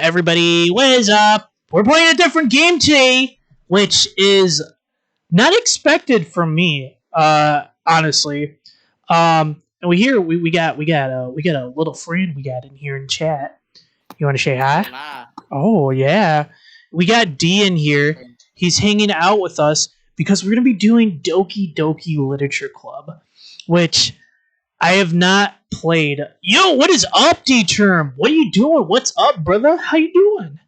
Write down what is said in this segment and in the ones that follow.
everybody, what is up? We're playing a different game today, which is not expected from me, honestly. And we got a little friend we got in here in chat. You want to say hi? Hola. Oh yeah, we got D in here. He's hanging out with us because we're gonna be doing Doki Doki Literature Club, which I have not played. Yo, what is up, D-Term? What are you doing? What's up, brother? How you doing?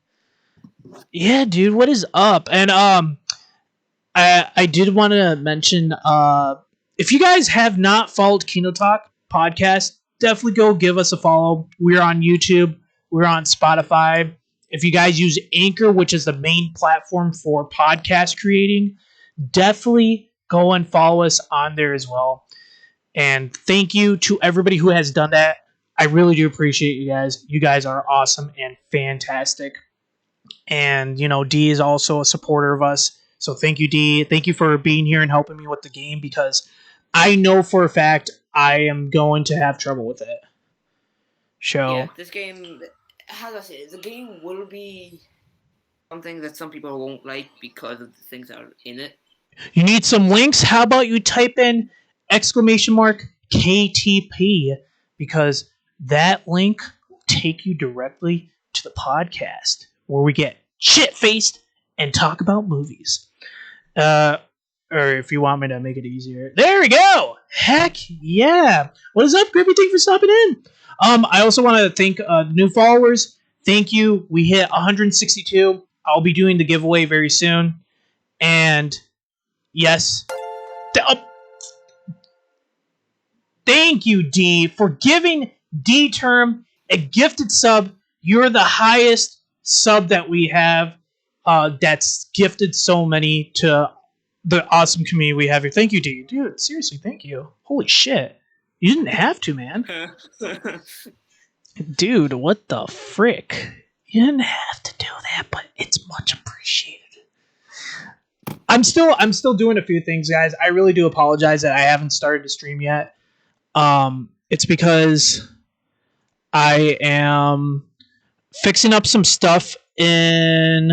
Yeah, dude, what is up? And I did want to mention if you guys have not followed Kino Talk podcast, definitely go give us a follow. We're on YouTube. We're on Spotify. If you guys use Anchor, which is the main platform for podcast creating, definitely go and follow us on there as well. And thank you to everybody who has done that. I really do appreciate you guys. You guys are awesome and fantastic. And, you know, D is also a supporter of us. So thank you, D. Thank you for being here and helping me with the game because I know for a fact I am going to have trouble with it. So, Yeah, this game, how do I say it? The game will be something that some people won't like because of the things that are in it. you need some links? How about you type in !KTP because that link will take you directly to the podcast where we get shit-faced and talk about movies. Or if you want me to make it easier, there we go. Heck yeah! What is up, Grippy? Thank you for stopping in. I also want to thank new followers. Thank you. We hit 162. I'll be doing the giveaway very soon. And yes, thank you, D, for giving D-Term a gifted sub. You're the highest sub that we have. That's gifted so many to the awesome community we have here. Thank you, D. Dude, seriously, thank you. Holy shit. You didn't have to, man. Dude, what the frick? You didn't have to do that, but it's much appreciated. I'm still doing a few things, guys. I really do apologize that I haven't started to stream yet. It's because I am fixing up some stuff in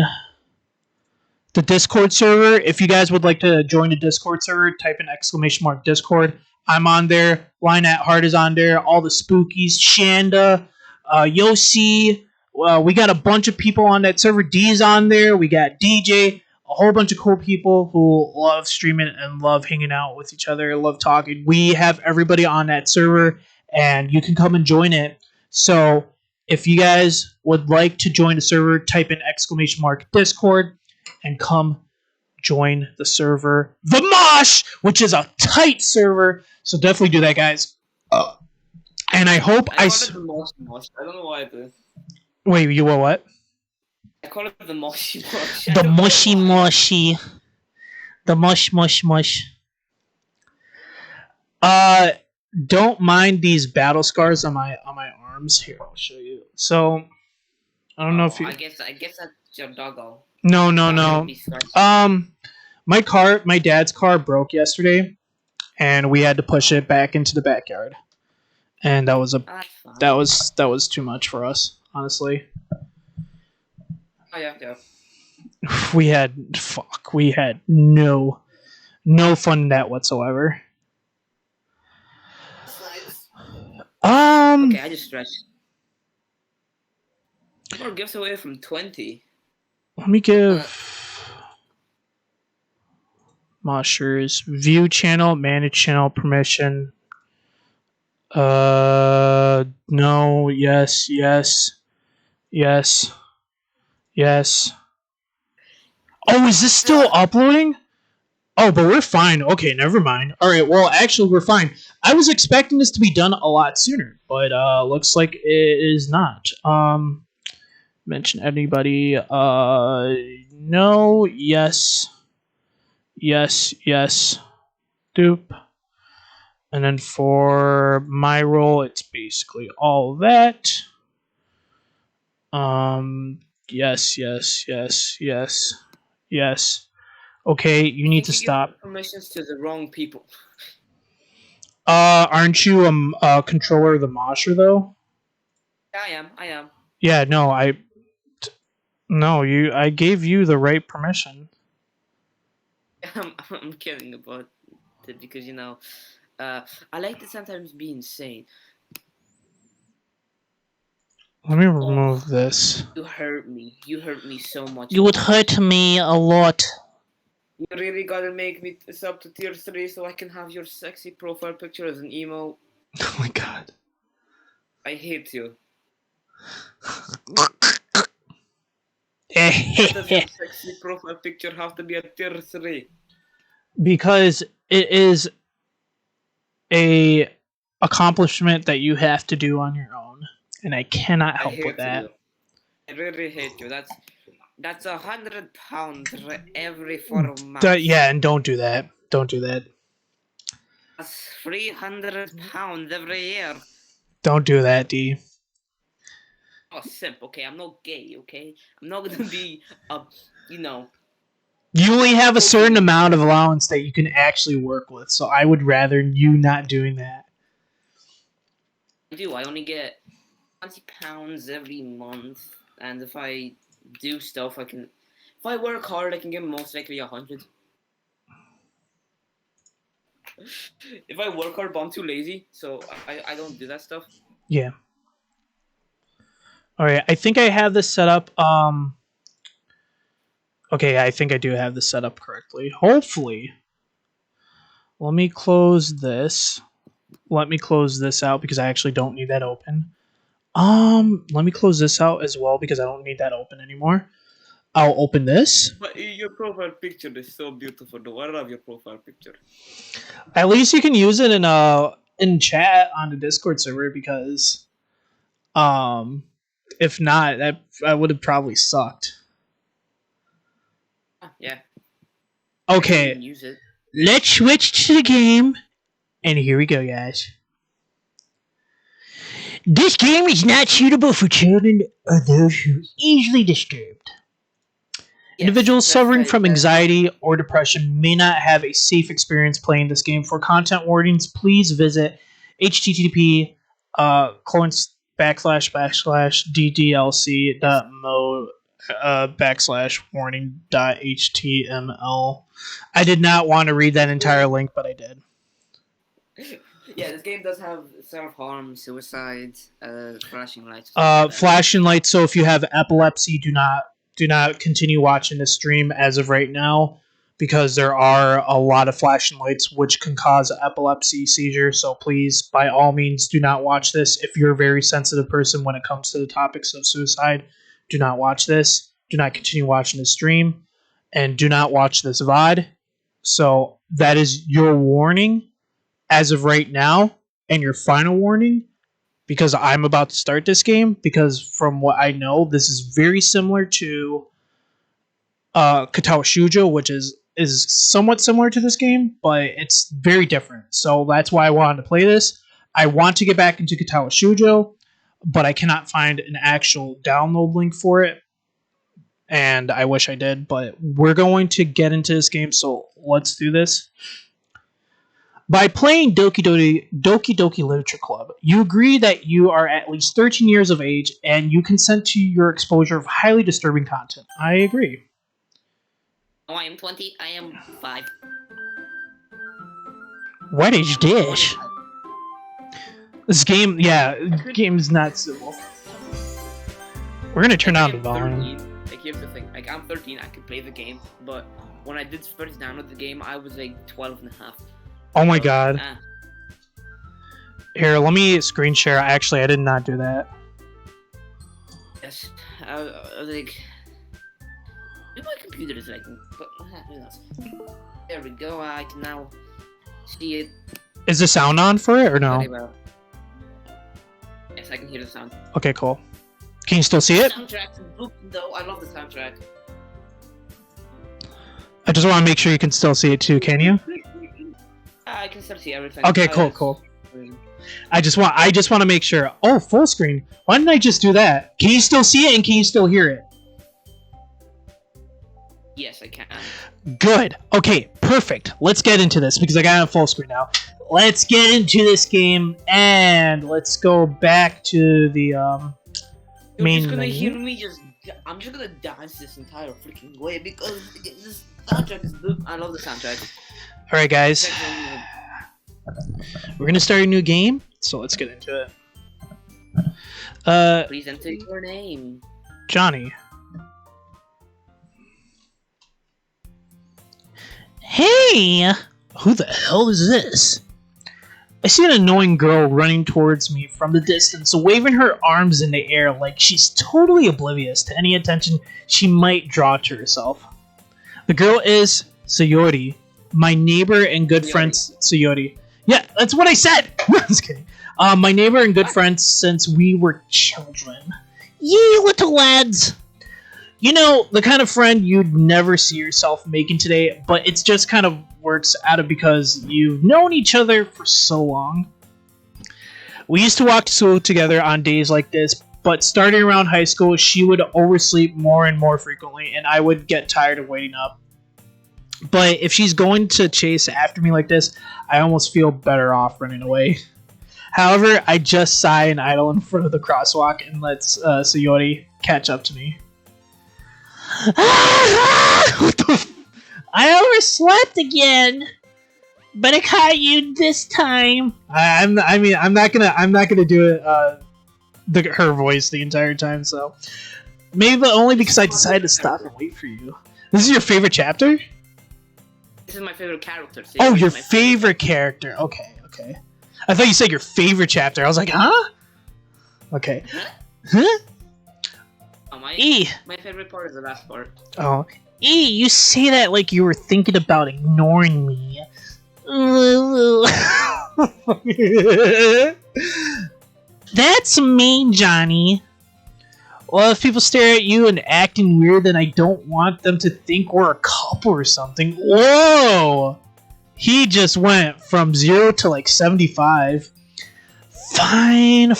the Discord server. If you guys would like to join the Discord server, type in !Discord. I'm on there. Line at Heart is on there. All the spookies, Shanda, Yossi. We got a bunch of people on that server. D's on there. We got DJ. A whole bunch of cool people who love streaming and love hanging out with each other, love talking. We have everybody on that server, and you can come and join it. So if you guys would like to join the server, type in !Discord and come join the server. The Mosh, which is a tight server. So definitely do that, guys. And I hope I call it the Mosh. I don't know why, but... Wait, you were what? I call it the Moshi Mosh. The mushy mushy. The mush. Don't mind these battle scars on my arms. Here, I'll show you. So, I don't know if you. I guess that's your doggo. No. My dad's car broke yesterday, and we had to push it back into the backyard, and that was too much for us, honestly. Oh yeah. We had no fun in that whatsoever. Okay, I just stretched. More gives away from 20. Let me give Moshers view channel, manage channel permission. No, yes. Oh, is this still uploading? Oh, but we're fine. Okay, never mind. All right, well, actually, we're fine. I was expecting this to be done a lot sooner, but looks like it is not. Mention anybody? No. Yes. Doop. And then for my role, it's basically all that. Yes. Okay, you need to stop. Permissions to the wrong people. Aren't you a controller of the Mosher though? I am. Yeah, no, No, I gave you the right permission. I'm kidding about it because I like to sometimes be insane. Let me remove Oh, this. you hurt me. You hurt me so much. You would hurt me a lot. You really gotta make me sub to tier 3 so I can have your sexy profile picture as an emo. Oh my god. I hate you. Why does your sexy profile picture have to be a tier 3? Because it is a accomplishment that you have to do on your own, and I cannot I help with hate that. you. I really hate you. That's £100 every 4 months. Yeah, and don't do that. Don't do that. That's £300 every year. Don't do that, D. Oh, simp. Okay, I'm not gay. Okay, I'm not gonna be You only have a certain amount of allowance that you can actually work with, so I would rather you not doing that. I do. I only get £20 every month, and if I do stuff, I can. If I work hard, I can get most likely 100. If I work hard, but I'm too lazy, so I don't do that stuff. Yeah. All right. I think I have this set up. Okay, I think I do have this set up correctly. Hopefully. Let me close this. Let me close this out because I actually don't need that open. Let me close this out as well because I don't need that open anymore. I'll open this. But your profile picture is so beautiful, though. I love your profile picture. At least you can use it in chat on the Discord server because if not, that would have probably sucked. Yeah. Okay. Use it. Let's switch to the game. And here we go, guys. This game is not suitable for children or those who are easily disturbed. Yes, individuals suffering from anxiety or depression may not have a safe experience playing this game. For content warnings, please visit http ddlc.mo/warning.html. I did not want to read that entire link, but I did. Yeah, this game does have self-harm, suicide, flashing lights. Flashing lights. So if you have epilepsy, do not continue watching this stream as of right now because there are a lot of flashing lights which can cause epilepsy seizure. So please, by all means, do not watch this. If you're a very sensitive person when it comes to the topics of suicide, do not watch this. Do not continue watching this stream, and do not watch this VOD. So that is your warning as of right now, and your final warning, because I'm about to start this game, because from what I know, this is very similar to Katawa Shuojo, which is somewhat similar to this game, but it's very different. So that's why I wanted to play this. I want to get back into Katawa Shuojo, but I cannot find an actual download link for it, and I wish I did, but we're going to get into this game, so let's do this. By playing Doki Doki Literature Club, you agree that you are at least 13 years of age and you consent to your exposure of highly disturbing content. I agree. Oh, I am 20. I am 5. What is this? This game, game's not civil. We're gonna turn down the volume. 13. Like, here's the thing. Like, I'm 13. I can play the game, but when I did first download the game, I was like 12 and a half. Oh my god. Here, let me screen share. Actually, I did not do that. Yes. I was like... Maybe my computer is like... But who knows? There we go. I can now see it. Is the sound on for it or no? Well. Yes, I can hear the sound. Okay, cool. Can you still see it? The soundtrack's broken, though. I love the soundtrack. I just want to make sure you can still see it too, can you? I can still see everything. Okay, cool. I just want to make sure. Oh, full screen. Why didn't I just do that? Can you still see it and can you still hear it? Yes, I can. Good. Okay, perfect. Let's get into this because I got it on full screen now. Let's get into this game and let's go back to the main You're just gonna menu. hear me just I'm just gonna dance this entire freaking way because this soundtrack is good. I love the soundtrack. All right, guys. We're gonna start a new game, so let's get into it. Please enter your name. Johnny. Hey! Who the hell is this? I see an annoying girl running towards me from the distance, waving her arms in the air like she's totally oblivious to any attention she might draw to herself. The girl is Sayori, my neighbor and good friend Sayori. Yeah, that's what I said! I'm just kidding. My neighbor and good friend since we were children. Ye little lads! You know, the kind of friend you'd never see yourself making today, but it's just kind of works out of because you've known each other for so long. We used to walk to school together on days like this, but starting around high school, she would oversleep more and more frequently, and I would get tired of waiting up. But if she's going to chase after me like this, I almost feel better off running away. However, I just sigh and idle in front of the crosswalk and let Sayori catch up to me. What the I overslept again, but I caught you this time. I'm not gonna do it. Her voice the entire time. So maybe only because I decided to stop and wait for you. This is your favorite chapter? This is my favorite character. So oh, your favorite character. Okay. I thought you said your favorite chapter. I was like, huh? Okay. Huh? Oh, my favorite part is the last part. Oh. You say that like you were thinking about ignoring me. That's mean, Johnny. Well, if people stare at you and acting weird, then I don't want them to think we're a couple or something. Whoa! He just went from 0 to like 75. Fine.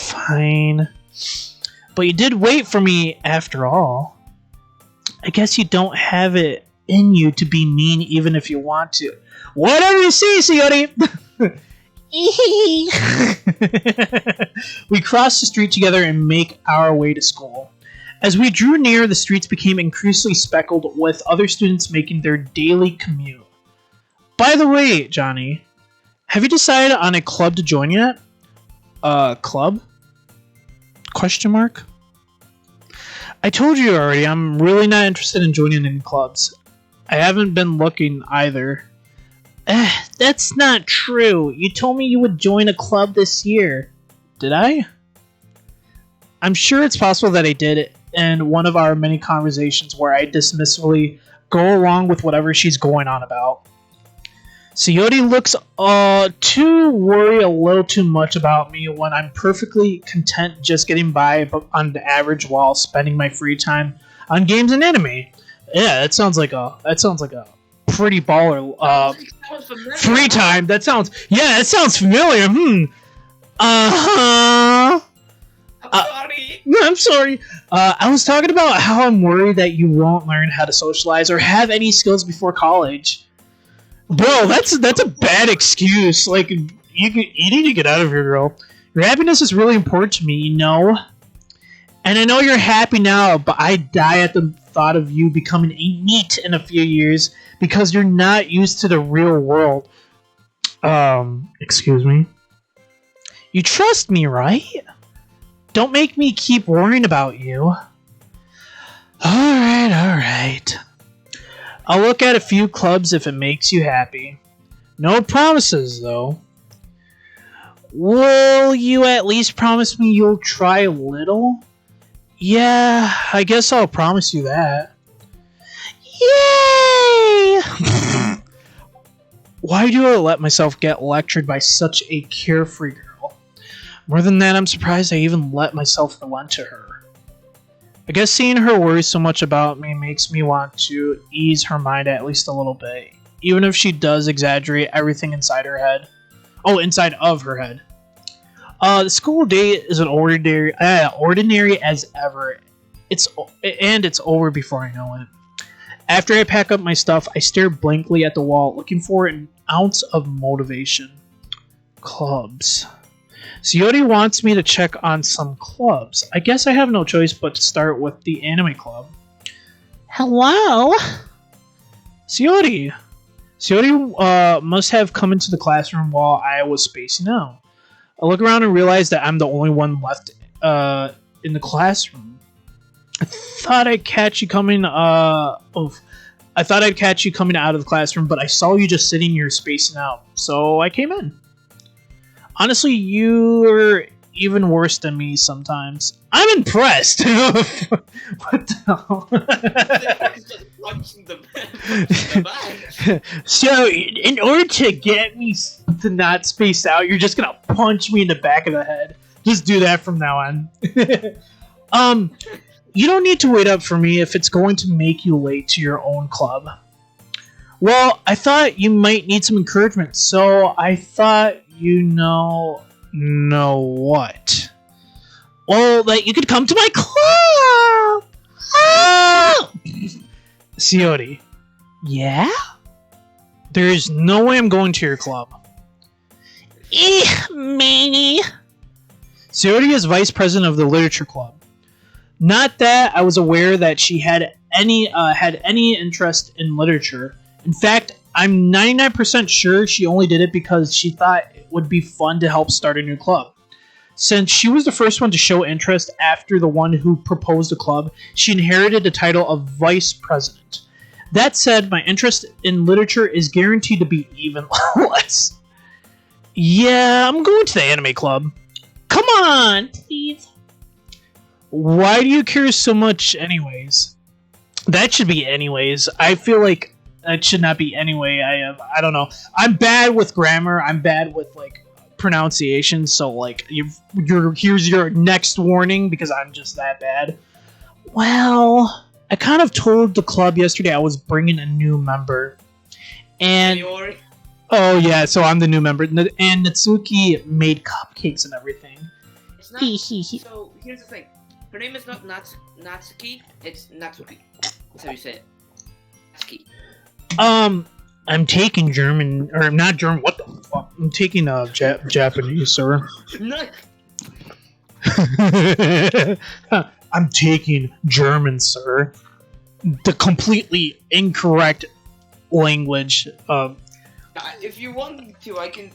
But you did wait for me after all. I guess you don't have it in you to be mean even if you want to. Whatever you say, Sayori! We crossed the street together and make our way to school. As we drew near, the streets became increasingly speckled with other students making their daily commute. By the way, Johnny, have you decided on a club to join yet? Club? Question mark? I told you already, I'm really not interested in joining any clubs. I haven't been looking either. That's not true. You told me you would join a club this year. Did I? I'm sure it's possible that I did in one of our many conversations where I dismissively go along with whatever she's going on about. Sayori looks to worry a little too much about me when I'm perfectly content just getting by on the average while spending my free time on games and anime. Yeah, that sounds like a pretty baller free time. That sounds familiar. I'm sorry. I was talking about how I'm worried that you won't learn how to socialize or have any skills before college. Bro, that's a bad excuse. Like, you need to get out of here, girl. Your happiness is really important to me, you know? And I know you're happy now, but I die at the thought of you becoming a NEET in a few years because you're not used to the real world. Excuse me? You trust me, right? Don't make me keep worrying about you. Alright. I'll look at a few clubs if it makes you happy. No promises, though. Will you at least promise me you'll try a little? Yeah, I guess I'll promise you that. Yay! Why do I let myself get lectured by such a carefree girl? More than that, I'm surprised I even let myself relent to her. I guess seeing her worry so much about me makes me want to ease her mind at least a little bit, even if she does exaggerate everything inside her head. Oh, inside of her head. The school day is an ordinary as ever. It's over before I know it. After I pack up my stuff, I stare blankly at the wall, looking for an ounce of motivation. Clubs. Coyote wants me to check on some clubs. I guess I have no choice but to start with the anime club. Hello? Coyote. Coyote must have come into the classroom while I was spacing out. I look around and realize that I'm the only one left in the classroom. I thought I'd catch you coming out of the classroom, but I saw you just sitting here spacing out, so I came in. Honestly, you're even worse than me sometimes. I'm impressed. What the hell? So, in order to get me to not space out, you're just gonna punch me in the back of the head. Just do that from now on. You don't need to wait up for me if it's going to make you late to your own club. Well, I thought you might need some encouragement, so I thought know what? Well, that you could come to my club! Ah! Coyote. Yeah? There's no way I'm going to your club. Manny. Coyote is vice president of the literature club. Not that I was aware that she had any interest in literature. In fact, I'm 99% sure she only did it because she thought it would be fun to help start a new club. Since she was the first one to show interest after the one who proposed the club, she inherited the title of vice president. That said, my interest in literature is guaranteed to be even less. Yeah, I'm going to the anime club. Come on, please. Why do you care so much anyways? That should be anyways. I feel like that should not be anyway. I don't know. I'm bad with grammar. I'm bad with like pronunciation. So like here's your next warning because I'm just that bad. Well, I kind of told the club yesterday I was bringing a new member, and oh yeah, so I'm the new member, and Natsuki made cupcakes and everything. It's not. So here's the thing. Her name is not Natsuki. It's Natsuki. That's how you say it. Natsuki. I'm taking German, or not German. What the fuck? I'm taking Japanese, sir. No. I'm taking German, sir. The completely incorrect language. If you want me to, I can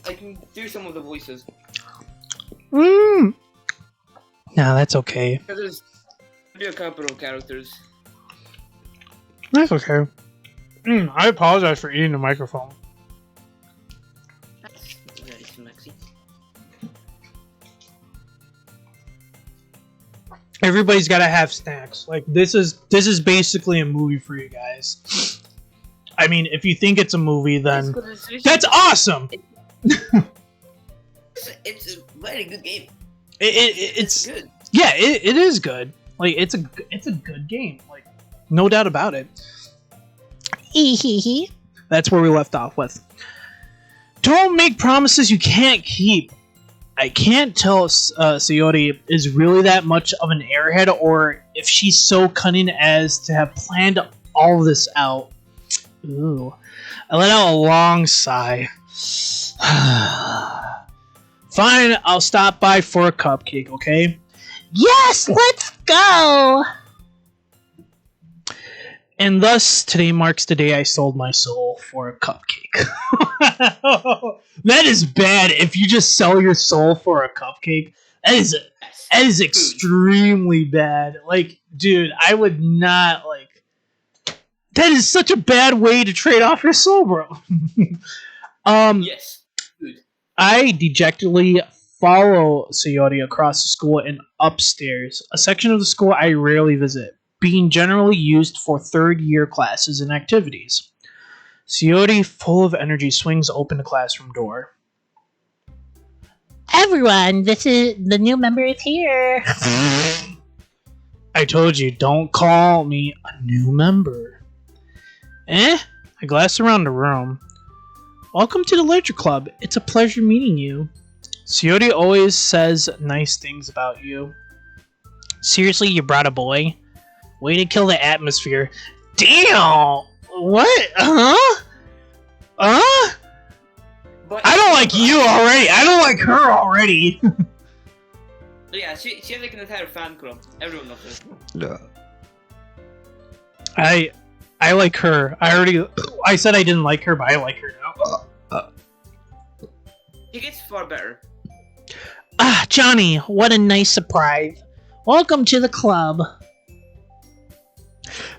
do some of the voices. No, that's okay. There's a couple of characters. That's okay. I apologize for eating the microphone. That's very smexy. Everybody's gotta have snacks. Like this is basically a movie for you guys. I mean, if you think it's a movie, then that's awesome. It's a very good game. It's good. Yeah, it is good. Like it's a good game. Like no doubt about it. That's where we left off with. Don't make promises you can't keep. I can't tell if Coyote is really that much of an airhead or if she's so cunning as to have planned all this out. Ooh. I let out a long sigh. Fine, I'll stop by for a cupcake, okay? Yes, let's go! And thus, today marks the day I sold my soul for a cupcake. That is bad. If you just sell your soul for a cupcake, that is extremely bad. Like, dude, I would not, like... That is such a bad way to trade off your soul, bro. Yes. Good. I dejectedly follow Coyote across the school and upstairs, a section of the school I rarely visit, being generally used for third-year classes and activities. Coyote, full of energy, swings open the classroom door. Everyone, the new member is here. I told you, don't call me a new member. I glanced around the room. Welcome to the Literature Club. It's a pleasure meeting you. Coyote always says nice things about you. Seriously, you brought a boy? Way to kill the atmosphere. Damn! What? Huh? But I don't like you already. I don't like her already. Yeah, she has like an entire fan club. Everyone loves her. No. I like her. I said I didn't like her, but I like her now. She gets far better. Ah, Johnny, what a nice surprise. Welcome to the club.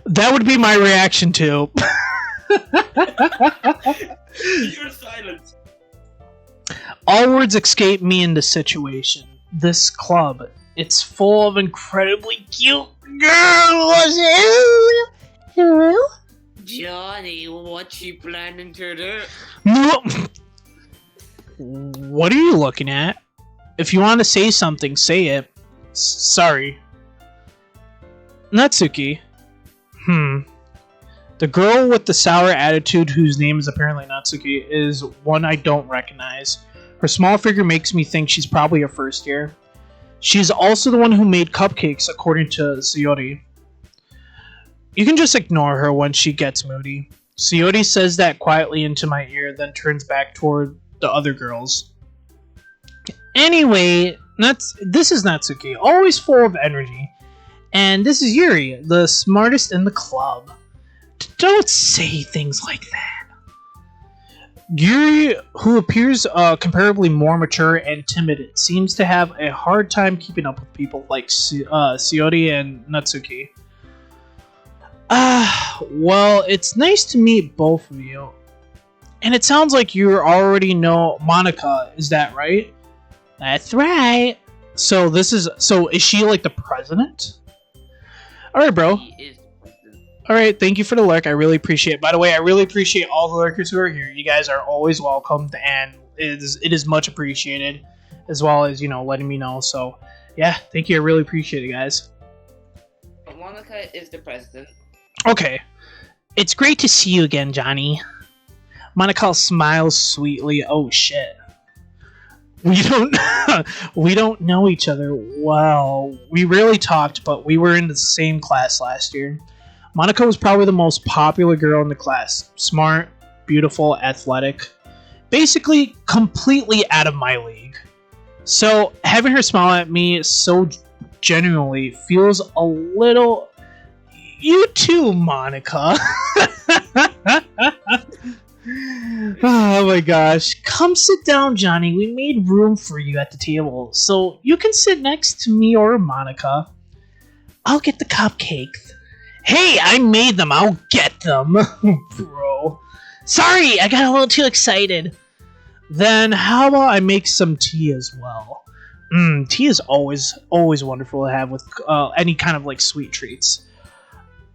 That would be my reaction to. You're silent. All words escape me in this situation. This club, it's full of incredibly cute girls. Johnny, what you planning to do? No. What are you looking at? If you want to say something, say it. Sorry. Natsuki. The girl with the sour attitude, whose name is apparently Natsuki, is one I don't recognize. Her small figure makes me think she's probably a first year. She's also the one who made cupcakes, according to Sayori. You can just ignore her when she gets moody. Sayori says that quietly into my ear, then turns back toward the other girls. Anyway, this is Natsuki, always full of energy. And this is Yuri, the smartest in the club. Don't say things like that. Yuri, who appears comparably more mature and timid, seems to have a hard time keeping up with people like Sayori and Natsuki. Well, it's nice to meet both of you. And it sounds like you already know Monica, is that right? That's right. So is she like the president? Alright, bro. He is the president. Alright, thank you for the lurk. I really appreciate it. By the way, I really appreciate all the lurkers who are here. You guys are always welcomed, and it is much appreciated, as well as, letting me know. So, yeah, thank you. I really appreciate it, guys. Monica is the president. Okay. It's great to see you again, Johnny. Monica smiles sweetly. Oh, shit. We don't know each other well. We rarely talked, but we were in the same class last year. Monica was probably the most popular girl in the class. Smart, beautiful, athletic. Basically, completely out of my league. So, having her smile at me so genuinely feels a little... You too, Monica. Oh my gosh. Come sit down, Johnny. We made room for you at the table, so you can sit next to me or Monica. I'll get the cupcakes. Hey, I made them. I'll get them. Bro. Sorry, I got a little too excited. Then how about I make some tea as well? Tea is always wonderful to have with any kind of sweet treats.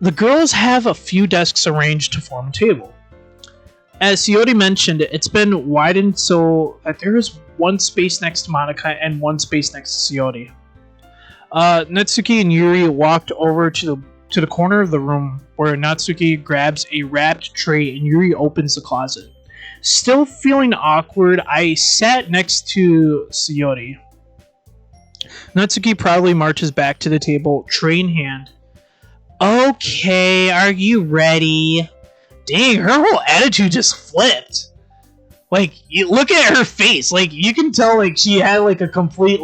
The girls have a few desks arranged to form a table. As Sayori mentioned, it's been widened so that there is one space next to Monica and one space next to Sayori. Natsuki and Yuri walked over to the corner of the room where Natsuki grabs a wrapped tray and Yuri opens the closet. Still feeling awkward, I sat next to Sayori. Natsuki proudly marches back to the table, tray in hand. Okay, are you ready? Dang, her whole attitude just flipped. You look at her face. You can tell, she had, a complete,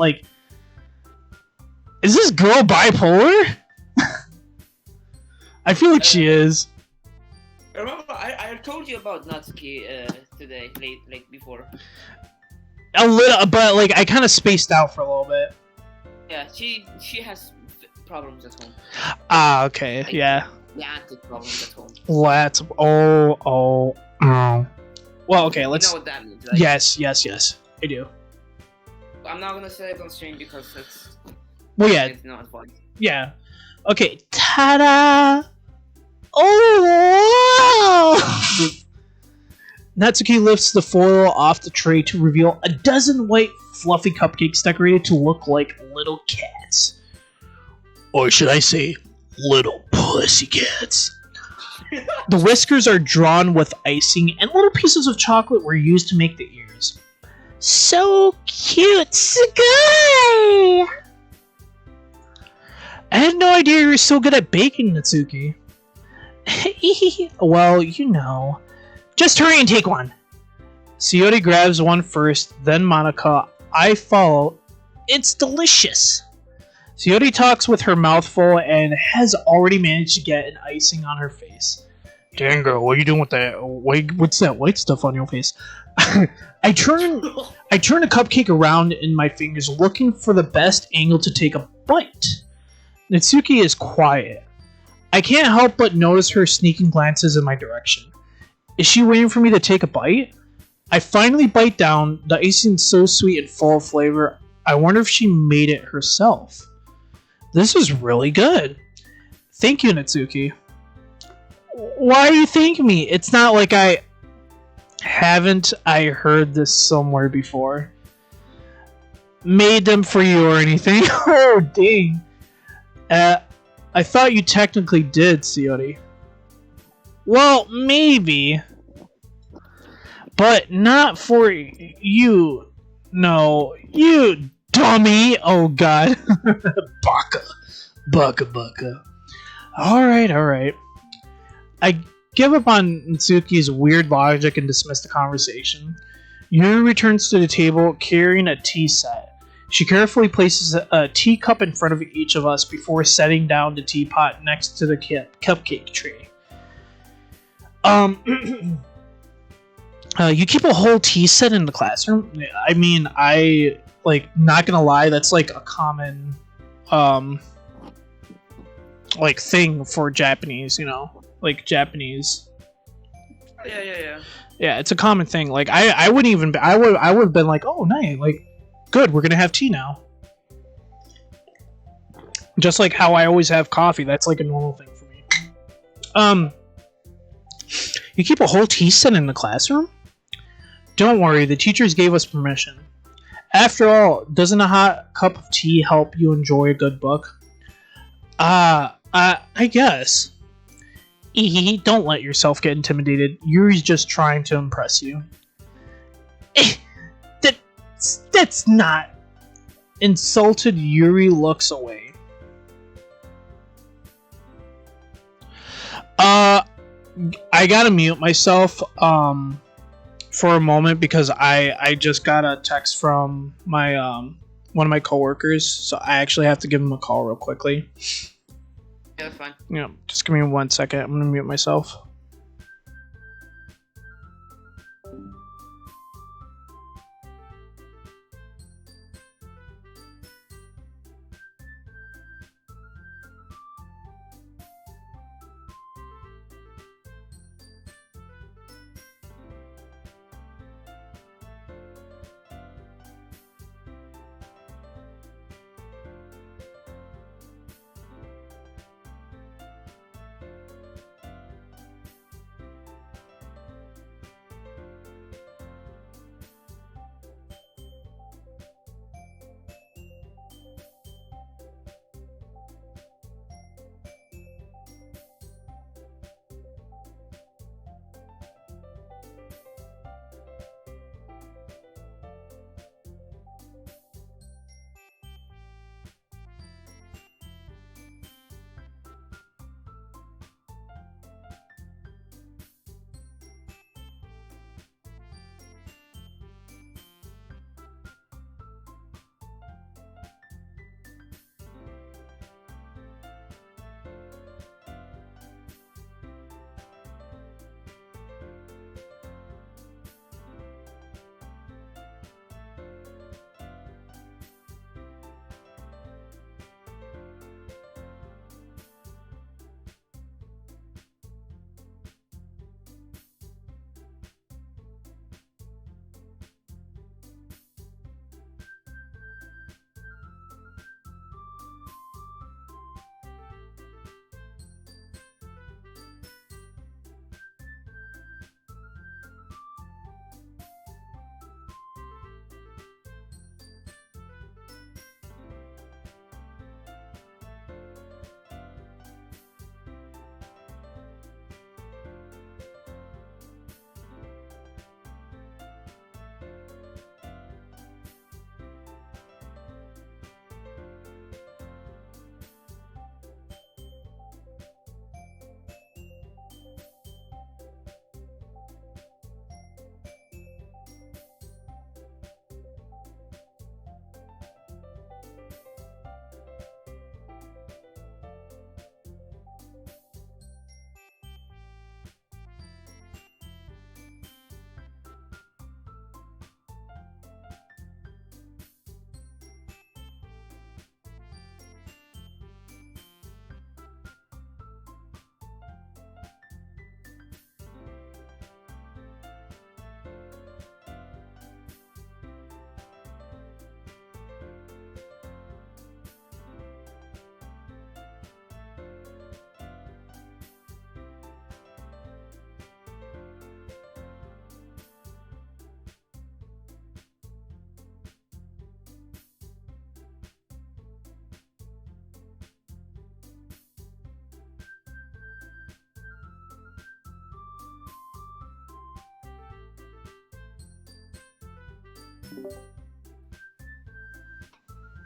Is this girl bipolar? I feel like she is. Remember, I told you about Natsuki today, before. A little, but, I kind of spaced out for a little bit. Yeah, she has problems at home. Ah, okay, yeah. Problems at home. Let's. Oh. Well, okay, let's. You know what that means, right? Yes, I do. I'm not gonna say it on stream because it's. Well, yeah. It's not fun. Yeah. Okay. Ta-da! Oh! Natsuki lifts the foil off the tray to reveal a dozen white, fluffy cupcakes decorated to look like little cats. Or should I say, little pussycats. The whiskers are drawn with icing, and little pieces of chocolate were used to make the ears. So cute, Sky! I had no idea you were so good at baking, Natsuki. Well, Just hurry and take one. Coyote grabs one first, then Monica. I follow. It's delicious. Coyote talks with her mouth full and has already managed to get an icing on her face. Dang girl, what are you doing with that? What's that white stuff on your face? I turn a cupcake around in my fingers, looking for the best angle to take a bite. Natsuki is quiet. I can't help but notice her sneaking glances in my direction. Is she waiting for me to take a bite? I finally bite down. The icing's so sweet and full of flavor. I wonder if she made it herself. This is really good. Thank you, Natsuki. Why are you thanking me? It's not like I heard this somewhere before. Made them for you or anything. Oh, dang. I thought you technically did, Coyote. Well, maybe. But not for you. No, you dummy. Oh, God. Baka. Alright. I give up on Natsuki's weird logic and dismiss the conversation. Yuri returns to the table carrying a tea set. She carefully places a teacup in front of each of us before setting down the teapot next to the cupcake tray. You keep a whole tea set in the classroom? I mean, not gonna lie, that's like a common, thing for Japanese, like Japanese. Yeah. Yeah, it's a common thing. Like, I wouldn't even, I would have been like, oh, nice, like, good, we're gonna have tea now. Just like how I always have coffee, that's like a normal thing for me. You keep a whole tea set in the classroom? Don't worry, the teachers gave us permission. After all, doesn't a hot cup of tea help you enjoy a good book? I guess. Don't let yourself get intimidated. Yuri's just trying to impress you. That's not... Insulted Yuri looks away. I gotta mute myself, for a moment because I just got a text from my, one of my coworkers, so I actually have to give him a call real quickly. Yeah, that's fine. Yeah, just give me 1 second. I'm gonna mute myself.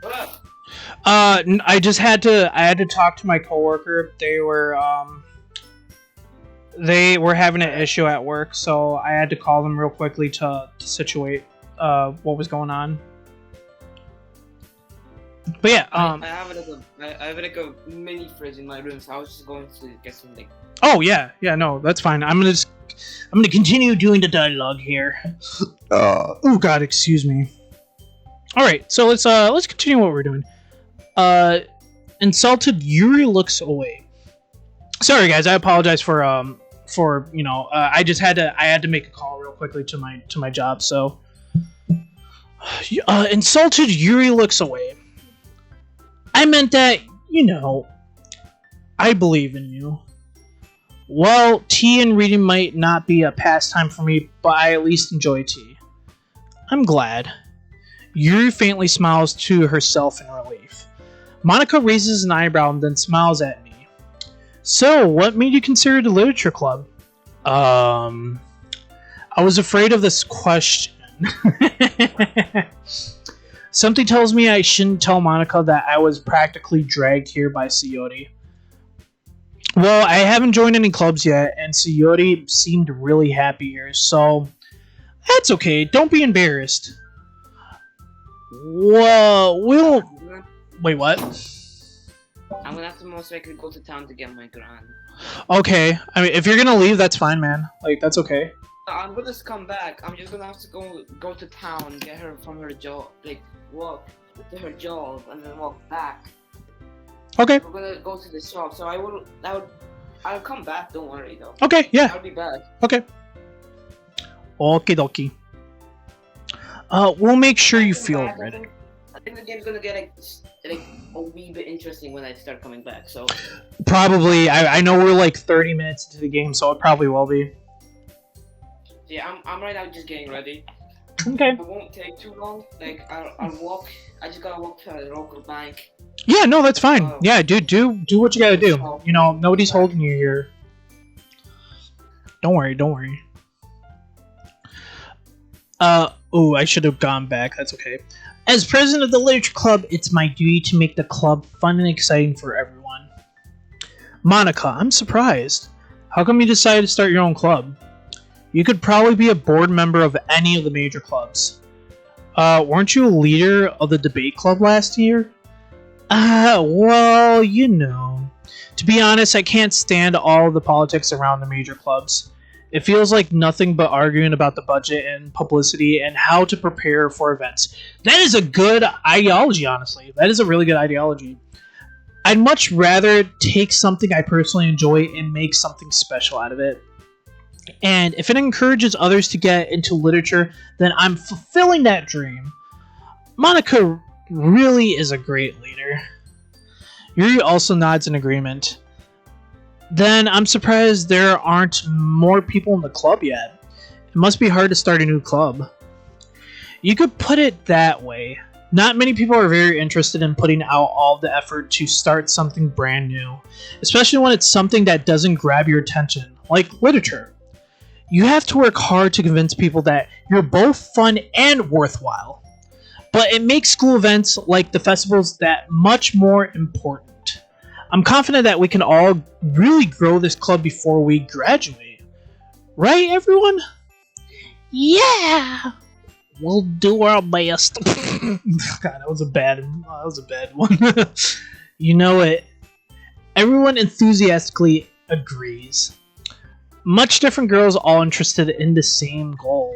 What up? I just had to talk to my coworker. They were having an issue at work, so I had to call them real quickly to situate what was going on. But yeah, I have like a mini fridge in my room, so I was just going to get something. Oh yeah, no, that's fine. I'm gonna continue doing the dialogue here. Oh God, excuse me. All right, so let's continue what we're doing. Insulted Yuri looks away. Sorry guys, I apologize for I had to make a call real quickly to my job. So insulted Yuri looks away. I meant that, I believe in you. Well, tea and reading might not be a pastime for me, but I at least enjoy tea. I'm glad. Yuri faintly smiles to herself in relief. Monica raises an eyebrow and then smiles at me. So, what made you consider the literature club? I was afraid of this question. Something tells me I shouldn't tell Monica that I was practically dragged here by Coyote. Well, I haven't joined any clubs yet, and Coyote seemed really happy here, so that's okay. Don't be embarrassed. Well, wait, what? I'm gonna have to most likely go to town to get my gran. Okay, I mean, if you're gonna leave, that's fine, man. Like, that's okay. I'm gonna just come back. I'm just gonna have to go to town, get her from her job, like walk to her job, and then walk back. Okay. We're gonna go to the shop, so I'll come back. Don't worry though. Okay, yeah. I'll be back. Okay. Okie dokie. We'll make sure you feel ready. I think the game's gonna get like a wee bit interesting when I start coming back. So probably. I know we're like 30 minutes into the game, so it probably will be. Yeah, I'm right now just getting ready. Okay. It won't take too long. Like I'll walk. I just gotta walk to the local bank. Yeah, no, that's fine. Yeah, dude, do what you gotta do. Nobody's holding you here. Don't worry. I should have gone back. That's okay. As president of the literature club, it's my duty to make the club fun and exciting for everyone. Monica, I'm surprised. How come you decided to start your own club? You could probably be a board member of any of the major clubs. Weren't you a leader of the debate club last year? Well, To be honest, I can't stand all the politics around the major clubs. It feels like nothing but arguing about the budget and publicity and how to prepare for events. That is a good ideology, honestly. That is a really good ideology. I'd much rather take something I personally enjoy and make something special out of it. And if it encourages others to get into literature, then I'm fulfilling that dream. Monica really is a great leader. Yuri also nods in agreement. Then I'm surprised there aren't more people in the club yet. It must be hard to start a new club. You could put it that way. Not many people are very interested in putting out all the effort to start something brand new, especially when it's something that doesn't grab your attention, like literature. You have to work hard to convince people that you're both fun and worthwhile. But it makes school events like the festivals that much more important. I'm confident that we can all really grow this club before we graduate. Right, everyone? Yeah! We'll do our best. God, that was a bad one. You know it. Everyone enthusiastically agrees. Much different girls all interested in the same goal.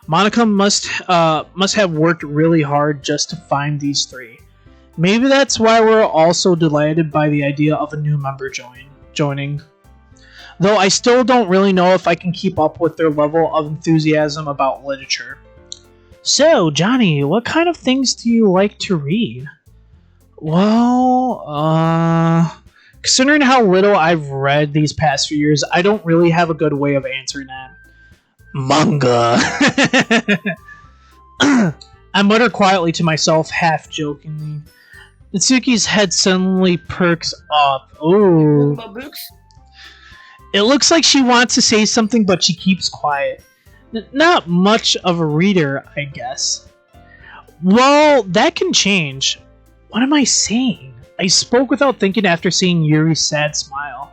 Monica must have worked really hard just to find these three. Maybe that's why we're all so delighted by the idea of a new member joining. Though I still don't really know if I can keep up with their level of enthusiasm about literature. So, Johnny, what kind of things do you like to read? Well, considering how little I've read these past few years, I don't really have a good way of answering that. Manga. I mutter quietly to myself, half jokingly. Mitsuki's head suddenly perks up. Ooh. It looks like she wants to say something, but she keeps quiet. Not much of a reader, I guess. Well, that can change. What am I saying? I spoke without thinking after seeing Yuri's sad smile.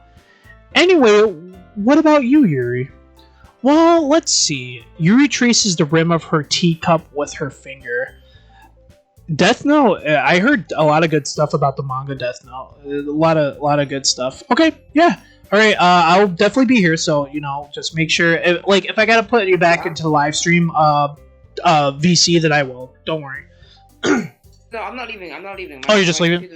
Anyway, what about you, Yuri? Well, let's see. Yuri traces the rim of her teacup with her finger. Death Note. I heard a lot of good stuff about the manga Death Note. A lot of good stuff. Okay, yeah. All right. I'll definitely be here. So just make sure. If I gotta put you back into the live stream, VC, that I will. Don't worry. No, I'm not leaving. Oh, you're just leaving?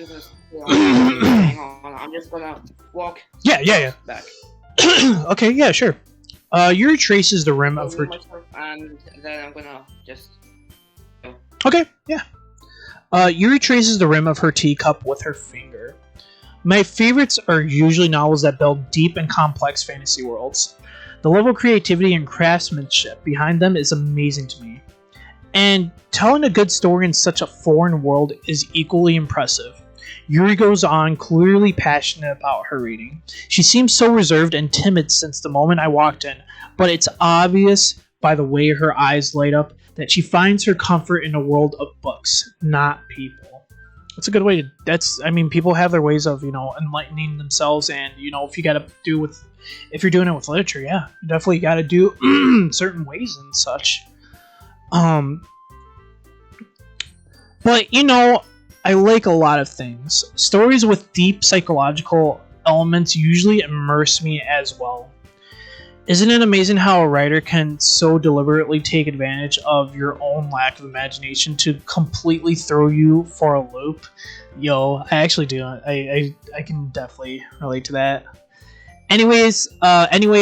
Hang on. I'm just gonna walk. Yeah. Back. Okay. Yeah. Sure. Yuri traces the rim of her. And then I'm gonna just. Okay. Yeah. Yuri traces the rim of her teacup with her finger. My favorites are usually novels that build deep and complex fantasy worlds. The level of creativity and craftsmanship behind them is amazing to me. And telling a good story in such a foreign world is equally impressive. Yuri goes on, clearly passionate about her reading. She seems so reserved and timid since the moment I walked in, but it's obvious by the way her eyes light up that she finds her comfort in a world of books, not people. That's a good way to. People have their ways of, enlightening themselves, and if you're doing it with literature, yeah, you definitely got to do certain ways and such. But I like a lot of things. Stories with deep psychological elements usually immerse me as well. Isn't it amazing how a writer can so deliberately take advantage of your own lack of imagination to completely throw you for a loop? Yo, I actually do. I can definitely relate to that. Anyway,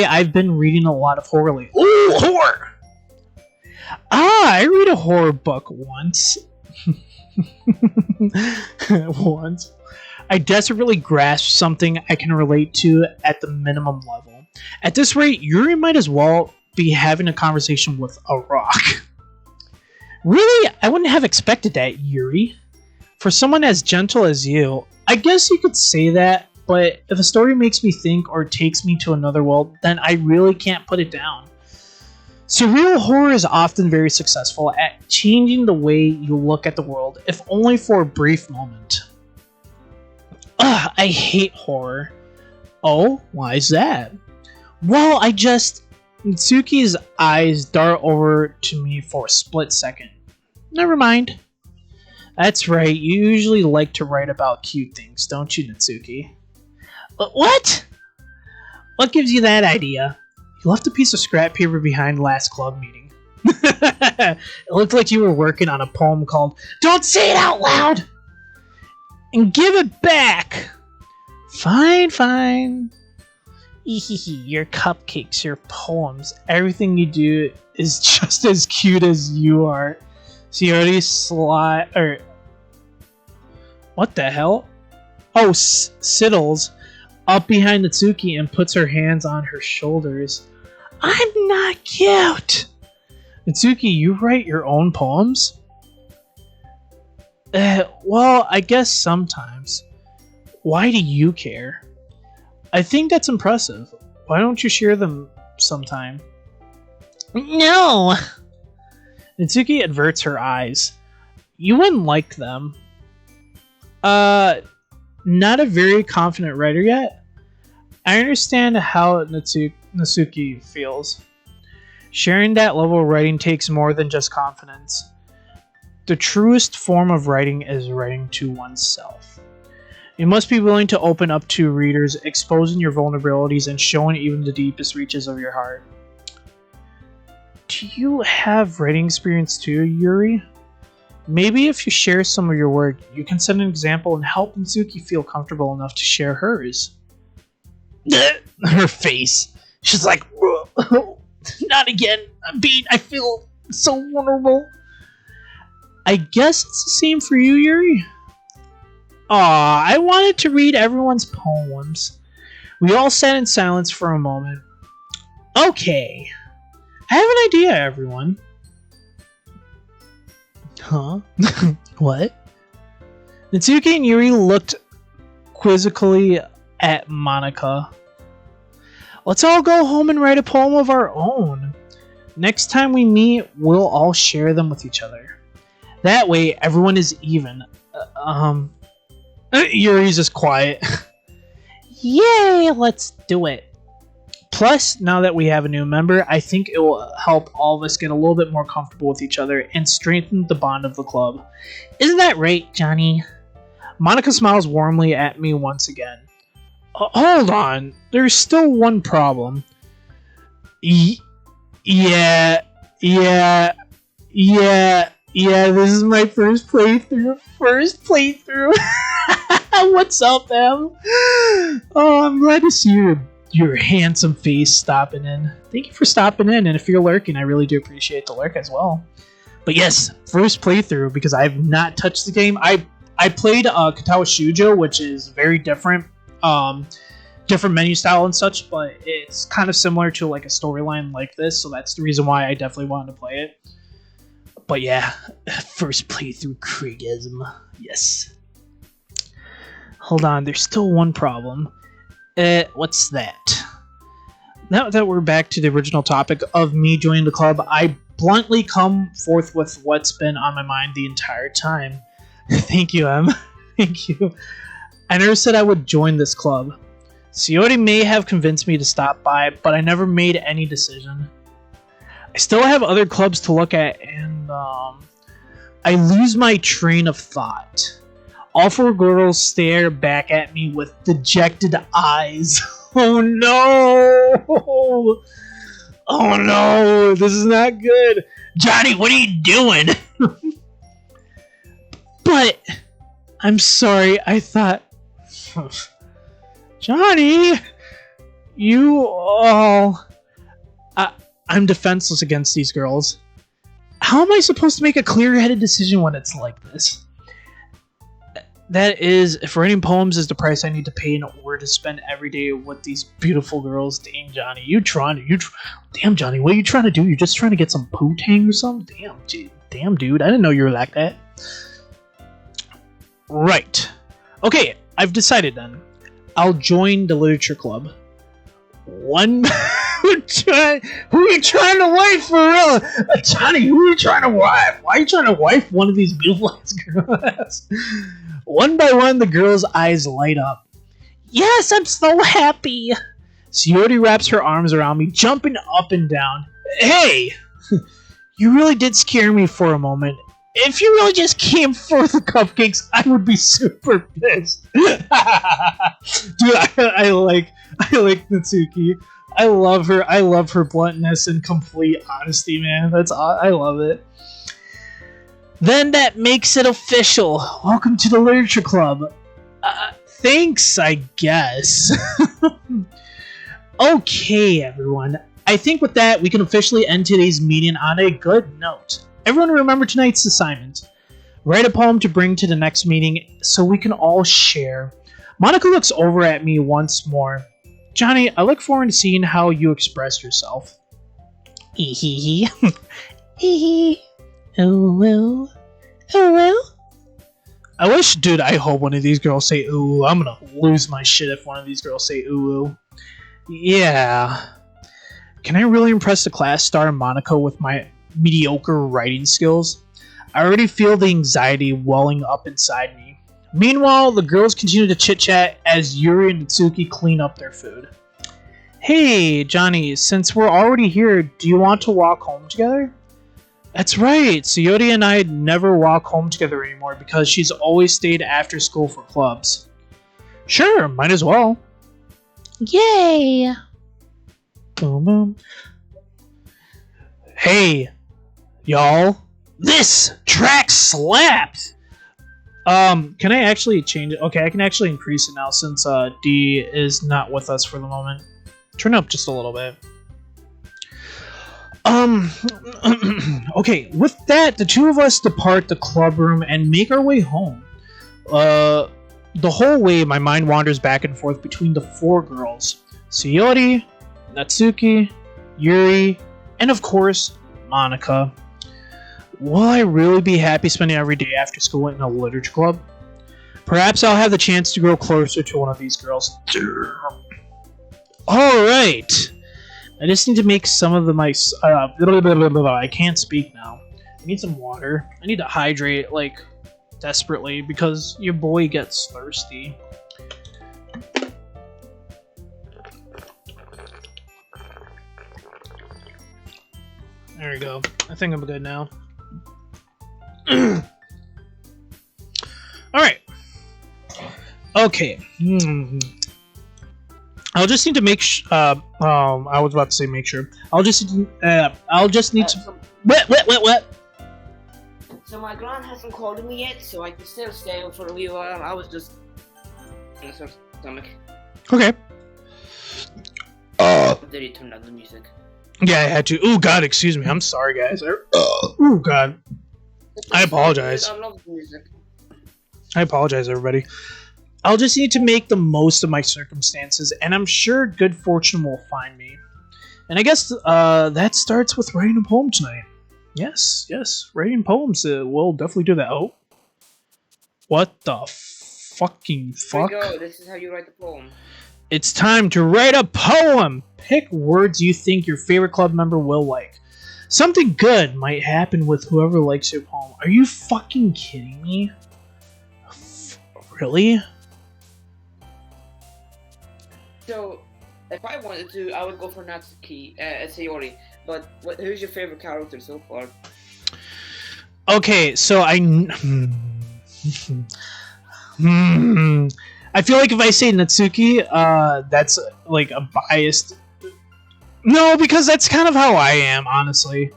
I've been reading a lot of horror lately. Ooh, horror! I read a horror book once. Once. I desperately grasped something I can relate to at the minimum level. At this rate, Yuri might as well be having a conversation with a rock. Really? I wouldn't have expected that, Yuri. For someone as gentle as you, I guess you could say that, but if a story makes me think or takes me to another world, then I really can't put it down. Surreal horror is often very successful at changing the way you look at the world, if only for a brief moment. Ugh, I hate horror. Oh, why is that? Well, Mitsuki's eyes dart over to me for a split second. Never mind. That's right, you usually like to write about cute things, don't you, Natsuki? What? What gives you that idea? You left a piece of scrap paper behind last club meeting. It looked like you were working on a poem called Don't Say It Out Loud! And give it back! Fine. Your cupcakes, your poems, everything you do is just as cute as you are. So you already what the hell? Oh, Siddles up behind Natsuki and puts her hands on her shoulders. I'm not cute! Natsuki, you write your own poems? Well, I guess sometimes. Why do you care? I think that's impressive. Why don't you share them sometime? No! Natsuki averts her eyes. You wouldn't like them. Not a very confident writer yet? I understand how Natsuki feels. Sharing that level of writing takes more than just confidence. The truest form of writing is writing to oneself. You must be willing to open up to readers, exposing your vulnerabilities and showing even the deepest reaches of your heart. Do you have writing experience too, Yuri? Maybe if you share some of your work, you can set an example and help Natsuki feel comfortable enough to share hers. Her face. She's like, not again. I feel so vulnerable. I guess it's the same for you, Yuri. Aw, I wanted to read everyone's poems. We all sat in silence for a moment. Okay. I have an idea, everyone. Huh? What? Natsuki and Yuri looked quizzically at Monica. Let's all go home and write a poem of our own. Next time we meet, we'll all share them with each other. That way, everyone is even. Yuri's just quiet. Yay, let's do it. Plus, now that we have a new member, I think it will help all of us get a little bit more comfortable with each other and strengthen the bond of the club. Isn't that right, Johnny? Monica smiles warmly at me once again. Hold on, there's still one problem. Yeah, this is my first playthrough. What's up, Em? Oh, I'm glad to see your handsome face stopping in. Thank you for stopping in, and if you're lurking, I really do appreciate the lurk as well. But yes, first playthrough, because I've not touched the game. I played Katawa Shuojo, which is very different. Different menu style and such, but it's kind of similar to like a storyline like this, so that's the reason why I definitely wanted to play it. But yeah, first playthrough Kriegism. Yes. Hold on, there's still one problem. What's that? Now that we're back to the original topic of me joining the club, I bluntly come forth with what's been on my mind the entire time. Thank you, Em. Thank you. I never said I would join this club. Coyote may have convinced me to stop by, but I never made any decision. I still have other clubs to look at, and I lose my train of thought. All four girls stare back at me with dejected eyes. Oh no! Oh no! This is not good! Johnny, what are you doing? But, I'm sorry, I thought... Johnny! You all... I'm defenseless against these girls. How am I supposed to make a clear-headed decision when it's like this? That is, if writing poems is the price I need to pay in order to spend every day with these beautiful girls. Dang, Johnny, damn, Johnny, what are you trying to do? You're just trying to get some poo-tang or something? Damn, dude, I didn't know you were like that. Right. Okay, I've decided then. I'll join the literature club. Who are you trying to wife for real? Johnny, who are you trying to wife? Why are you trying to wife one of these beautiful ass girls? One by one, the girl's eyes light up. Yes, I'm so happy. Coyote wraps her arms around me, jumping up and down. Hey! You really did scare me for a moment. If you really just came for the cupcakes, I would be super pissed. Dude, I like Natsuki. I love her. I love her bluntness and complete honesty, man. I love it. Then that makes it official. Welcome to the Literature Club. Thanks, I guess. Okay, everyone. I think with that, we can officially end today's meeting on a good note. Everyone remember tonight's assignment. Write a poem to bring to the next meeting so we can all share. Monica looks over at me once more. Johnny, I look forward to seeing how you express yourself. Hee hee hee. Hee hee. Oh well. Oh well. I wish, dude, I hope one of these girls say ooh. I'm gonna lose my shit if one of these girls say ooh. Yeah. Can I really impress the class star Monica with my mediocre writing skills? I already feel the anxiety welling up inside me. Meanwhile, the girls continue to chit-chat as Yuri and Natsuki clean up their food. Hey, Johnny, since we're already here, do you want to walk home together? That's right, Coyote and I never walk home together anymore because she's always stayed after school for clubs. Sure, might as well. Yay! Boom boom. Hey, y'all, this track slaps! Can I actually change it? Okay, I can actually increase it now since D is not with us for the moment. Turn up just a little bit. Okay, with that, the two of us depart the club room and make our way home. The whole way, my mind wanders back and forth between the four girls. Coyote, Natsuki, Yuri, and of course, Monica. Will I really be happy spending every day after school in a literature club? Perhaps I'll have the chance to grow closer to one of these girls. Alright. I just need to make some of my. I can't speak now. I need some water. I need to hydrate like desperately because your boy gets thirsty. There we go. I think I'm good now. All right. Okay. I'll just need to make. I was about to say make sure. I'll just need to. What? So my grand hasn't called me yet, so I can still stay for a wee while. I was just in a sort of stomach. Okay. Did he turn down the music? Yeah, I had to. Oh God, excuse me. I'm sorry, guys. Oh God. I apologize. I love the music. I apologize, everybody. I'll just need to make the most of my circumstances, and I'm sure good fortune will find me. And I guess that starts with writing a poem tonight. Yes, writing poems will definitely do that. Oh, what the fucking fuck? Here we go. This is how you write the poem. It's time to write a poem. Pick words you think your favorite club member will like. Something good might happen with whoever likes your poem. Are you fucking kidding me? Really? So, if I wanted to, I would go for Natsuki, Sayori. But who's your favorite character so far? Okay, so I feel like if I say Natsuki, that's like a biased. No, because that's kind of how I am, honestly.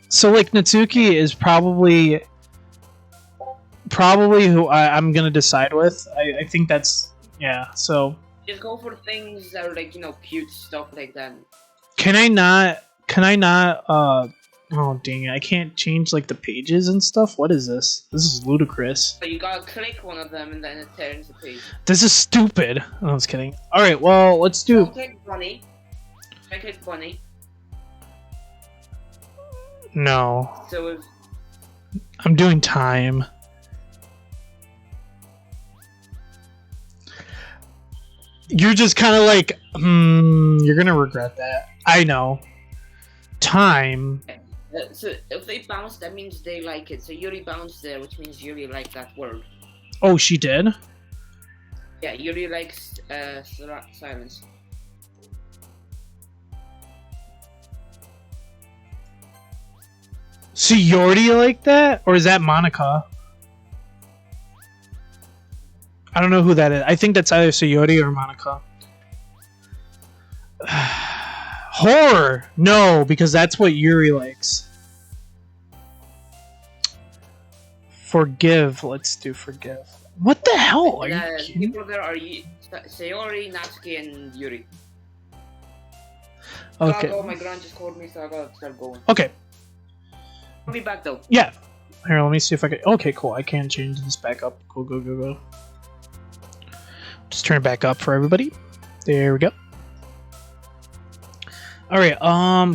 So like Natsuki is probably who I'm gonna decide with. I think that's So just go for things that are like cute stuff like that. Can I not? Oh dang it! I can't change like the pages and stuff. What is this? This is ludicrous. So you gotta click one of them and then it turns the page. This is stupid. Oh, I was kidding. All right, well let's do. Click bunny. Click bunny. No. So if... I'm doing time. You're just kind of like, you're gonna regret that. I know. Time. So if they bounce, that means they like it. So Yuri bounced there, which means Yuri liked that word. Oh, she did? Yeah, Yuri likes silence. So you already like that? Or is that Monica? I don't know who that is. I think that's either Sayori or Monica. Horror! No, because that's what Yuri likes. Forgive. Let's do forgive. What the hell? Are you kidding? People there are Sayori, Natsuki, and Yuri. Okay. Oh, my grand just called me, so I gotta start going. Okay. I'll be back though. Yeah. Here, let me see if I can. Okay, cool. I can change this back up. Cool, go. Just turn it back up for everybody. There we go. All right.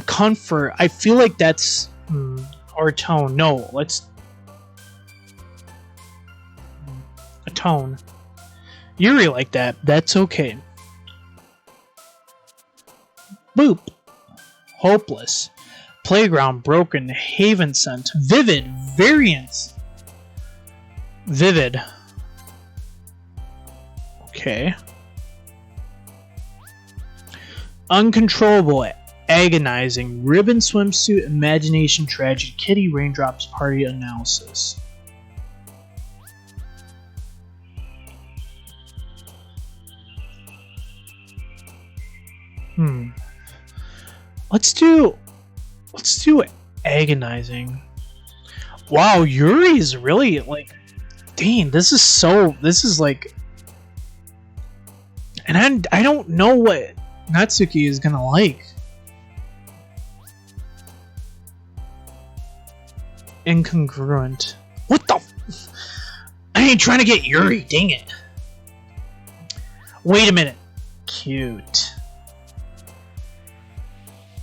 Comfort. I feel like that's or tone. No, let's a tone. Yuri like that. That's okay. Boop. Hopeless. Playground. Broken. Haven scent. Vivid. Variance. Vivid. Okay. Uncontrollable. Agonizing. Ribbon swimsuit. Imagination. Tragedy. Kitty. Raindrops. Party. Analysis. Let's do agonizing. Wow, Yuri's really like, dang, this is like, and I don't know what Natsuki is gonna like. Incongruent. What the? I ain't trying to get Yuri, dang it. Wait a minute. Cute.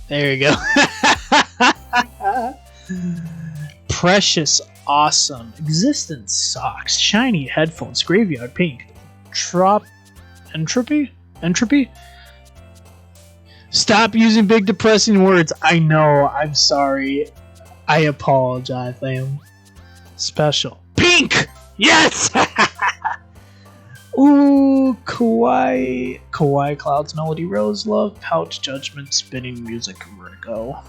There you go. Precious, awesome. Existence socks. Shiny headphones. Graveyard pink. Entropy. Stop using big depressing words. I know. I'm sorry. I apologize. I am special. Pink! Yes! Ooh, Kawaii. Kawaii Clouds, Melody, Rose, Love, Pouch, Judgment, Spinning, Music, Vertigo.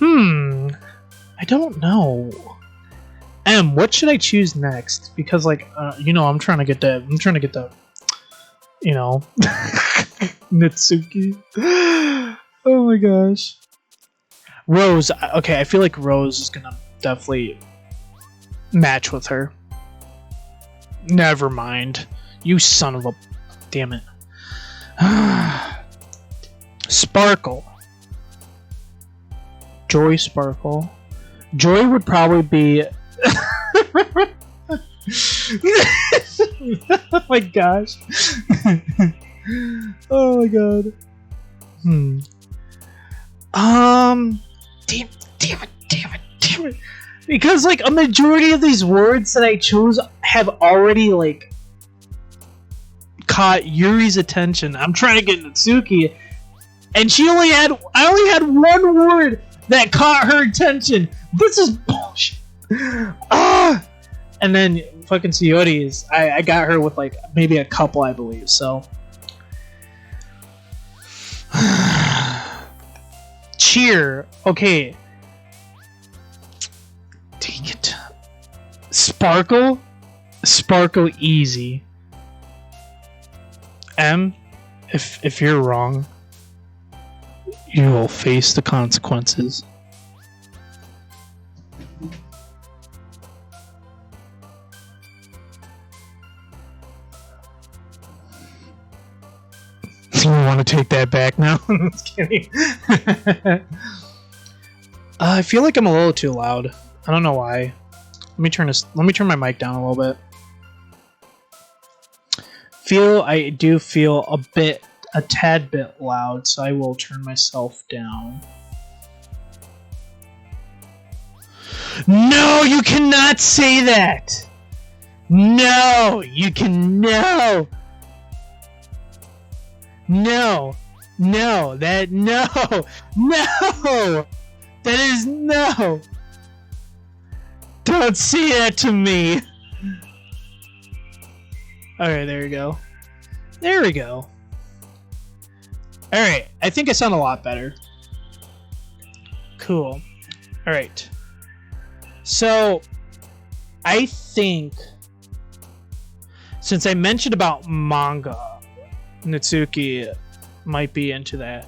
I don't know. What should I choose next? Because, like, I'm trying to get the, Nitsuki. Oh my gosh. Rose. Okay, I feel like Rose is gonna definitely match with her. Never mind. You son of a... Damn it. Sparkle. Joy Sparkle. Joy would probably be... Oh my gosh. Oh my god. Damn it. Because, like, a majority of these words that I chose have already, like, caught Yuri's attention. I'm trying to get Natsuki, and I only had one word that caught her attention. This is bullshit. And then fucking Sayori's, I got her with, like, maybe a couple, I believe, so. Cheer. Okay. Dang it. Sparkle? Sparkle easy. If you're wrong, you will face the consequences. You want to take that back now? Just kidding. I feel like I'm a little too loud. I don't know why. Let me turn my mic down a little bit. I do feel a tad bit loud, so I will turn myself down. No, you cannot say that. No, you can no. No, that is no. Don't say that to me. Alright, there we go. There we go. Alright, I think I sound a lot better. Cool. Alright. So, I think, since I mentioned about manga, Natsuki might be into that.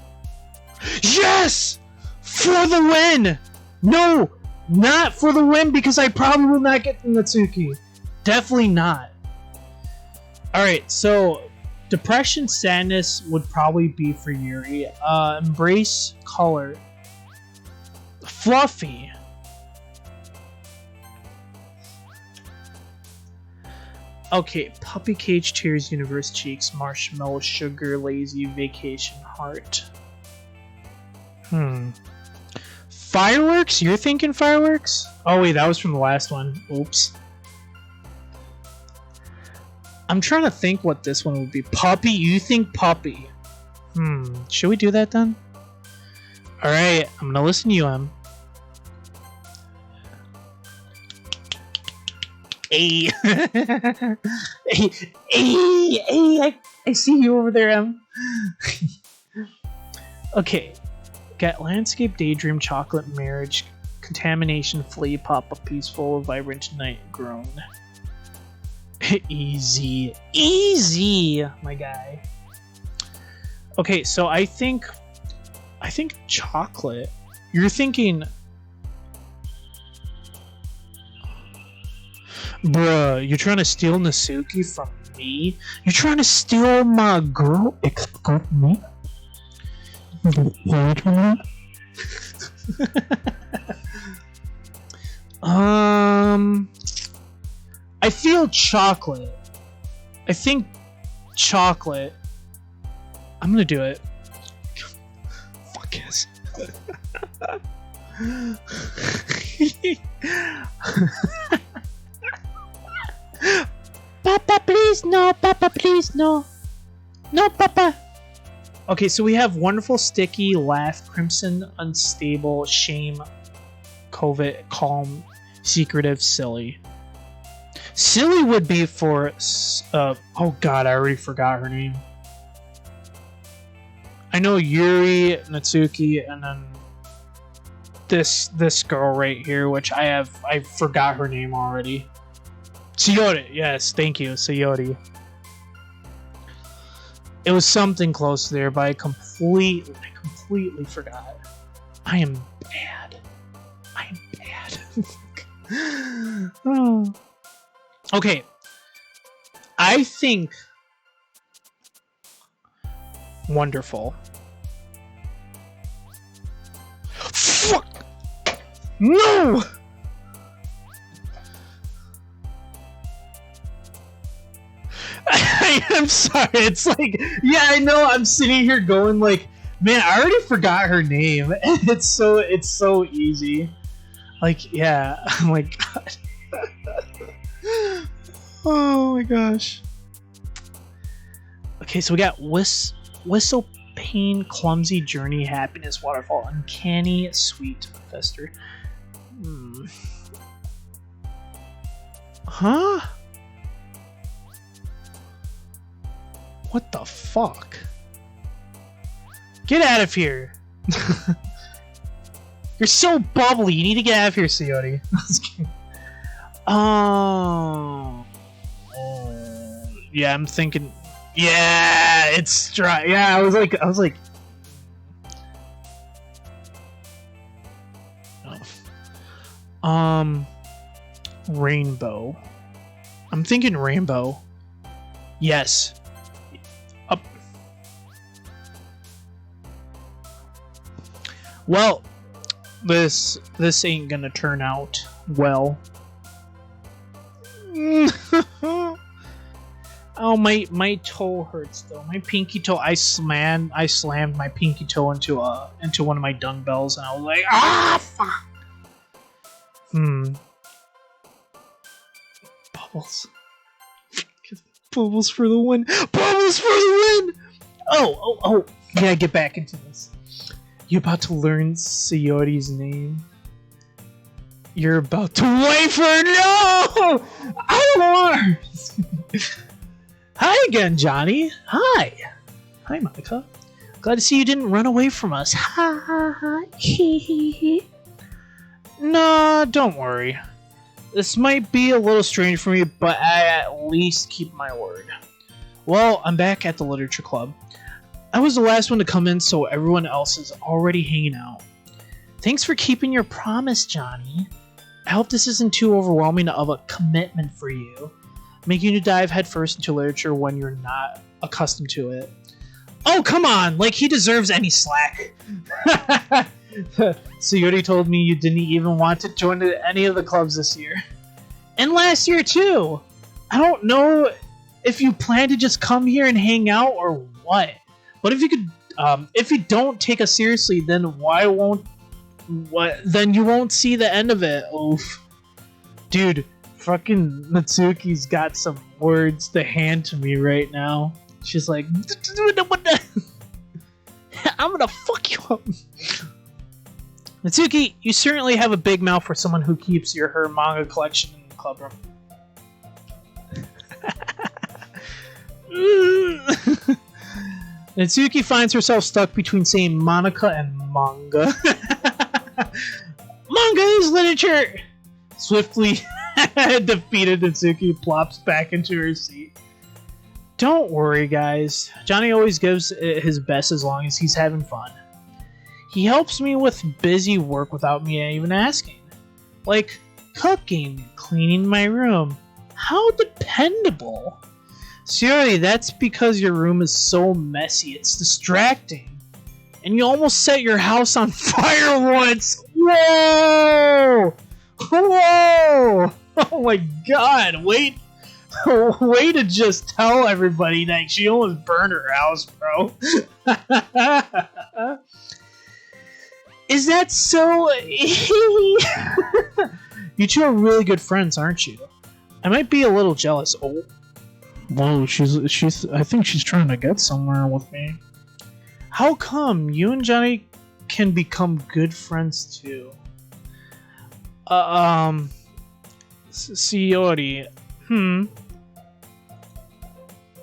Yes! For the win! No! Not for the win, because I probably will not get the Natsuki. Definitely not. Alright, so Depression Sadness would probably be for Yuri. Embrace Color. Fluffy. Okay, Puppy Cage, Tears, Universe, Cheeks, Marshmallow, Sugar, Lazy, Vacation, Heart. Fireworks? You're thinking fireworks? Oh wait, that was from the last one. Oops. I'm trying to think what this one would be. Puppy? You think puppy? Should we do that then? Alright, I'm gonna listen to you, Em. Hey. Hey, I see you over there, Em. Okay. Got Landscape, Daydream, Chocolate, Marriage, Contamination, Flea, Pop-Up, Peaceful, Vibrant, Night, Groan. Easy. Easy, my guy. Okay, so I think chocolate. You're thinking... Bruh, you're trying to steal Natsuki from me? You're trying to steal my girl? Excuse me? I feel chocolate. I think chocolate. I'm gonna do it. Fuck yes. Papa, please no. Papa, please no. No, Papa. Okay, so we have Wonderful, Sticky, Laugh, Crimson, Unstable, Shame, Covet, Calm, Secretive, Silly. Silly would be for... oh god, I already forgot her name. I know Yuri, Natsuki, and then this girl right here, which I forgot her name already. Sayori, yes, thank you, Sayori. It was something close there, but I completely forgot. I am bad. I am bad. Oh. Okay. I think Wonderful. Fuck! No! I'm sorry. It's like, yeah, I know. I'm sitting here going like, man, I already forgot her name. It's so easy. Like, yeah. Oh my god. Oh my gosh. Okay, so we got Whistle, Pain, Clumsy, Journey, Happiness, Waterfall, Uncanny, Sweet, Fester. Huh? What the fuck? Get out of here! You're so bubbly. You need to get out of here, Sayori. Oh, yeah. I'm thinking. Yeah, it's dry. Yeah, I was like. Rainbow. I'm thinking Rainbow. Yes. Up. Well, this ain't gonna turn out well. Oh, my toe hurts though. My pinky toe. I slammed my pinky toe into one of my dumbbells, and I was like, ah, fuck. Bubbles. Bubbles for the win. Bubbles for the win. Oh. Yeah, get back into this. You're about to learn Sayori's name. You're about to wait for her. No! I don't want her. Hi again, Johnny. Hi, Monica. Glad to see you didn't run away from us. Ha ha ha. Hee hee hee. Nah, don't worry. This might be a little strange for me, but I at least keep my word. Well, I'm back at the Literature Club. I was the last one to come in, so everyone else is already hanging out. Thanks for keeping your promise, Johnny. I hope this isn't too overwhelming of a commitment for you, making you dive headfirst into literature when you're not accustomed to it. Oh, come on! Like, he deserves any slack. Sayori told me you didn't even want to join any of the clubs this year. And last year, too! I don't know if you plan to just come here and hang out or what. But if you could, if you don't take us seriously, then then you won't see the end of it. Oof. Dude, fucking Natsuki's got some words to hand to me right now. She's like, I'm gonna fuck you up. Natsuki, you certainly have a big mouth for someone who keeps her manga collection in the club room. Natsuki finds herself stuck between saying Monica and manga. Manga is literature! Swiftly defeated, Natsuki plops back into her seat. Don't worry, guys. Johnny always gives it his best as long as he's having fun. He helps me with busy work without me even asking. Like cooking, cleaning my room. How dependable. Sayori, that's because your room is so messy, it's distracting. And you almost set your house on fire once! Whoa! Whoa! Oh my god, wait to just tell everybody that she almost burned her house, bro. Is that so? You two are really good friends, aren't you? I might be a little jealous. Oh. Whoa, she's I think she's trying to get somewhere with me. How come you and Johnny can become good friends too? Shiori.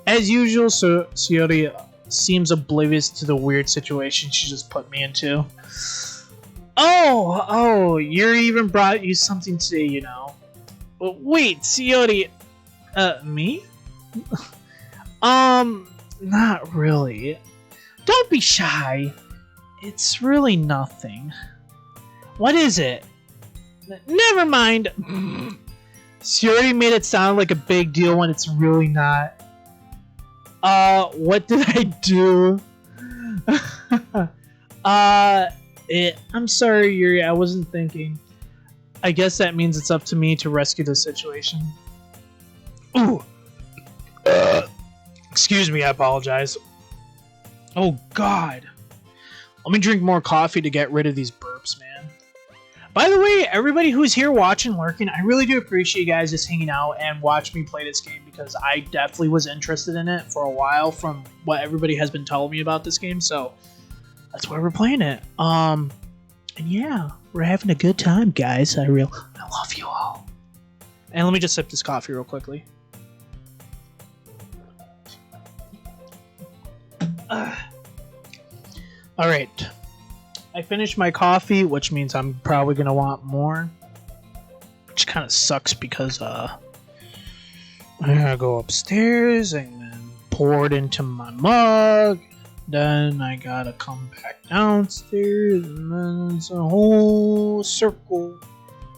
As usual, so Shiori seems oblivious to the weird situation she just put me into. Oh, Yuri even brought you something today, you know. Wait, Shiori, me? Not really. Don't be shy. It's really nothing. What is it? Never mind. Shiori made it sound like a big deal when it's really not. What did I do? I'm sorry, Yuri, I wasn't thinking. I guess that means it's up to me to rescue the situation. Ooh. Excuse me, I apologize. Oh, God. Let me drink more coffee to get rid of these burps, man. By the way, everybody who's here watching, lurking, I really do appreciate you guys just hanging out and watch me play this game because I definitely was interested in it for a while from what everybody has been telling me about this game, so that's why we're playing it. And yeah, we're having a good time, guys. I love you all. And let me just sip this coffee real quickly. Alright. I finished my coffee, which means I'm probably going to want more. Which kind of sucks because, I'm going to go upstairs and then pour it into my mug. Then I gotta come back downstairs and then it's a whole circle.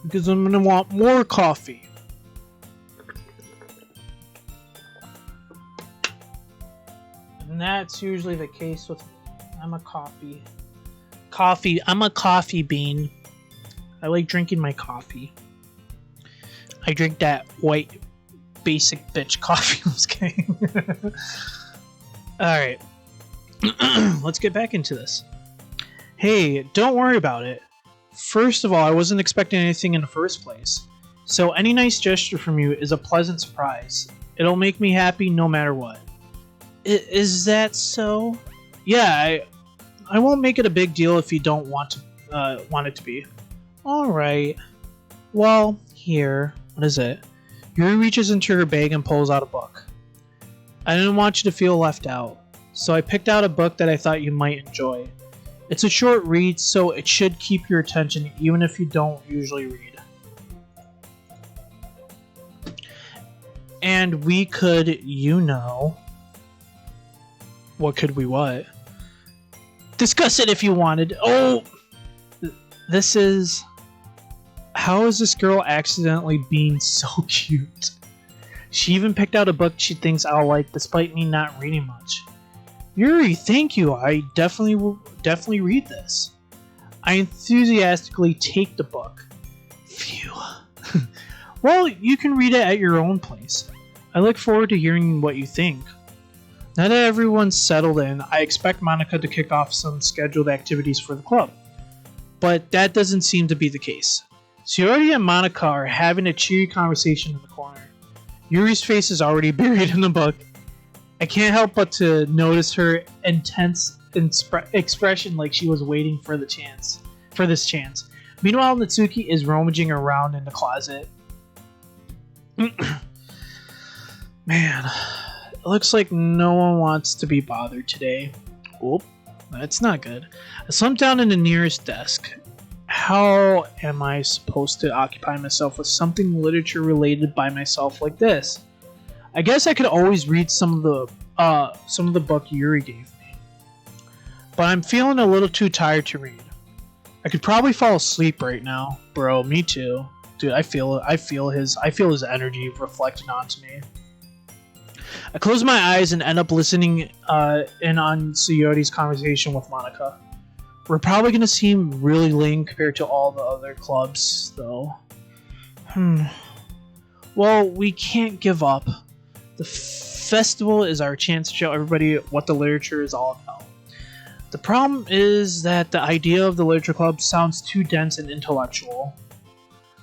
Because I'm going to want more coffee. And that's usually the case with me. I'm a coffee bean. I like drinking my coffee. I drink that white basic bitch coffee. I'm just kidding. Alright. Let's get back into this. Hey, don't worry about it. First of all, I wasn't expecting anything in the first place. So any nice gesture from you is a pleasant surprise. It'll make me happy no matter what. Is that so? Yeah, I won't make it a big deal if you don't want it to be. Alright. Well, here. What is it? Yuri reaches into her bag and pulls out a book. I didn't want you to feel left out, so I picked out a book that I thought you might enjoy. It's a short read, so it should keep your attention even if you don't usually read. And we could, you know... What could we what? Discuss it if you wanted. Oh! This is... How is this girl accidentally being so cute? She even picked out a book she thinks I'll like despite me not reading much. Yuri, thank you. I definitely will read this. I enthusiastically take the book. Phew. Well, you can read it at your own place. I look forward to hearing what you think. Now that everyone's settled in, I expect Monica to kick off some scheduled activities for the club. But that doesn't seem to be the case. Shiori and Monica are having a cheery conversation in the corner. Yuri's face is already buried in the book. I can't help but to notice her intense expression like she was waiting for this chance. Meanwhile, Natsuki is rummaging around in the closet. Man, it looks like no one wants to be bothered today. Oop, that's not good. I slumped down in the nearest desk. How am I supposed to occupy myself with something literature related by myself like this? I guess I could always read some of the book Yuri gave me. But I'm feeling a little too tired to read. I could probably fall asleep right now. Bro, me too. Dude, I feel his energy reflected onto me. I close my eyes and end up listening in on Shiori's conversation with Monica. We're probably going to seem really lame compared to all the other clubs, though. Well, we can't give up. The festival is our chance to show everybody what the literature is all about. The problem is that the idea of the literature club sounds too dense and intellectual.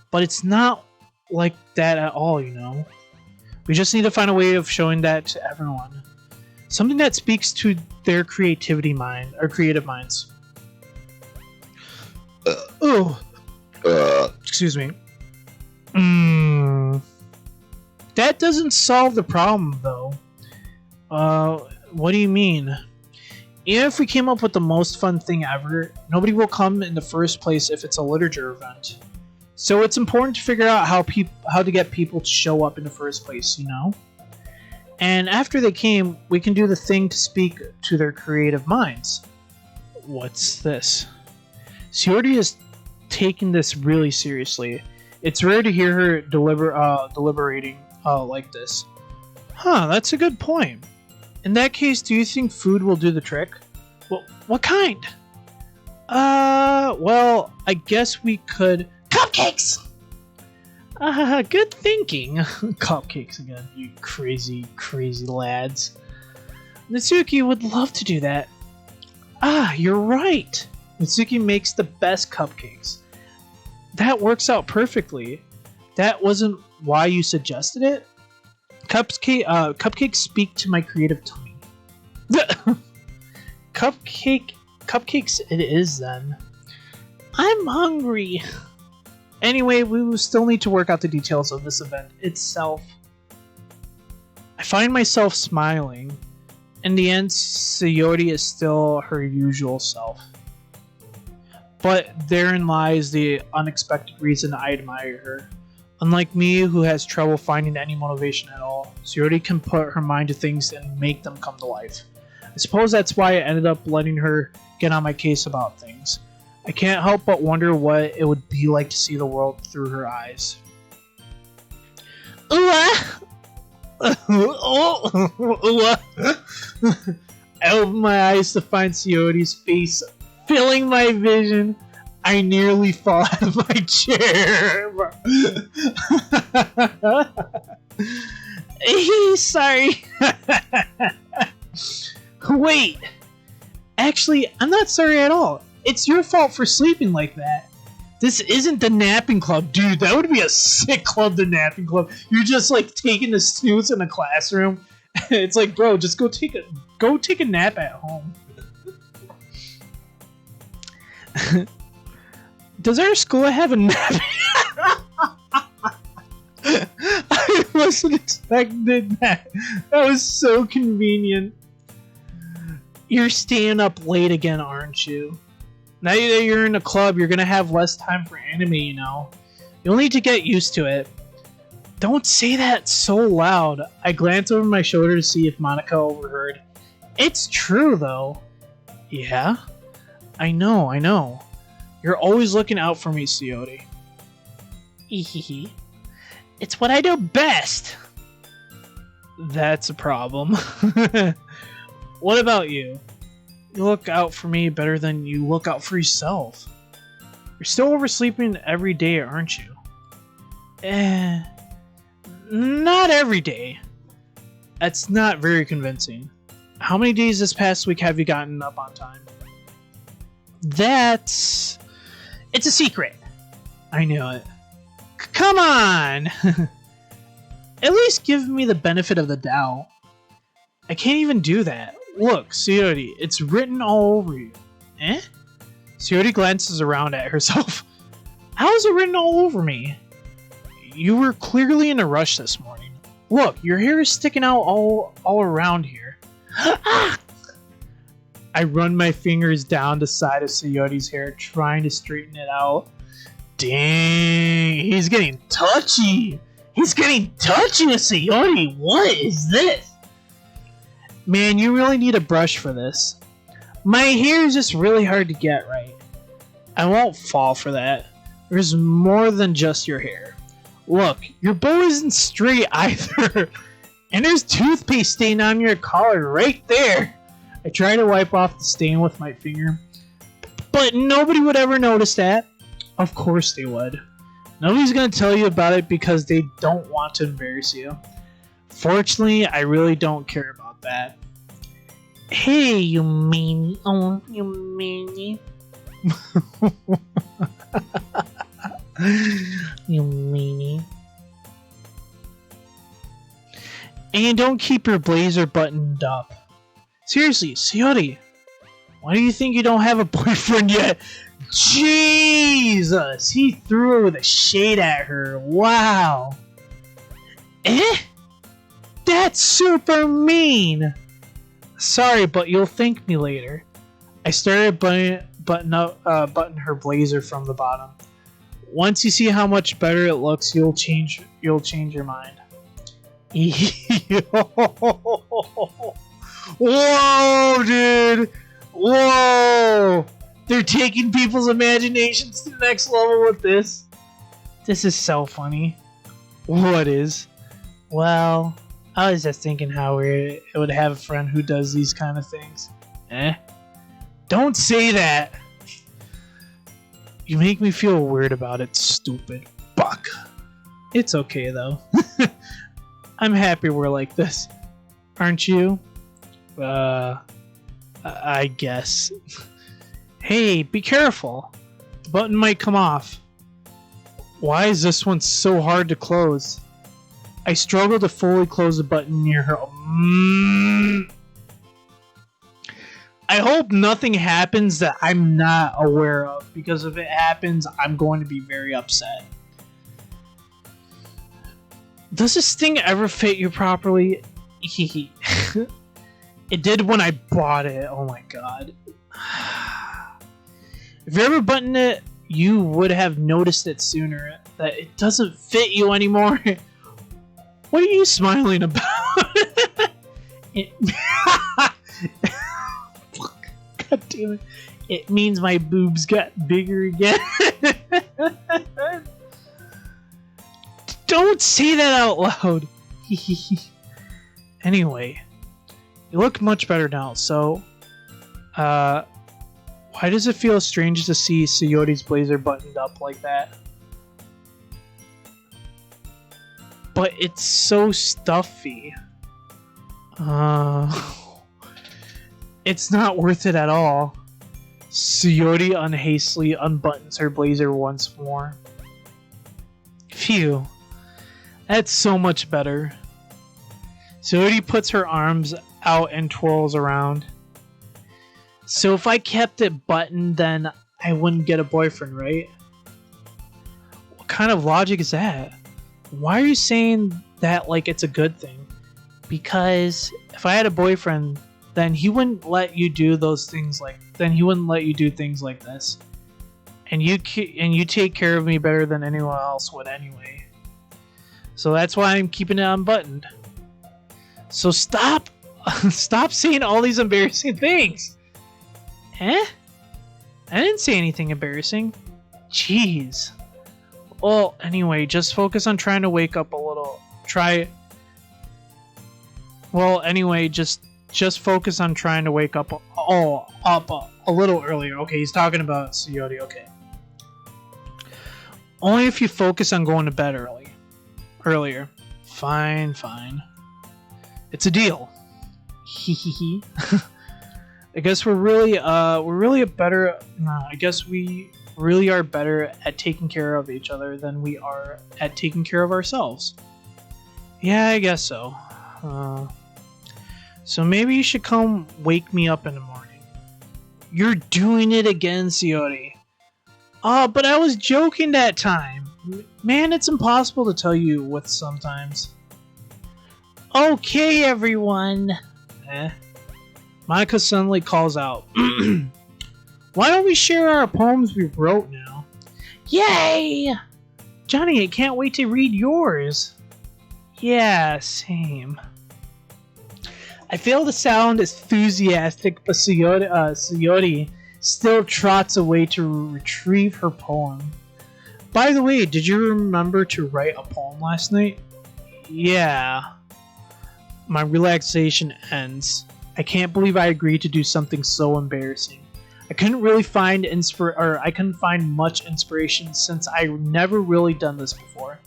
But it's not like that at all, you know. We just need to find a way of showing that to everyone. Something that speaks to their creativity mind or creative minds. Excuse me. That doesn't solve the problem, though. What do you mean? Even if we came up with the most fun thing ever, nobody will come in the first place if it's a literature event. So it's important to figure out how to get people to show up in the first place, you know? And after they came, we can do the thing to speak to their creative minds. What's this? Shuojo is taking this really seriously. It's rare to hear her deliberating like this. Huh, that's a good point. In that case, do you think food will do the trick? Well, what kind? Well, I guess we could... Cupcakes! Good thinking. Cupcakes again, you crazy, crazy lads. Mitsuki would love to do that. You're right. Mitsuki makes the best cupcakes. That works out perfectly. That wasn't why you suggested it? Cupcakes speak to my creative tummy. Cupcakes it is then. I'm hungry. Anyway, we will still need to work out the details of this event itself. I find myself smiling. In the end, Shuojo is still her usual self. But therein lies the unexpected reason I admire her. Unlike me, who has trouble finding any motivation at all, Shuojo can put her mind to things and make them come to life. I suppose that's why I ended up letting her get on my case about things. I can't help but wonder what it would be like to see the world through her eyes. I opened my eyes to find Shuojo's face filling my vision. I nearly fall out of my chair. Sorry. Wait. Actually, I'm not sorry at all. It's your fault for sleeping like that. This isn't the napping club, dude. That would be a sick club, the napping club. You're just like taking the snooze in a classroom. It's like, bro, just go take a nap at home. Does our school have a nap? I wasn't expecting that. That was so convenient. You're staying up late again, aren't you? Now that you're in a club, you're gonna have less time for anime, you know. You'll need to get used to it. Don't say that so loud. I glance over my shoulder to see if Monica overheard. It's true, though. Yeah? I know. You're always looking out for me, Shuojo. Hehehe. It's what I do best! That's a problem. What about you? You look out for me better than you look out for yourself. You're still oversleeping every day, aren't you? Not every day. That's not very convincing. How many days this past week have you gotten up on time? It's a secret. I knew it. Come on! At least give me the benefit of the doubt. I can't even do that. Look, Shuojo, it's written all over you. Eh? Shuojo glances around at herself. How is it written all over me? You were clearly in a rush this morning. Look, your hair is sticking out all around here. Ah! I run my fingers down the side of Shuojo's hair, trying to straighten it out. Dang, he's getting touchy. He's getting touchy with Shuojo. What is this? Man, you really need a brush for this. My hair is just really hard to get right. I won't fall for that. There's more than just your hair. Look, your bow isn't straight either. And there's toothpaste stain on your collar right there. I try to wipe off the stain with my finger. But nobody would ever notice that. Of course they would. Nobody's going to tell you about it because they don't want to embarrass you. Fortunately, I really don't care about that. Hey, you meanie. Oh, you meanie. You meanie. And don't keep your blazer buttoned up. Seriously, Sayori, why do you think you don't have a boyfriend yet? Jesus! He threw the shade at her. Wow. Eh? That's super mean! Sorry, but you'll thank me later. I started button her blazer from the bottom. Once you see how much better it looks, you'll change your mind. Whoa, dude! Whoa! They're taking people's imaginations to the next level with this. This is so funny. What is? Well, I was just thinking how weird it would have a friend who does these kind of things. Eh? Don't say that! You make me feel weird about it, stupid buck. It's okay, though. I'm happy we're like this. Aren't you? I guess. Hey, be careful. The button might come off. Why is this one so hard to close? I struggle to fully close the button near her. I hope nothing happens that I'm not aware of, because if it happens, I'm going to be very upset. Does this thing ever fit you properly? It did when I bought it. Oh my god. If you ever buttoned it, you would have noticed it sooner. That it doesn't fit you anymore. What are you smiling about? God damn it. It means my boobs got bigger again. Don't say that out loud. Anyway, you look much better now, so why does it feel strange to see Sayori's blazer buttoned up like that? But it's so stuffy. It's not worth it at all. Sayori unhastily unbuttons her blazer once more. Phew. That's so much better. Sayori puts her arms out and twirls around. So if I kept it buttoned, then I wouldn't get a boyfriend, right? What kind of logic is that? Why are you saying that like it's a good thing? Because if I had a boyfriend, then he wouldn't let you do those things he wouldn't let you do things like this. And you take care of me better than anyone else would anyway. So that's why I'm keeping it unbuttoned. So stop saying all these embarrassing things. Eh? I didn't say anything embarrassing. Jeez. Well, anyway, just focus on trying to wake up a little. Just focus on trying to wake up a little earlier. Okay, he's talking about Sayori. Okay. Only if you focus on going to bed earlier. Fine. It's a deal. Hehehe. I guess we really are better at taking care of each other than we are at taking care of ourselves. Yeah, I guess so. So maybe you should come wake me up in the morning. You're doing it again, Sayori. Oh, but I was joking that time. Man, it's impossible to tell you with sometimes. Okay, everyone. Monica suddenly calls out. Why don't we share our poems we wrote now? Yay! Johnny, I can't wait to read yours. Yeah, same. I fail to sound enthusiastic, but Sayori still trots away to retrieve her poem. By the way, did you remember to write a poem last night? Yeah. My relaxation ends. I can't believe I agreed to do something so embarrassing. I couldn't really find much inspiration since I've never really done this before.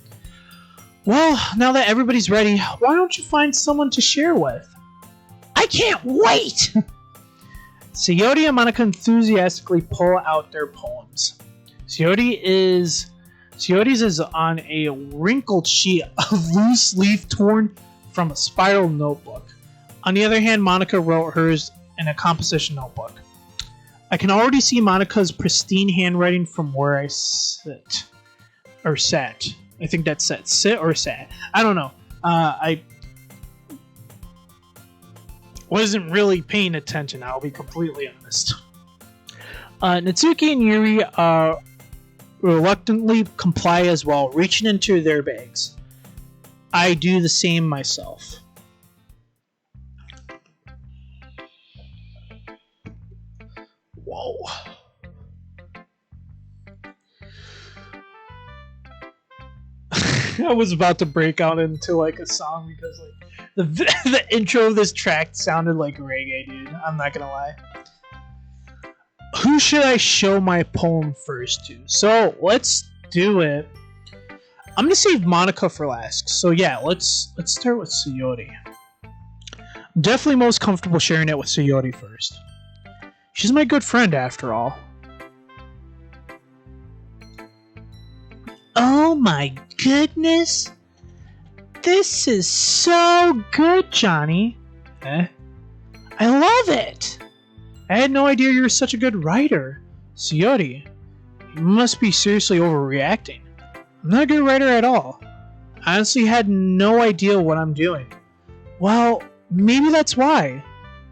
Well, now that everybody's ready, why don't you find someone to share with? I can't wait! Sayori and Monica enthusiastically pull out their poems. Sayori's is on a wrinkled sheet of loose leaf torn from a spiral notebook. On the other hand, Monica wrote hers in a composition notebook. I can already see Monica's pristine handwriting from where I sit. Or sat. I think that's sat. Sit or sat. I don't know. I wasn't really paying attention, I'll be completely honest. Natsuki and Yuri reluctantly comply as well, reaching into their bags. I do the same myself. Whoa. I was about to break out into like a song because like the intro of this track sounded like reggae, dude. I'm not gonna lie. Who should I show my poem first to? So let's do it. I'm gonna save Monica for last. So yeah, let's start with Sayori. I'm definitely most comfortable sharing it with Sayori first. She's my good friend after all. Oh my goodness! This is so good, Johnny. Eh? I love it! I had no idea you were such a good writer. Sayori, you must be seriously overreacting. I'm not a good writer at all. I honestly had no idea what I'm doing. Well, maybe that's why.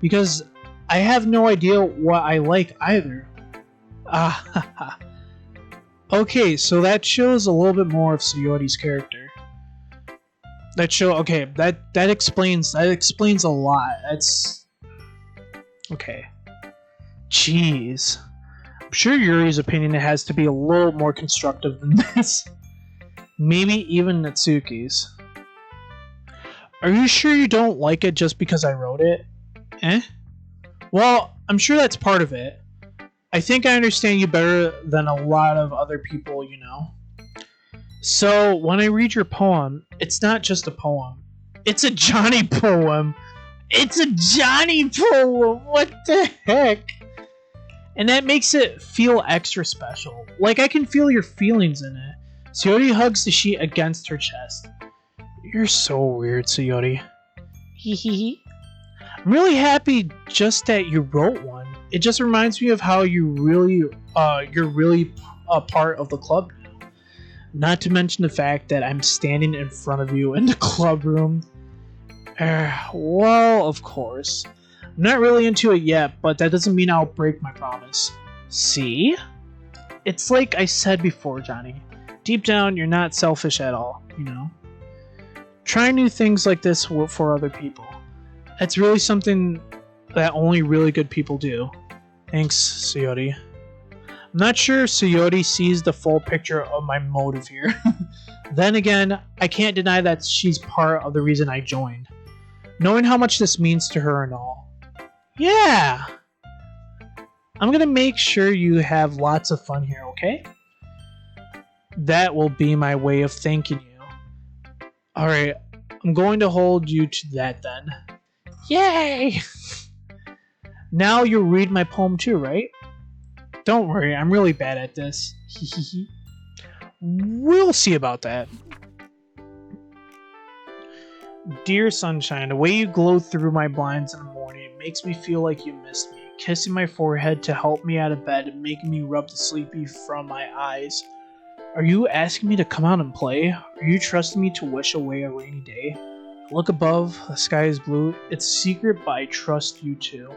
Because I have no idea what I like either. Ah, okay, so that shows a little bit more of Sayori's character. That explains a lot. That's okay. Jeez. I'm sure Yuri's opinion has to be a little more constructive than this. Maybe even Natsuki's. Are you sure you don't like it just because I wrote it? Eh? Well, I'm sure that's part of it. I think I understand you better than a lot of other people, you know. So, when I read your poem, it's not just a poem. It's a Johnny poem. It's a Johnny poem! What the heck? And that makes it feel extra special. Like I can feel your feelings in it. Sayori hugs the sheet against her chest. You're so weird, Sayori. Hehehe. I'm really happy just that you wrote one. It just reminds me of how you're really a part of the club now. Not to mention the fact that I'm standing in front of you in the club room. Well, of course. I'm not really into it yet, but that doesn't mean I'll break my promise. See? It's like I said before, Johnny. Deep down, you're not selfish at all, you know? Try new things like this for other people. It's really something that only really good people do. Thanks, Sayori. I'm not sure Sayori sees the full picture of my motive here. Then again, I can't deny that she's part of the reason I joined. Knowing how much this means to her and all. Yeah! I'm gonna make sure you have lots of fun here, okay? That will be my way of thanking you. Alright, I'm going to hold you to that then. Yay! Now you'll read my poem too, right? Don't worry, I'm really bad at this. We'll see about that. Dear sunshine, the way you glow through my blinds in the morning makes me feel like you missed me. Kissing my forehead to help me out of bed and making me rub the sleepy from my eyes. Are you asking me to come out and play? Are you trusting me to wish away a rainy day? Look above, the sky is blue. It's a secret, but I trust you too.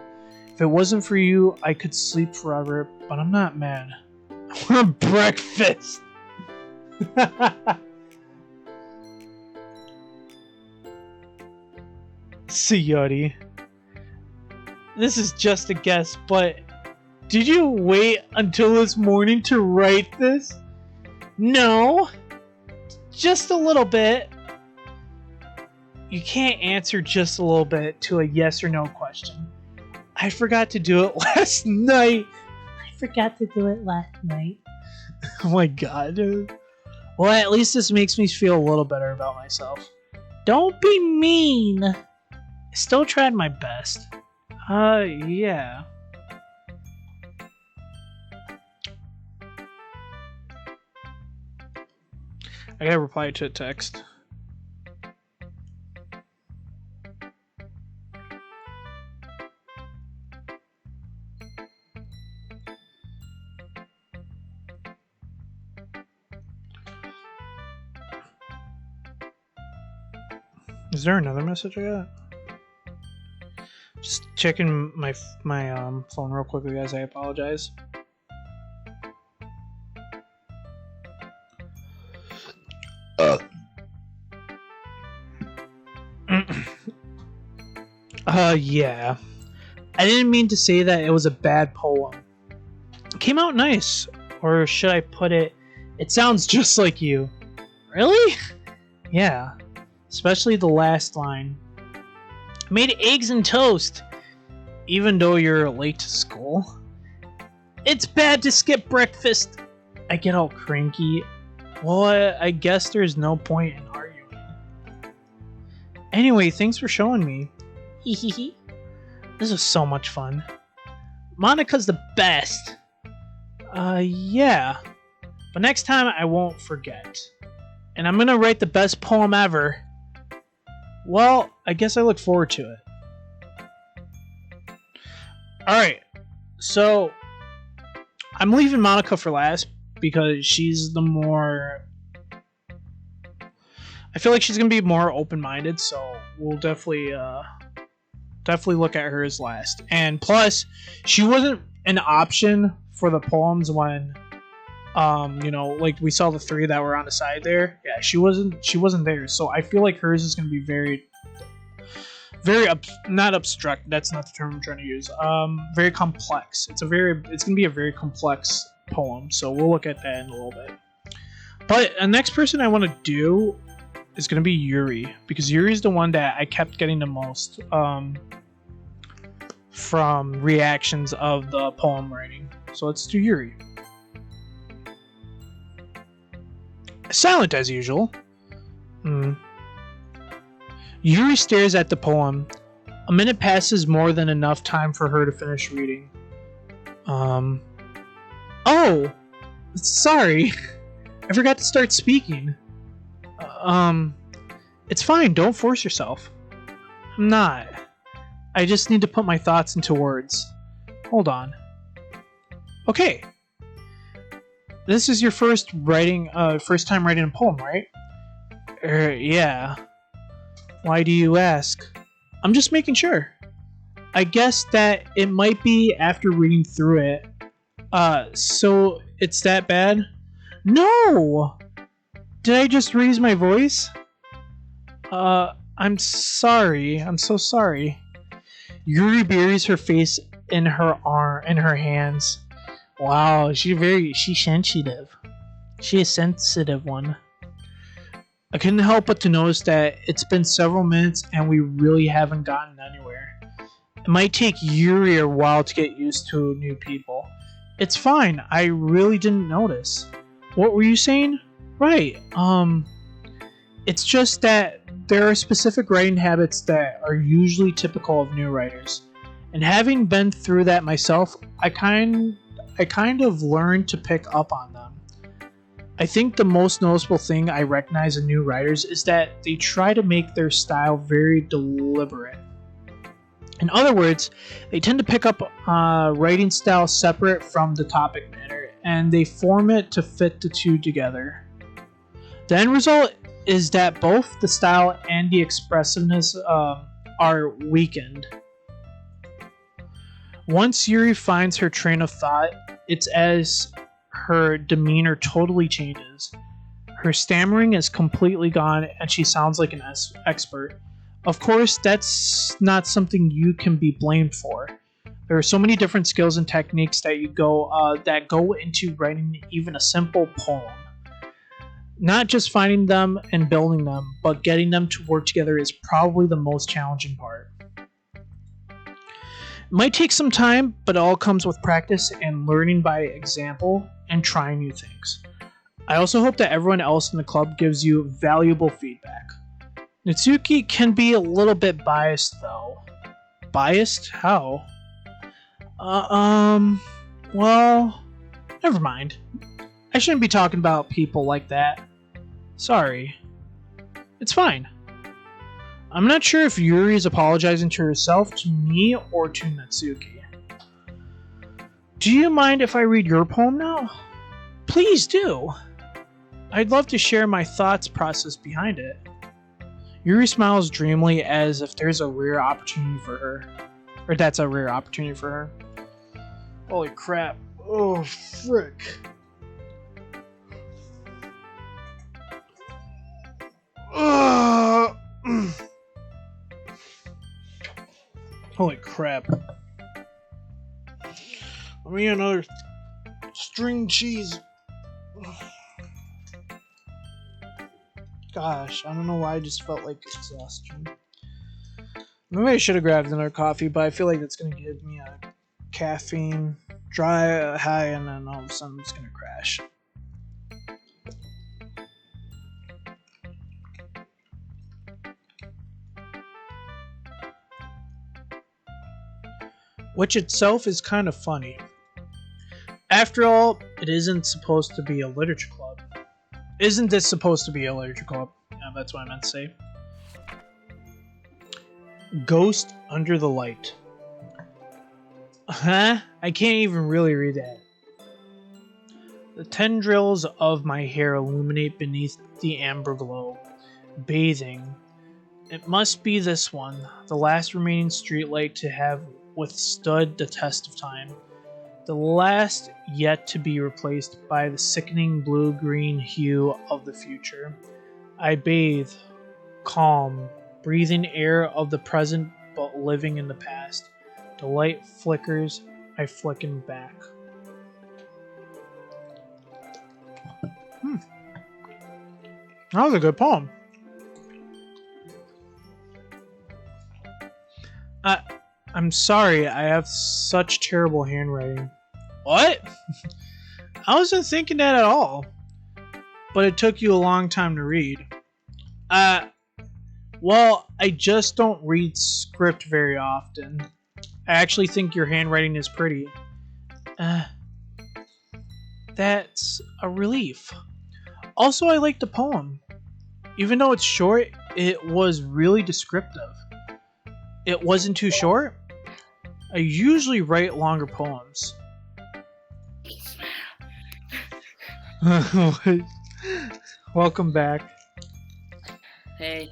If it wasn't for you, I could sleep forever, but I'm not mad. I want breakfast! Sayori. This is just a guess, but did you wait until this morning to write this? No. Just a little bit. You can't answer just a little bit to a yes or no question. I forgot to do it last night. Oh my god, dude. Well, at least this makes me feel a little better about myself. Don't be mean. I still tried my best. Yeah. I gotta reply to a text. Is there another message I got? Just checking my phone real quickly, guys. I apologize. Yeah. I didn't mean to say that it was a bad poem. It came out nice. Or should I put it, it sounds just like you. Really? Yeah. Especially the last line. I made eggs and toast, even though you're late to school. It's bad to skip breakfast. I get all cranky. Well, I guess there's no point in arguing. Anyway, thanks for showing me. Hehehe. This was so much fun. Monica's the best. Yeah. But next time I won't forget. And I'm gonna write the best poem ever. Well, I guess I look forward to it. Alright. So, I'm leaving Monica for last because she's the more... I feel like she's gonna be more open-minded, so we'll definitely look at her as last. And plus, she wasn't an option for the poems when, like we saw the three that were on the side there. Yeah, she wasn't there. So I feel like hers is gonna be very not abstract. That's not the term I'm trying to use. Very complex. It's gonna be a very complex poem. So we'll look at that in a little bit. But the next person I want to do is gonna be Yuri, because Yuri's the one that I kept getting the most from reactions of the poem writing. So let's do Yuri. Silent as usual. Yuri stares at the poem. A minute passes, more than enough time for her to finish reading. Oh! Sorry. I forgot to start speaking. It's fine, don't force yourself. I'm not. I just need to put my thoughts into words. Hold on. Okay. This is your first time writing a poem, right? Yeah. Why do you ask? I'm just making sure. I guess that it might be after reading through it. So it's that bad? No! Did I just raise my voice? I'm sorry. I'm so sorry. Yuri buries her face in her hands. Wow, she's sensitive. She's a sensitive one. I couldn't help but to notice that it's been several minutes and we really haven't gotten anywhere. It might take Yuri a while to get used to new people. It's fine, I really didn't notice. What were you saying? Right, it's just that there are specific writing habits that are usually typical of new writers. And having been through that myself, I kind of learned to pick up on them. I think the most noticeable thing I recognize in new writers is that they try to make their style very deliberate. In other words, they tend to pick up writing style separate from the topic matter, and they form it to fit the two together. The end result is that both the style and the expressiveness are weakened. Once Yuri finds her train of thought, it's as her demeanor totally changes. Her stammering is completely gone and she sounds like an expert. Of course, that's not something you can be blamed for. There are so many different skills and techniques that go into writing even a simple poem. Not just finding them and building them, but getting them to work together is probably the most challenging part. It might take some time, but it all comes with practice and learning by example and trying new things. I also hope that everyone else in the club gives you valuable feedback. Natsuki can be a little bit biased though. Biased? How? Well, never mind. I shouldn't be talking about people like that. Sorry. It's fine. I'm not sure if Yuri is apologizing to herself, to me, or to Natsuki. Do you mind if I read your poem now? Please do. I'd love to share my thoughts process behind it. Yuri smiles dreamily as if there's a rare opportunity for her. Or that's a rare opportunity for her. Holy crap. Oh, frick. Holy crap. Let me get another string cheese. Gosh, I don't know why I just felt like exhaustion. Maybe I should have grabbed another coffee, but I feel like it's going to give me a caffeine dry high, and then all of a sudden it's going to crash. Which itself is kind of funny. After all, it isn't supposed to be a literature club. Isn't this supposed to be a literature club? Yeah, that's what I meant to say. Ghost Under the Light. Huh? I can't even really read that. The tendrils of my hair illuminate beneath the amber glow, bathing. It must be this one, the last remaining streetlight to have withstood the test of time. The last yet to be replaced by the sickening blue-green hue of the future. I bathe, calm, breathing air of the present but living in the past. The light flickers, I flicken back. That was a good poem. I'm sorry, I have such terrible handwriting. What? I wasn't thinking that at all. But it took you a long time to read. Well, I just don't read script very often. I actually think your handwriting is pretty. That's a relief. Also, I like the poem. Even though it's short, it was really descriptive. It wasn't too short. I usually write longer poems. Welcome back. Hey.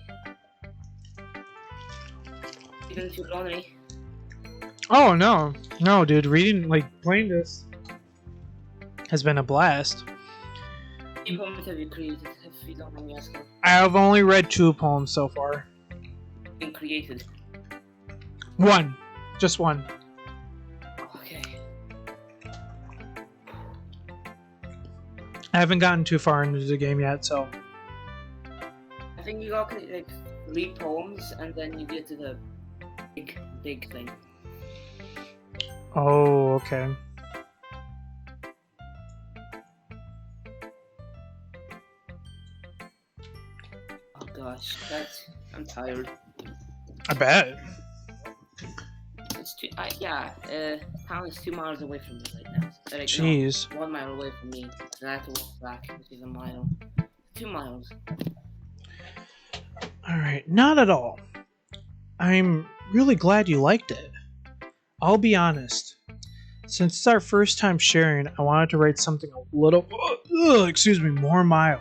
You didn't feel lonely? Oh, no. No, dude. Reading, playing this has been a blast. How many poems have you created, if you don't mind me asking? I have only read 2 poems so far. Been created? 1. Just 1. Okay. I haven't gotten too far into the game yet, so... I think you got, read poems, and then you get to the big thing. Oh, okay. Oh gosh, I'm tired. I bet. It's too, town is 2 miles away from me right now. Jeez. No, 1 mile away from me. And I have to walk back, which is a mile. 2 miles. Alright, not at all. I'm really glad you liked it. I'll be honest. Since it's our first time sharing, I wanted to write something a little, more mild.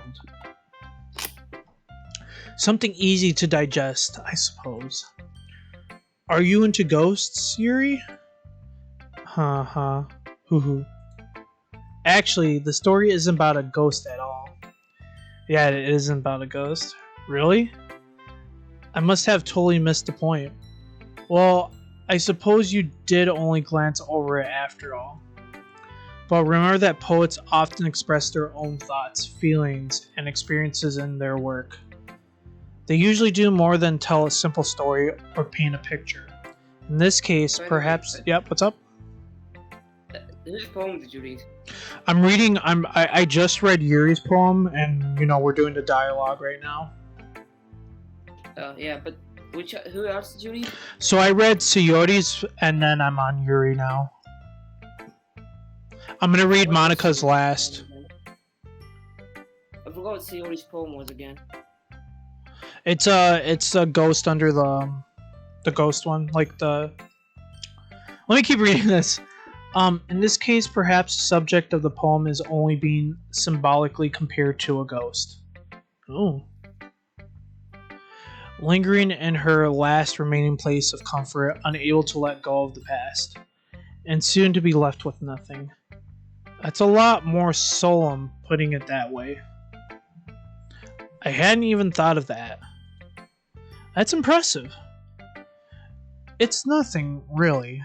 Something easy to digest, I suppose. Are you into ghosts, Yuri? Hoo. Actually, the story isn't about a ghost at all. Yeah, it isn't about a ghost. Really? I must have totally missed the point. Well, I suppose you did only glance over it after all. But remember that poets often express their own thoughts, feelings, and experiences in their work. They usually do more than tell a simple story or paint a picture. In this case, perhaps... Yep, what's up? Which poem did you read? I'm reading... I just read Yuri's poem, and, we're doing the dialogue right now. Yeah, but who else did you read? So I read Sayori's, and then I'm on Yuri now. I'm gonna read Monica's last. I forgot what Sayori's poem was again. It's a ghost under the ghost one, Let me keep reading this. In this case, perhaps the subject of the poem is only being symbolically compared to a ghost. Ooh. lingering in her last remaining place of comfort, unable to let go of the past, and soon to be left with nothing. That's a lot more solemn putting it that way. I hadn't even thought of that. That's impressive. It's nothing, really.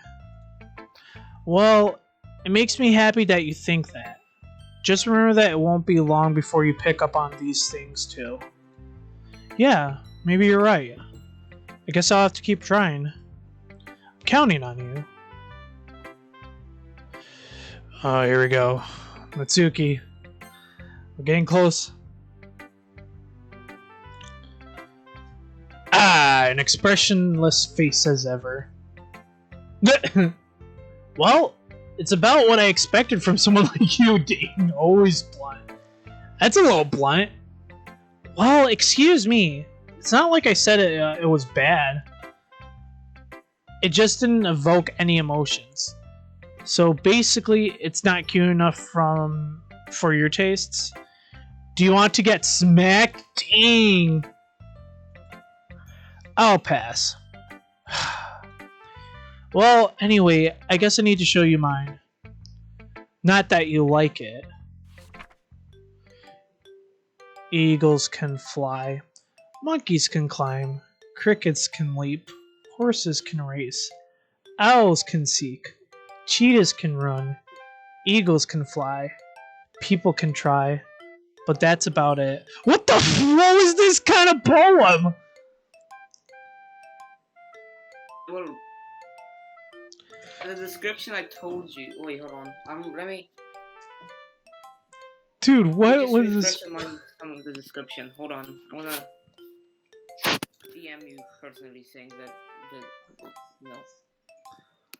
Well, it makes me happy that you think that. Just remember that it won't be long before you pick up on these things, too. Yeah, maybe you're right. I guess I'll have to keep trying. I'm counting on you. Oh, here we go. Natsuki. We're getting close. Ah, an expressionless face as ever. Well, it's about what I expected from someone like you, being always blunt. That's a little blunt. Well, excuse me. It's not like I said it was bad. It just didn't evoke any emotions. So basically, it's not cute enough for your tastes. Do you want to get smacked? Dang. I'll pass. Well, anyway, I guess I need to show you mine. Not that you like it. Eagles can fly. Monkeys can climb. Crickets can leap. Horses can race. Owls can seek. Cheetahs can run. Eagles can fly. People can try. But that's about it. What the what was this kind of poem? Well, the description I told you. Wait, hold on. Let me. Dude, what was this? Some of the description. Hold on. I wanna DM you personally saying that no.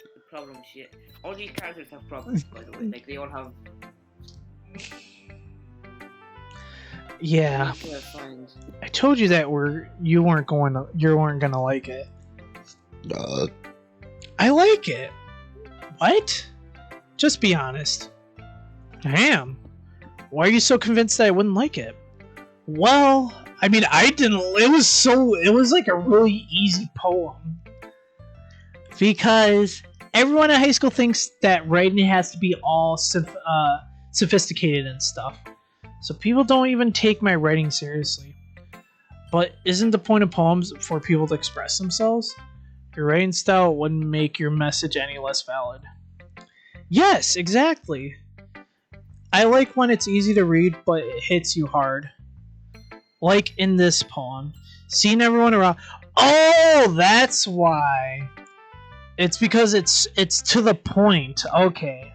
The problem shit. All these characters have problems, by the way. Like they all have. Yeah. I told you that you weren't gonna like it. I like it. What? Just be honest. I am. Why are you so convinced that I wouldn't like it? Well, I mean, I didn't. It was like a really easy poem. Because everyone in high school thinks that writing has to be all sophisticated and stuff. So people don't even take my writing seriously. But isn't the point of poems for people to express themselves? Your writing style wouldn't make your message any less valid. Yes, exactly. I like when it's easy to read, but it hits you hard. Like in this poem. Seeing everyone around... Oh, that's why. It's because it's to the point. Okay.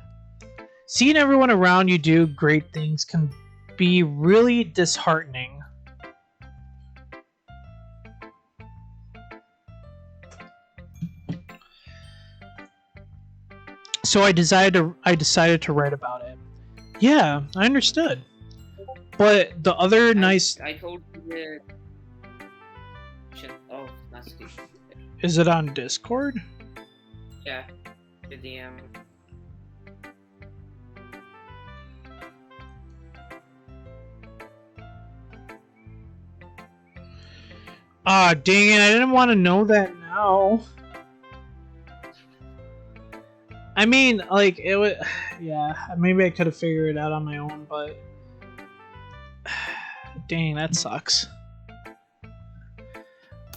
Seeing everyone around you do great things can be really disheartening. So I decided to write about it. Yeah, I understood. But the other nice... I told you the... Oh, that's good. Is it on Discord? Yeah, the DM. Ah, dang it, I didn't want to know that now. I mean, like, it would... Yeah, maybe I could have figured it out on my own, but... Dang, that sucks.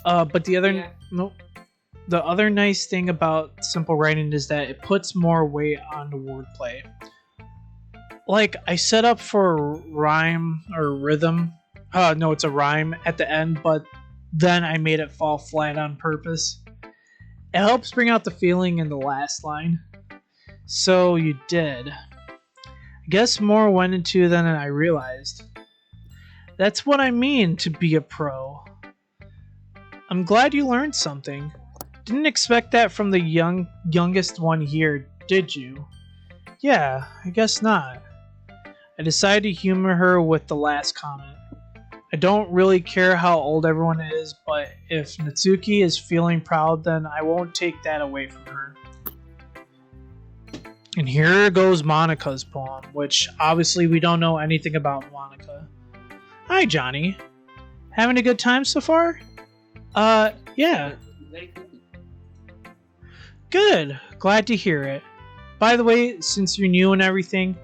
But the other... Yeah. Nope. The other nice thing about simple writing is that it puts more weight onto wordplay. Like, I set up for rhyme or rhythm. No, it's a rhyme at the end, but then I made it fall flat on purpose. It helps bring out the feeling in the last line. So you did. I guess more went into than I realized. That's what I mean to be a pro. I'm glad you learned something. Didn't expect that from the youngest one here, did you? Yeah, I guess not. I decided to humor her with the last comment. I don't really care how old everyone is, but if Natsuki is feeling proud, then I won't take that away from her. And here goes Monika's poem, which obviously we don't know anything about Monika. Hi, Johnny. Having a good time so far? Yeah. Very creepy. Good. Glad to hear it. By the way, since you're new and everything,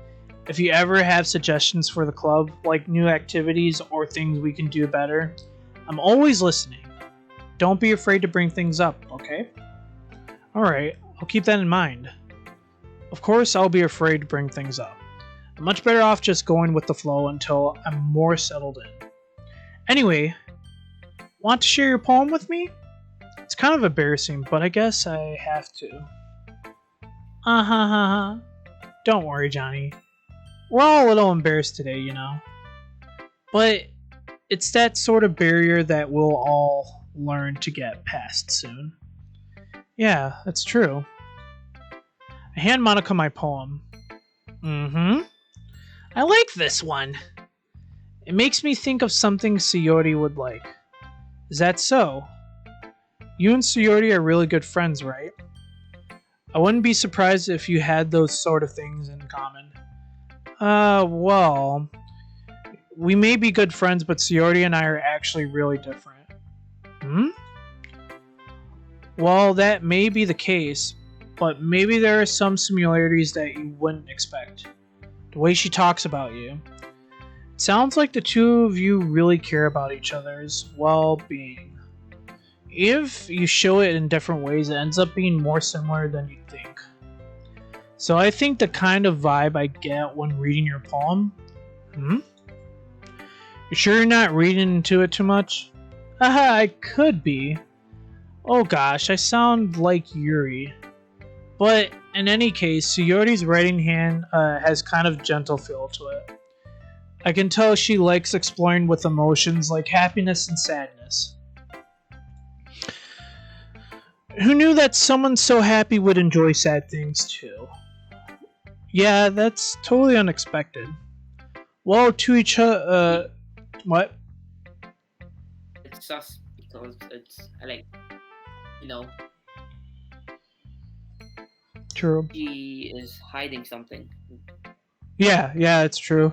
if you ever have suggestions for the club, like new activities or things we can do better, I'm always listening. Don't be afraid to bring things up, okay? Alright, I'll keep that in mind. Of course, I'll be afraid to bring things up. I'm much better off just going with the flow until I'm more settled in. Anyway, want to share your poem with me? It's kind of embarrassing, but I guess I have to. Ha ha ha. Don't worry, Johnny. We're all a little embarrassed today, you know. But it's that sort of barrier that we'll all learn to get past soon. Yeah, that's true. I hand Monica my poem. I like this one. It makes me think of something Sayori would like. Is that so? You and Sayori are really good friends, right? I wouldn't be surprised if you had those sort of things in common. Well, we may be good friends, but Sayori and I are actually really different. Well, that may be the case, but maybe there are some similarities that you wouldn't expect. The way she talks about you. It sounds like the two of you really care about each other's well-being. If you show it in different ways, it ends up being more similar than you think. So I think the kind of vibe I get when reading your poem... You sure you're not reading into it too much? Haha, I could be. Oh gosh, I sound like Yuri. But in any case, Sayori's writing hand has kind of gentle feel to it. I can tell she likes exploring with emotions like happiness and sadness. Who knew that someone so happy would enjoy sad things too? Yeah, that's totally unexpected. Well, to each other, what? It's sus because it's like, you know, True. she is hiding something. Yeah, it's true.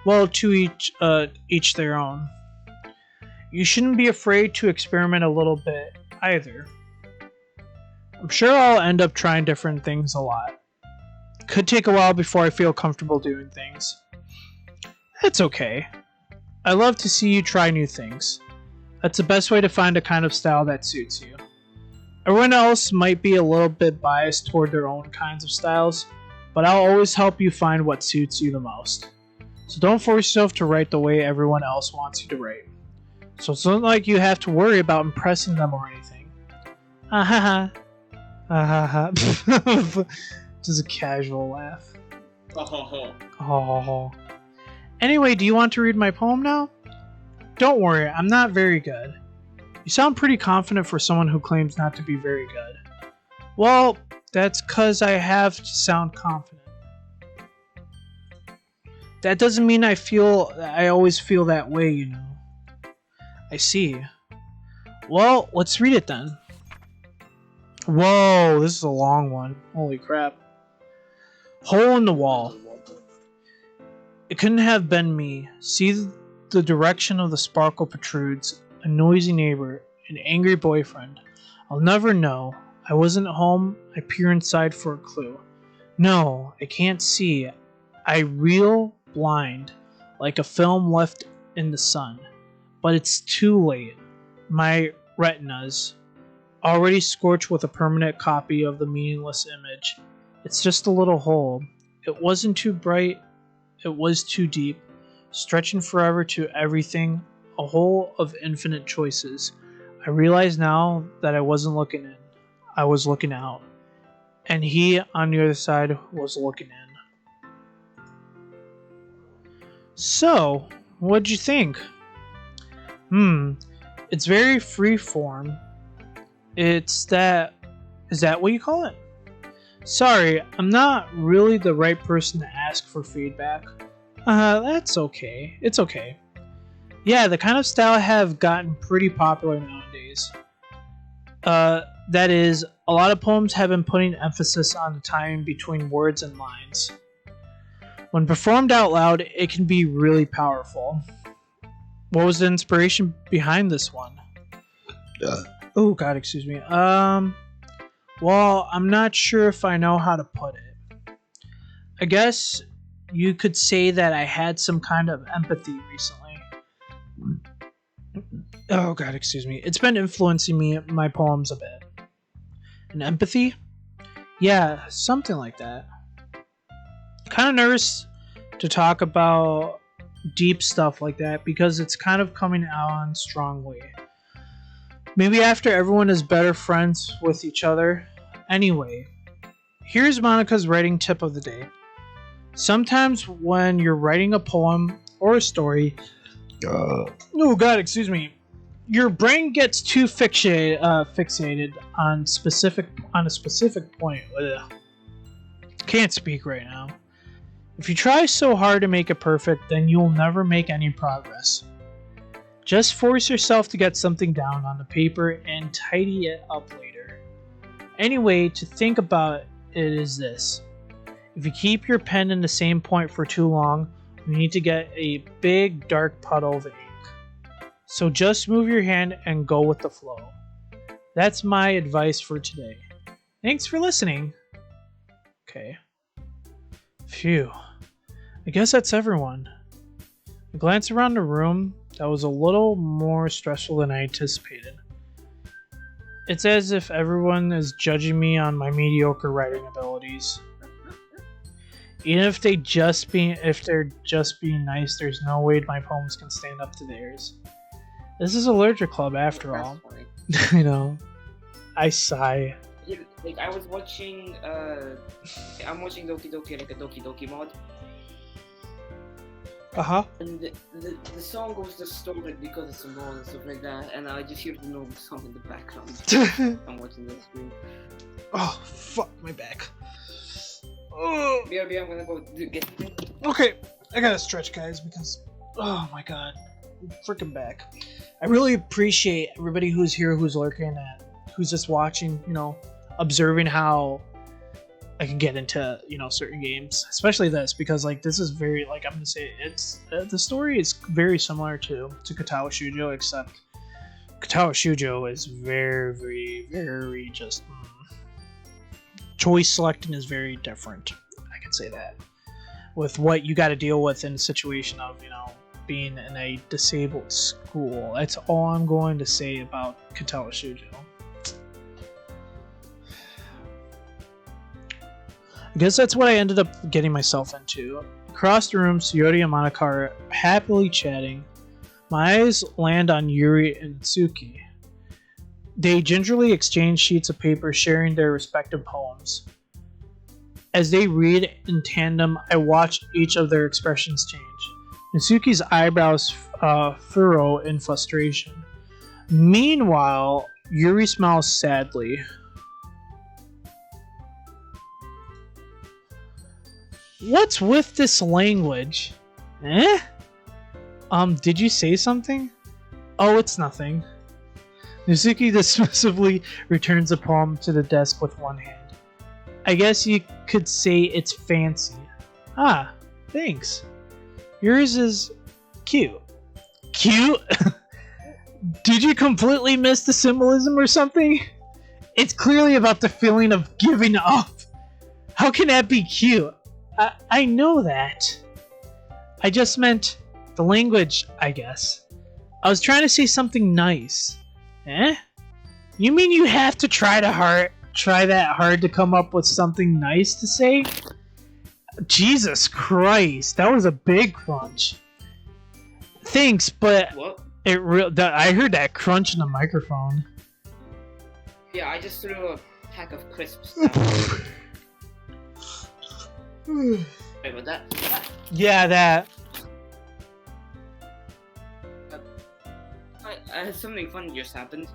Well, to each their own. You shouldn't be afraid to experiment a little bit either. I'm sure I'll end up trying different things a lot. Could take a while before I feel comfortable doing things. That's okay. I love to see you try new things. That's the best way to find a kind of style that suits you. Everyone else might be a little bit biased toward their own kinds of styles, but I'll always help you find what suits you the most. So don't force yourself to write the way everyone else wants you to write. So it's not like you have to worry about impressing them or anything. Just a casual laugh. Oh. Anyway, do you want to read my poem now? Don't worry, I'm not very good. You sound pretty confident for someone who claims not to be very good. Well, that's 'cause I have to sound confident. That doesn't mean I always feel that way, you know. I see. Well, let's read it then. Whoa, this is a long one. Holy crap. Hole in the wall. It couldn't have been me. See the direction of the sparkle protrudes. A noisy neighbor. An angry boyfriend. I'll never know. I wasn't home. I peer inside for a clue. No, I can't see. I reel blind, like a film left in the sun. But it's too late. My retinas, already scorched with a permanent copy of the meaningless image. It's just a little hole. It wasn't too bright. It was too deep, stretching forever to everything, a hole of infinite choices. I realize now that I wasn't looking in. I was looking out. And he, on the other side, was looking in. So, what'd you think? It's very free-form. Is that what you call it? Sorry, I'm not really the right person to ask for feedback. That's okay. It's okay. Yeah, the kind of style have gotten pretty popular nowadays. That is, a lot of poems have been putting emphasis on the timing between words and lines. When performed out loud, it can be really powerful. What was the inspiration behind this one? Oh God, excuse me. Well, I'm not sure if I know how to put it. I guess you could say that I had some kind of empathy recently. Oh God, excuse me. It's been influencing me, my poems a bit. An empathy? Yeah, something like that. Kind of nervous to talk about deep stuff like that because it's kind of coming on strongly. Maybe after everyone is better friends with each other. Anyway, here's Monica's writing tip of the day. Sometimes when you're writing a poem or a story, oh God, excuse me, your brain gets too fixated on a specific point. Ugh. Can't speak right now. If you try so hard to make it perfect, then you'll never make any progress. Just force yourself to get something down on the paper and tidy it up later. Anyway, to think about it is this. If you keep your pen in the same point for too long, you need to get a big dark puddle of ink. So just move your hand and go with the flow. That's my advice for today. Thanks for listening. Okay. Phew. I guess that's everyone. I glanced around the room. That was a little more stressful than I anticipated. It's as if everyone is judging me on my mediocre writing abilities. Even if they're just being nice, there's no way my poems can stand up to theirs. This is a literature club after all. I know. I sigh. Yeah, like I was watching I'm watching Doki Doki, like a Doki Doki mod. Uh-huh. And the song was distorted because it's a mod and stuff like that, and I just hear the normal song in the background. I'm watching the screen. Oh, fuck my back. Oh. BRB, I'm gonna go get it. Okay, I gotta stretch, guys, because oh my God, I'm freaking back. I really appreciate everybody who's here, who's lurking, and who's just watching. You know, observing how I can get into certain games, especially this, because like this is very like I'm gonna say it's the story is very similar to Katawa Shuojo, except Katawa Shuojo is very, very, very just choice selecting is very different. I can say that with what you got to deal with in a situation of being in a disabled school. That's all I'm going to say about Katawa Shuojo. I guess that's what I ended up getting myself into. Across the room, Sayori and Monica are happily chatting. My eyes land on Yuri and Tsuki. They gingerly exchange sheets of paper, sharing their respective poems. As they read in tandem, I watch each of their expressions change. Mitsuki's eyebrows furrow in frustration. Meanwhile, Yuri smiles sadly. What's with this language? Eh? Did you say something? Oh, it's nothing. Mitsuki dismissively returns the poem to the desk with one hand. I guess you could say it's fancy. Ah, thanks. Yours is cute. Cute? Did you completely miss the symbolism or something? It's clearly about the feeling of giving up. How can that be cute? I know that. I just meant the language, I guess. I was trying to say something nice. Eh? You mean you have to try that hard to come up with something nice to say? Jesus Christ, that was a big crunch. Thanks, but What? I heard that crunch in the microphone. Yeah, I just threw a pack of crisps down. Wait, was that? Yeah, that. Something funny just happened.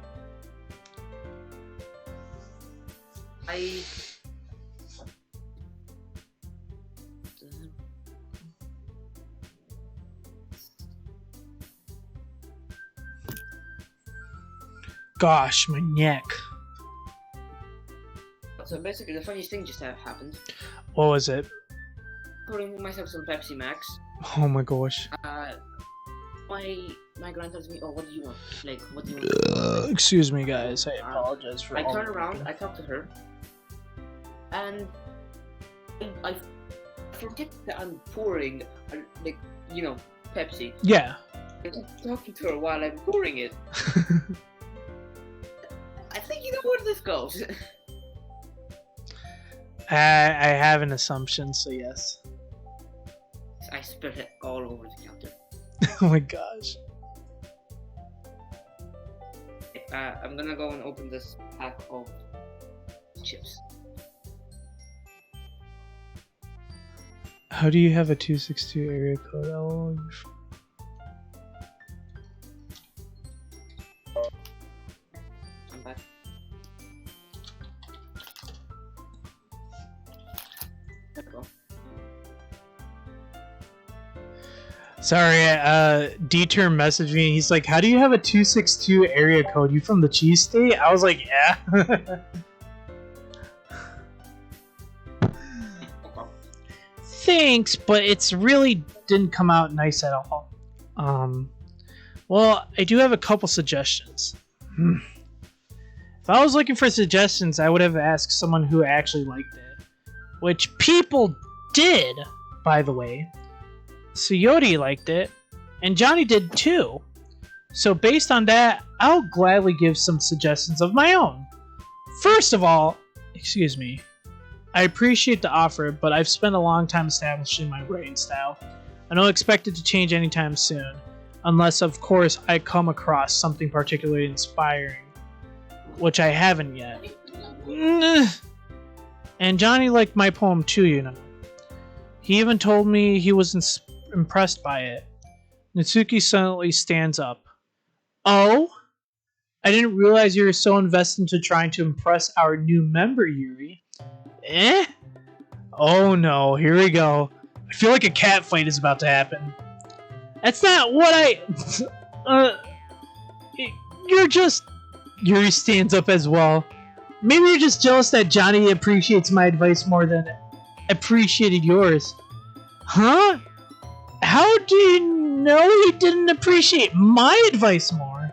Gosh, my neck. So basically, the funniest thing just happened. What was it? Pouring myself some Pepsi Max. Oh my gosh. my grand tells me, oh, what do you want? Like, what do you want? Excuse me, guys. I apologize for. I turn around, I talk to her, and I forget that I'm pouring, like, you know, Pepsi. Yeah. I keep talking to her while I'm pouring it. I think you know where this goes. I have an assumption, so yes. I spit it all over the counter. Oh my gosh. I'm gonna go and open this pack of chips. How do you have a 262 area code? Oh, I'm back. There we go. sorry, D-Term messaged me. He's like, how do you have a 262 area code? You from the cheese state? I was like, yeah. Thanks, but it's really didn't come out nice at all. Well, I do have a couple suggestions. If I was looking for suggestions, I would have asked someone who actually liked it. Which people did, by the way. Coyote liked it, and Johnny did too. So based on that, I'll gladly give some suggestions of my own. First of all, excuse me, I appreciate the offer, but I've spent a long time establishing my writing style. I don't expect it to change anytime soon, unless of course I come across something particularly inspiring, which I haven't yet. And Johnny liked my poem too, you know. He even told me he was impressed by it. Natsuki suddenly stands up. Oh? I didn't realize you were so invested into trying to impress our new member, Yuri. Eh? Oh no, here we go. I feel like a cat fight is about to happen. That's not what you're just... Yuri stands up as well. Maybe you're just jealous that Johnny appreciates my advice more than appreciated yours. Huh? How do you know he didn't appreciate my advice more?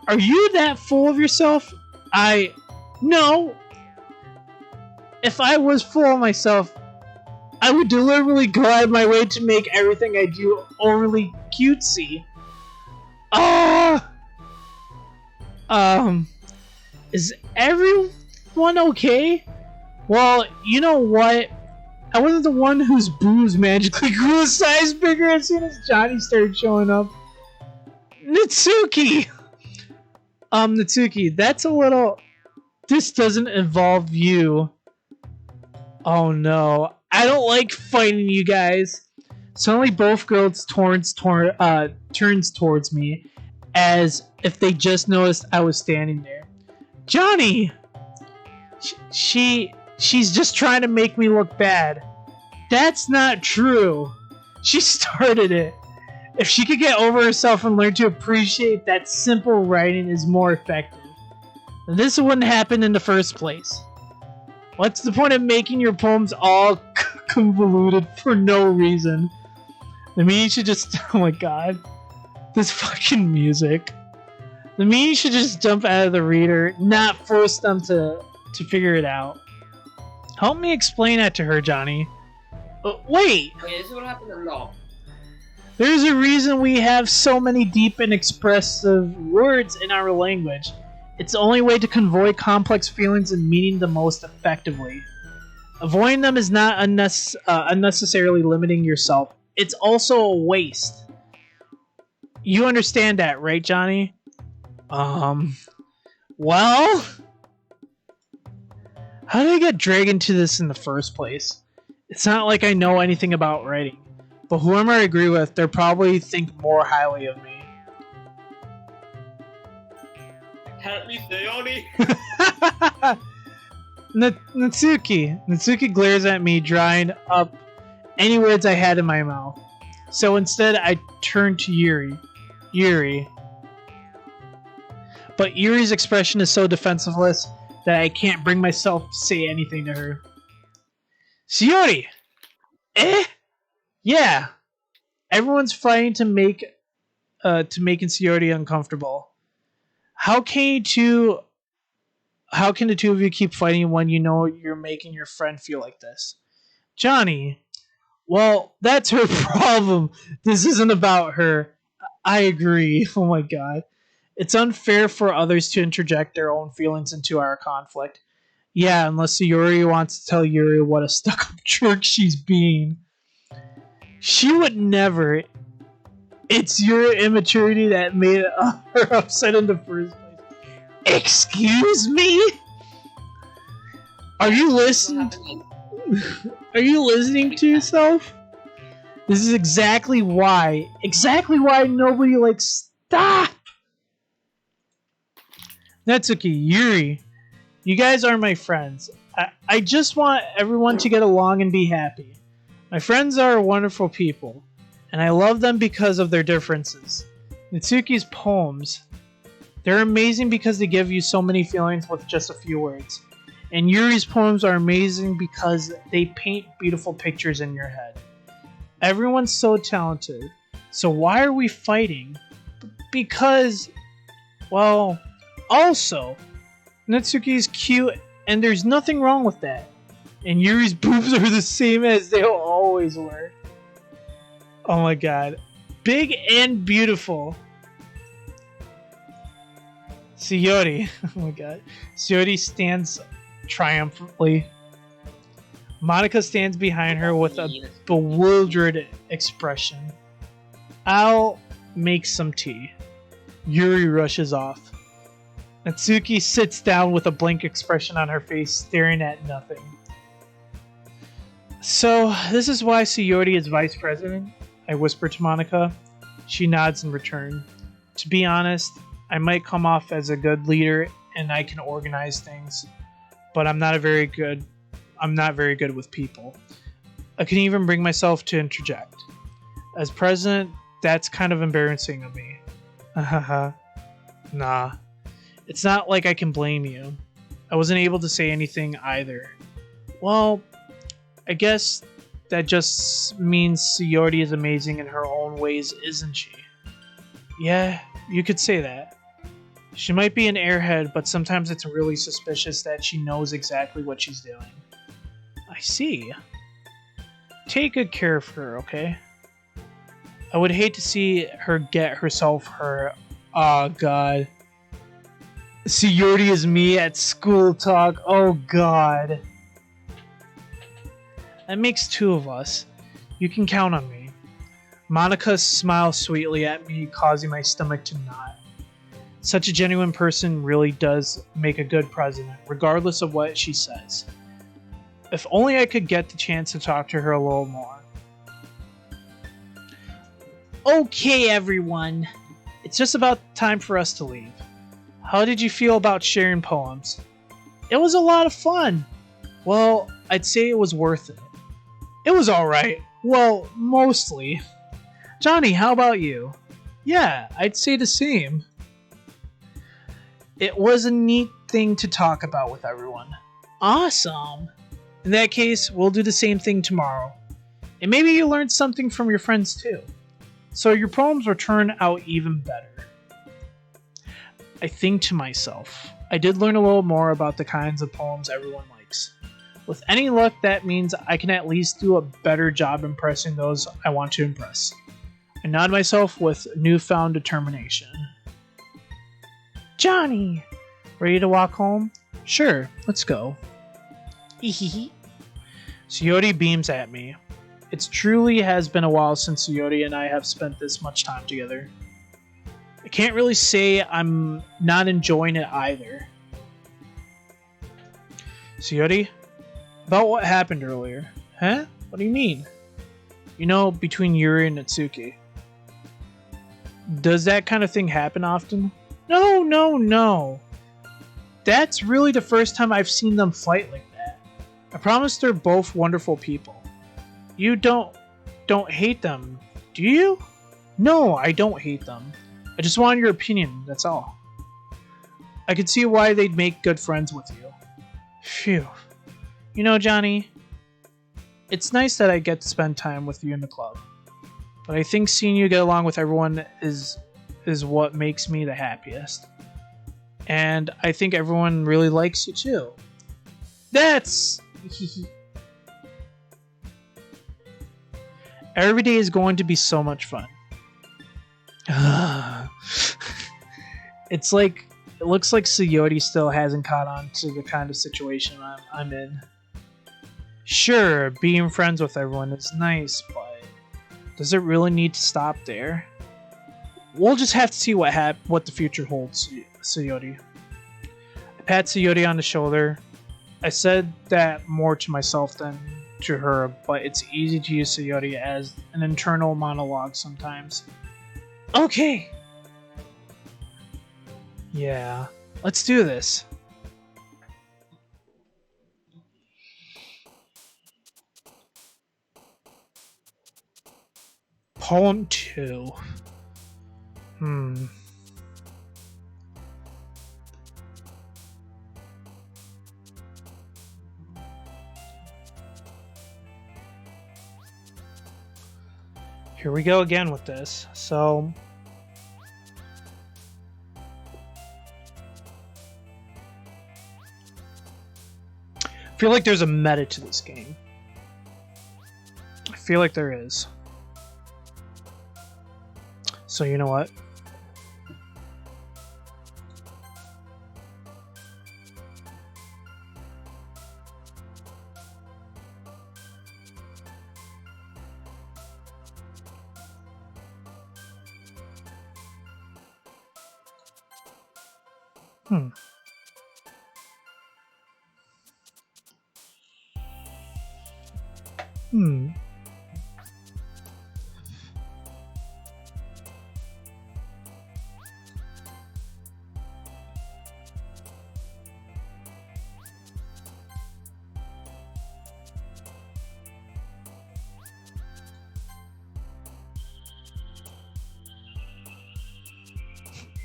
Are you that full of yourself? No. If I was full of myself, I would deliberately go out of my way to make everything I do overly cutesy. Is everyone okay? Well, you know what? I wasn't the one whose boobs magically grew a size bigger as soon as Johnny started showing up. Natsuki! Natsuki, that's a little... This doesn't involve you. Oh no. I don't like fighting you guys. Suddenly both girls turns towards me as if they just noticed I was standing there. Johnny! She's just trying to make me look bad. That's not true. She started it. If she could get over herself and learn to appreciate that simple writing is more effective, then this wouldn't happen in the first place. What's the point of making your poems all convoluted for no reason? I mean, you should just... Oh my god. This fucking music. I mean, you should just jump out of the reader, not force them to figure it out. Help me explain that to her, Johnny. Wait! Okay, this is what happened a lot. There's a reason we have so many deep and expressive words in our language. It's the only way to convey complex feelings and meaning the most effectively. Avoiding them is not unnecessarily limiting yourself. It's also a waste. You understand that, right, Johnny? Well... How did I get dragged into this in the first place? It's not like I know anything about writing. But whoever I agree with, they'll probably think more highly of me. Help me, Sayori! Natsuki. Natsuki glares at me, drying up any words I had in my mouth. So instead, I turn to Yuri. But Yuri's expression is so defensiveless that I can't bring myself to say anything to her. Sayori! Eh? Yeah. Everyone's fighting to make to making Sayori uncomfortable. How can the two of you keep fighting when you know you're making your friend feel like this? Johnny, well, that's her problem. This isn't about her. I agree. Oh my god. It's unfair for others to interject their own feelings into our conflict. Yeah, unless Sayori wants to tell Yuri what a stuck-up jerk she's being. She would never. It's your immaturity that made her upset in the first place. Excuse me? Are you listening? Are you listening to yourself? This is exactly why nobody likes. Stop! Natsuki, Yuri, you guys are my friends. I just want everyone to get along and be happy. My friends are wonderful people, and I love them because of their differences. Natsuki's poems, they're amazing because they give you so many feelings with just a few words. And Yuri's poems are amazing because they paint beautiful pictures in your head. Everyone's so talented. So why are we fighting? Because, well, also, Natsuki's cute and there's nothing wrong with that. And Yuri's boobs are the same as they always were. Oh my god. Big and beautiful. Sayori. Oh my god. Sayori stands triumphantly. Monica stands behind her with a bewildered expression. I'll make some tea. Yuri rushes off. Natsuki sits down with a blank expression on her face, staring at nothing. So, this is why Sayori is vice president? I whisper to Monica. She nods in return. To be honest, I might come off as a good leader and I can organize things, but I'm not very good with people. I can even bring myself to interject. As president, that's kind of embarrassing of me. Haha. Nah. It's not like I can blame you. I wasn't able to say anything either. Well, I guess that just means Sayori is amazing in her own ways, isn't she? Yeah, you could say that. She might be an airhead, but sometimes it's really suspicious that she knows exactly what she's doing. I see. Take good care of her, okay? I would hate to see her get herself hurt. Oh god. Sayori is me at school talk. Oh god. That makes two of us. You can count on me. Monica smiles sweetly at me, causing my stomach to knot. Such a genuine person really does make a good president, regardless of what she says. If only I could get the chance to talk to her a little more. Okay, everyone. It's just about time for us to leave. How did you feel about sharing poems? It was a lot of fun. Well, I'd say it was worth it. It was alright. Well, mostly. Johnny, how about you? Yeah, I'd say the same. It was a neat thing to talk about with everyone. Awesome. In that case, we'll do the same thing tomorrow. And maybe you learned something from your friends too. So your poems will turn out even better. I think to myself, I did learn a little more about the kinds of poems everyone likes. With any luck, that means I can at least do a better job impressing those I want to impress. I nod myself with newfound determination. Johnny! Ready to walk home? Sure, let's go. Hehehe. Sayori beams at me. It truly has been a while since Sayori and I have spent this much time together. I can't really say I'm not enjoying it either. Sayori? About what happened earlier. Huh? What do you mean? You know, between Yuri and Natsuki. Does that kind of thing happen often? No. That's really the first time I've seen them fight like that. I promise they're both wonderful people. You don't hate them, do you? No, I don't hate them. I just want your opinion, that's all. I could see why they'd make good friends with you. Phew. You know, Johnny, it's nice that I get to spend time with you in the club. But I think seeing you get along with everyone is is what makes me the happiest. And I think everyone really likes you too. That's... Every day is going to be so much fun. It's like... It looks like Suyori still hasn't caught on to the kind of situation I'm in. Sure, being friends with everyone is nice, but does it really need to stop there? We'll just have to see what the future holds, Suyori. I pat Suyori on the shoulder. I said that more to myself than to her, but it's easy to use Suyori as an internal monologue sometimes. Okay! Yeah, let's do this. Poem 2. Here we go again with this. So... I feel like there's a meta to this game. I feel like there is. So you know what?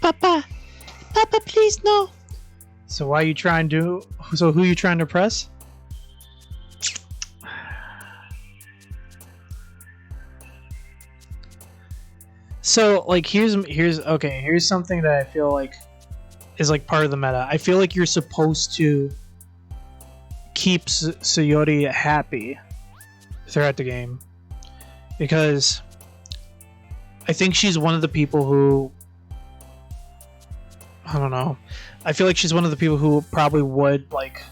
Papa! Papa, please, no! So why are you trying to... So who are you trying to press? So, like, here's something that I feel like is, like, part of the meta. I feel like you're supposed to keep Suyori happy throughout the game. Because I think she's one of the people who... I don't know. I feel like she's one of the people who probably would, like,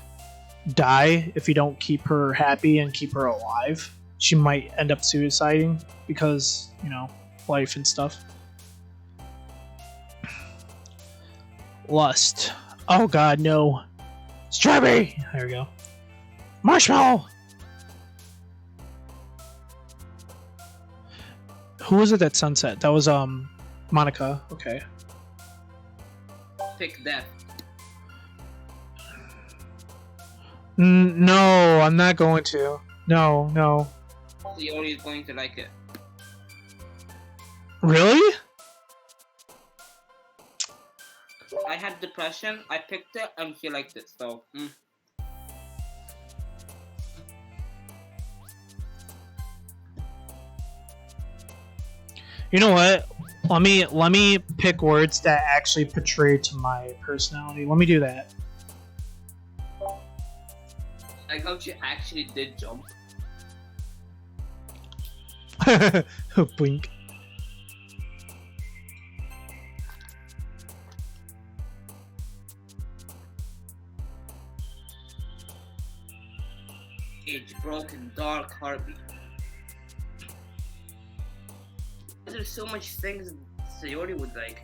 die if you don't keep her happy and keep her alive. She might end up suiciding because, you know, life and stuff. Lust. Oh god, no. Strawberry! There we go. Marshmallow! Who was it that sunset? That was, Monica. Okay. Pick death. No, I'm not going to. No. Suyori is going to like it. Really? I had depression, I picked it, and he liked it, so... You know what? Let me pick words that actually portray to my personality. Let me do that. I thought you actually did jump. Blink. Age broken, dark heartbeat. There's so much things Sayori would like.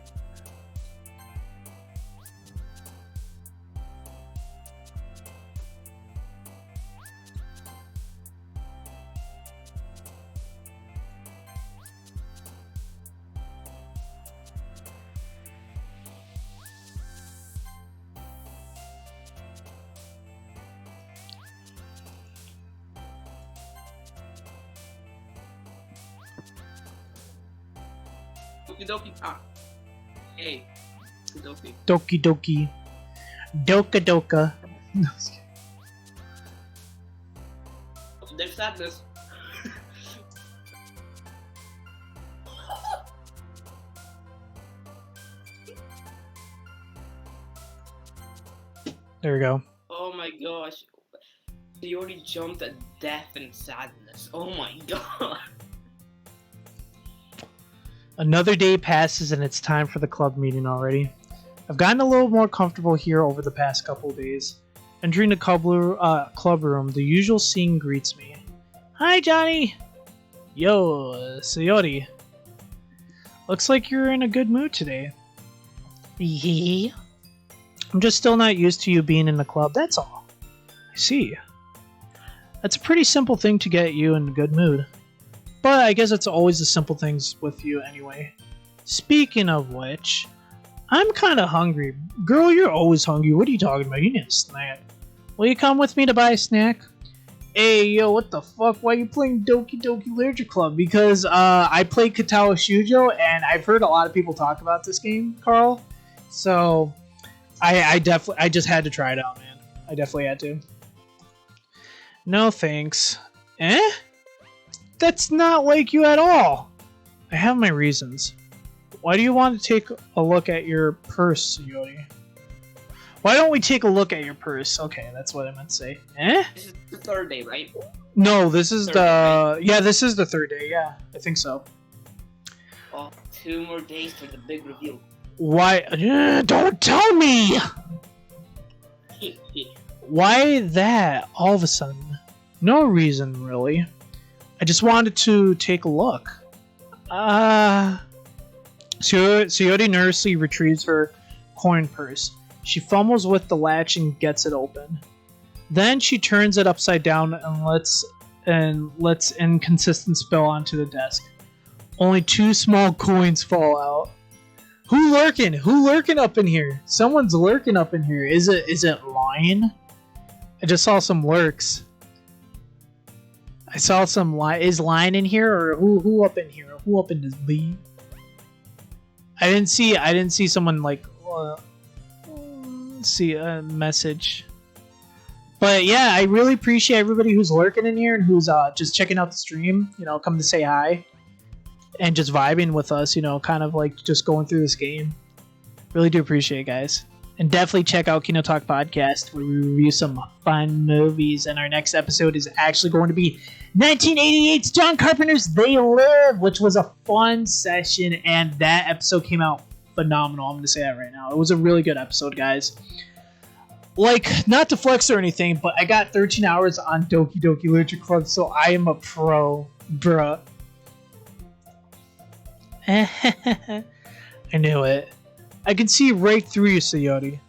Doki Doki. Hey. Doki. Doki Doki. Doka Doka. No, I was kidding. There's sadness. There we go. Oh my gosh. He already jumped at death and sadness. Oh my god. Another day passes and it's time for the club meeting already. I've gotten a little more comfortable here over the past couple days. Entering the club room, the usual scene greets me. Hi, Johnny! Yo, Sayori. Looks like you're in a good mood today. I'm just still not used to you being in the club, that's all. I see. That's a pretty simple thing to get you in a good mood. But I guess it's always the simple things with you anyway. Speaking of which, I'm kinda hungry. Girl, you're always hungry. What are you talking about? You need a snack. Will you come with me to buy a snack? Hey, yo, what the fuck? Why are you playing Doki Doki Literature Club? Because I play Katawa Shuojo, and I've heard a lot of people talk about this game, Carl. So I just had to try it out, man. I definitely had to. No thanks. Eh? That's not like you at all. I have my reasons. Why do you want to take a look at your purse, Yodi? Why don't we take a look at your purse? Okay, that's what I meant to say. Eh? This is the third day, right? No, this is yeah, this is the third day. Yeah, I think so. Oh, 2 more days for the big reveal. Why? Don't tell me! Why that all of a sudden? No reason, really. I just wanted to take a look. Sayori nervously retrieves her coin purse. She fumbles with the latch and gets it open. Then she turns it upside down and lets inconsistent spill onto the desk. Only 2 small coins fall out. Who lurking? Who lurking up in here? Someone's lurking up in here. Is it Lion? I just saw some lurks. I saw some is Lion in here, or who up in here? Who up in this bee? I didn't see someone like see a message. But yeah, I really appreciate everybody who's lurking in here and who's just checking out the stream, you know, come to say hi and just vibing with us, you know, kind of like just going through this game. Really do appreciate it, guys. And definitely check out Kino Talk Podcast, where we review some fun movies. And our next episode is actually going to be 1988's John Carpenter's They Live, which was a fun session, and that episode came out phenomenal. I'm going to say that right now. It was a really good episode, guys. Like, not to flex or anything, but I got 13 hours on Doki Doki Literature Club, so I am a pro, bruh. I knew it. I can see right through you, Sayori.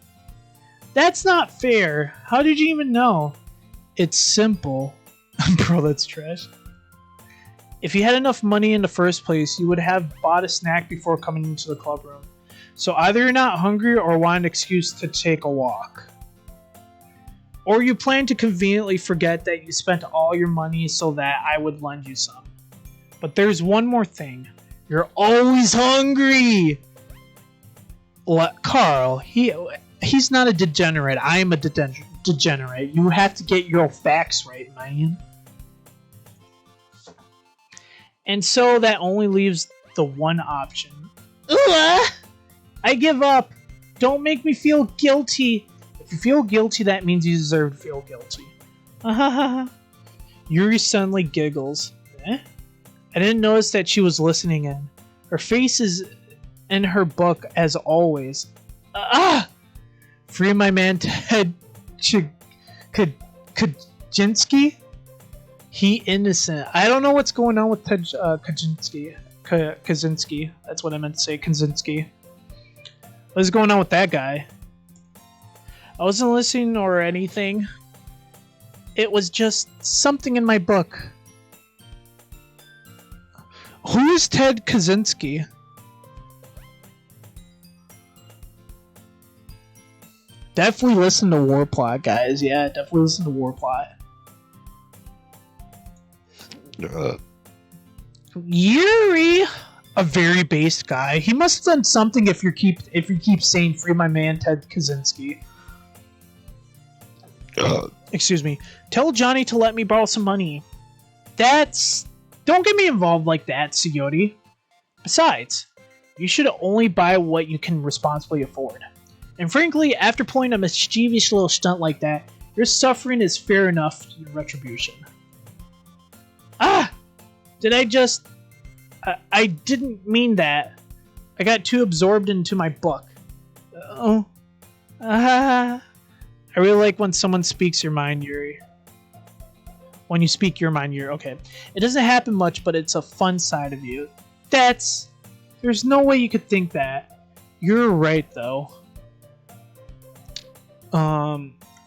That's not fair. How did you even know? It's simple. Bro, that's trash. If you had enough money in the first place, you would have bought a snack before coming into the club room. So either you're not hungry or want an excuse to take a walk. Or you plan to conveniently forget that you spent all your money so that I would lend you some. But there's one more thing. You're always hungry! Carl, he's not a degenerate. I am a degenerate. You have to get your facts right, man. And so that only leaves the one option. Ugh! I give up. Don't make me feel guilty. If you feel guilty, that means you deserve to feel guilty. Yuri suddenly giggles. Eh? I didn't notice that she was listening in. Her face is in her book as always. Free my man Ted Kaczynski? He innocent. I don't know what's going on with Ted Kaczynski. Kaczynski. That's what I meant to say. Kaczynski. What is going on with that guy? I wasn't listening or anything. It was just something in my book. Who is Ted Kaczynski? Definitely listen to Warplot, guys. Yeah, definitely listen to Warplot. Yuri, a very based guy. He must have done something if you keep saying "free my man Ted Kaczynski." Excuse me. Tell Johnny to let me borrow some money. Don't get me involved like that, Sayori. Besides, you should only buy what you can responsibly afford. And frankly, after pulling a mischievous little stunt like that, your suffering is fair enough in retribution. Ah! Did I just... I didn't mean that. I got too absorbed into my book. Oh. Ah. I really like when someone speaks your mind, Yuri. When you speak your mind, Yuri. Okay. It doesn't happen much, but it's a fun side of you. That's... There's no way you could think that. You're right, though.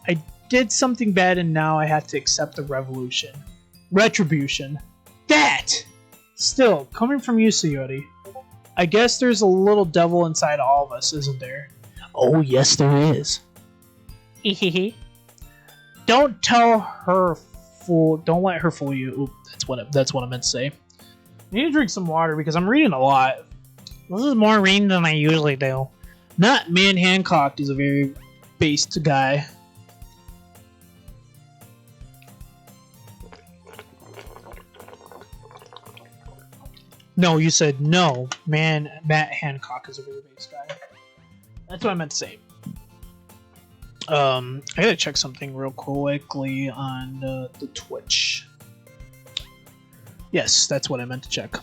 I did something bad and now I have to accept the revolution. Retribution. That! Still, coming from you, Sayori, I guess there's a little devil inside all of us, isn't there? Oh, yes, there is. Hehehe. Don't tell her fool. Don't let her fool you. Oop, that's what I meant to say. I need to drink some water because I'm reading a lot. This is more reading than I usually do. Not Man Hancock is a very based guy. No, you said no. Matt Hancock is a very based guy. That's what I meant to say. I gotta check something real quickly on the Twitch. Yes, that's what I meant to check.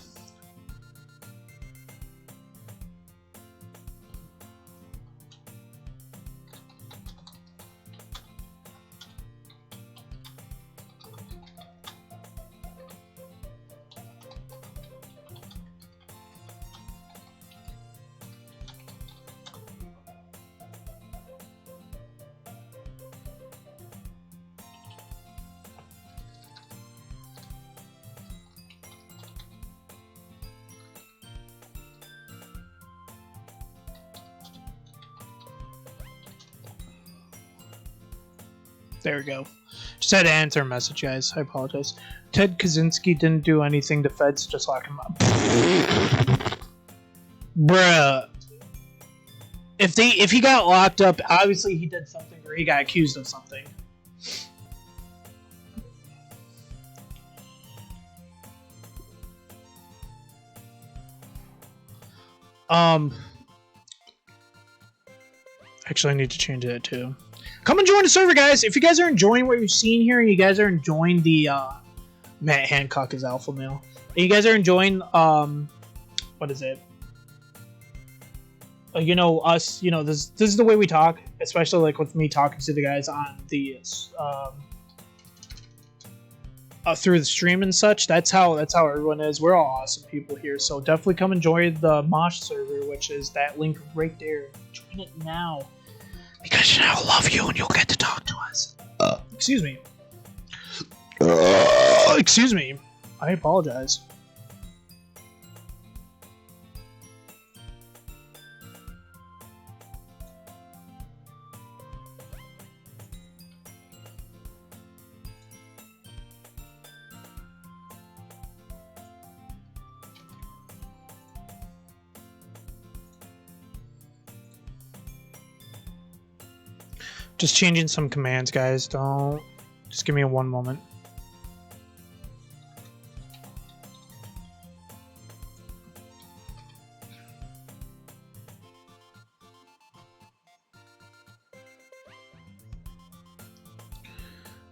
There we go. Just had to answer a message, guys. I apologize. Ted Kaczynski didn't do anything. The feds just locked him up. Bruh. If he got locked up, obviously he did something or he got accused of something. Actually, I need to change that too. Come and join the server, guys. If you guys are enjoying what you're seeing here, and you guys are enjoying the Matt Hancock is alpha male, and you guys are enjoying what is it? You know, us. You know, this is the way we talk, especially like with me talking to the guys on the through the stream and such. That's how everyone is. We're all awesome people here, so definitely come enjoy the Mosh server, which is that link right there. Join it now. Because I love you and you'll get to talk to us. Excuse me. Excuse me. I apologize. Just changing some commands, guys. Don't... Just give me one moment.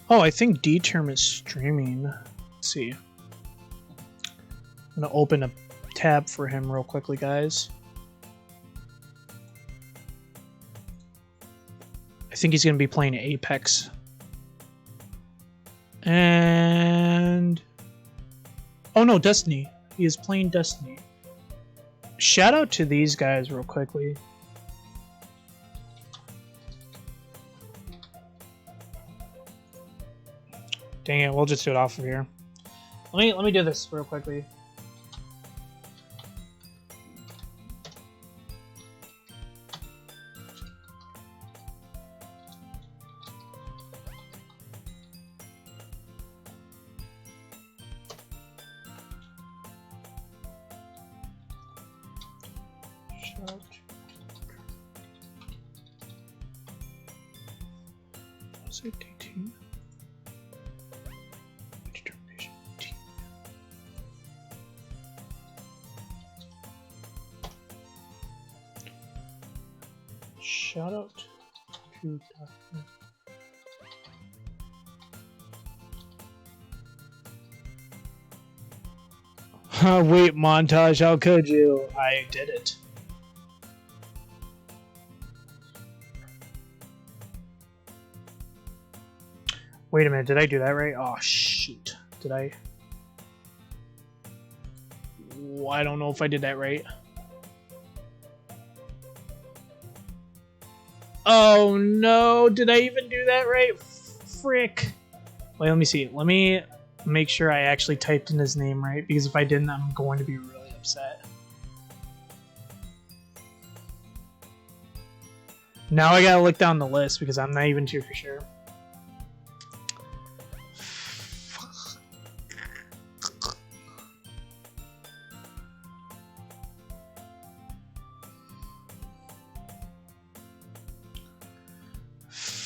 Oh, I think D-Term is streaming. Let's see. I'm gonna open a tab for him real quickly, guys. I think he's going to be playing Apex. And... Oh no, Destiny. He is playing Destiny. Shout out to these guys real quickly. Dang it, we'll just do it off of here. Let me do this real quickly. Shout out to Dr. Wait, montage, how could you? I did it. Wait a minute, did I do that right? Oh, shoot. Did I? I don't know if I did that right. Oh no, did I even do that right? Frick. Wait, let me see. Let me make sure I actually typed in his name right, because if I didn't, I'm going to be really upset. Now I gotta look down the list because I'm not even too for sure.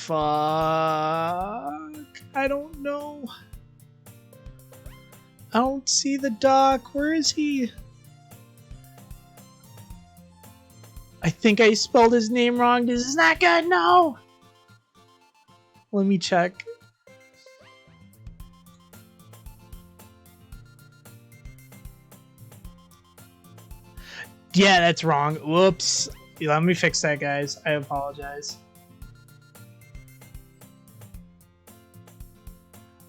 Fuck. I don't know. I don't see the doc. Where is he? I think I spelled his name wrong. This is not good. No. Let me check. Yeah, that's wrong. Whoops. Let me fix that, guys. I apologize.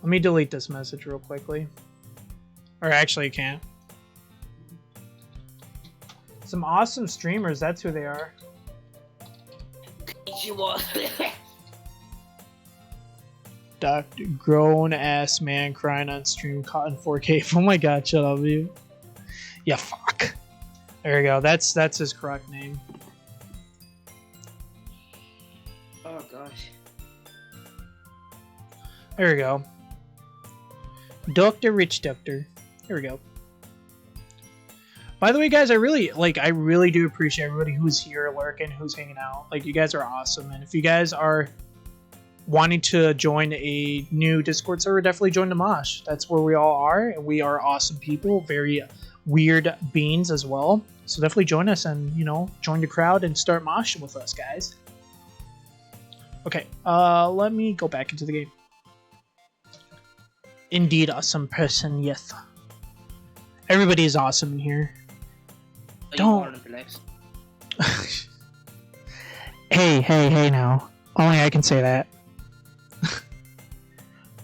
Let me delete this message real quickly. Or actually, I can't. Some awesome streamers, that's who they are. Dr. Grown ass man crying on stream caught in 4K. Oh my god, shut up, you. Yeah, fuck. There we go. That's his correct name. Oh gosh. There we go. Dr. Rich Doctor. Here we go. By the way, guys, I really do appreciate everybody who's here lurking, who's hanging out. Like, you guys are awesome. And if you guys are wanting to join a new Discord server, definitely join the Mosh. That's where we all are. And we are awesome people, very weird beings as well. So definitely join us and, you know, join the crowd and start moshing with us, guys. Okay, let me go back into the game. Indeed, awesome person, yes. Everybody is awesome in here. Don't. Hey now. Only I can say that.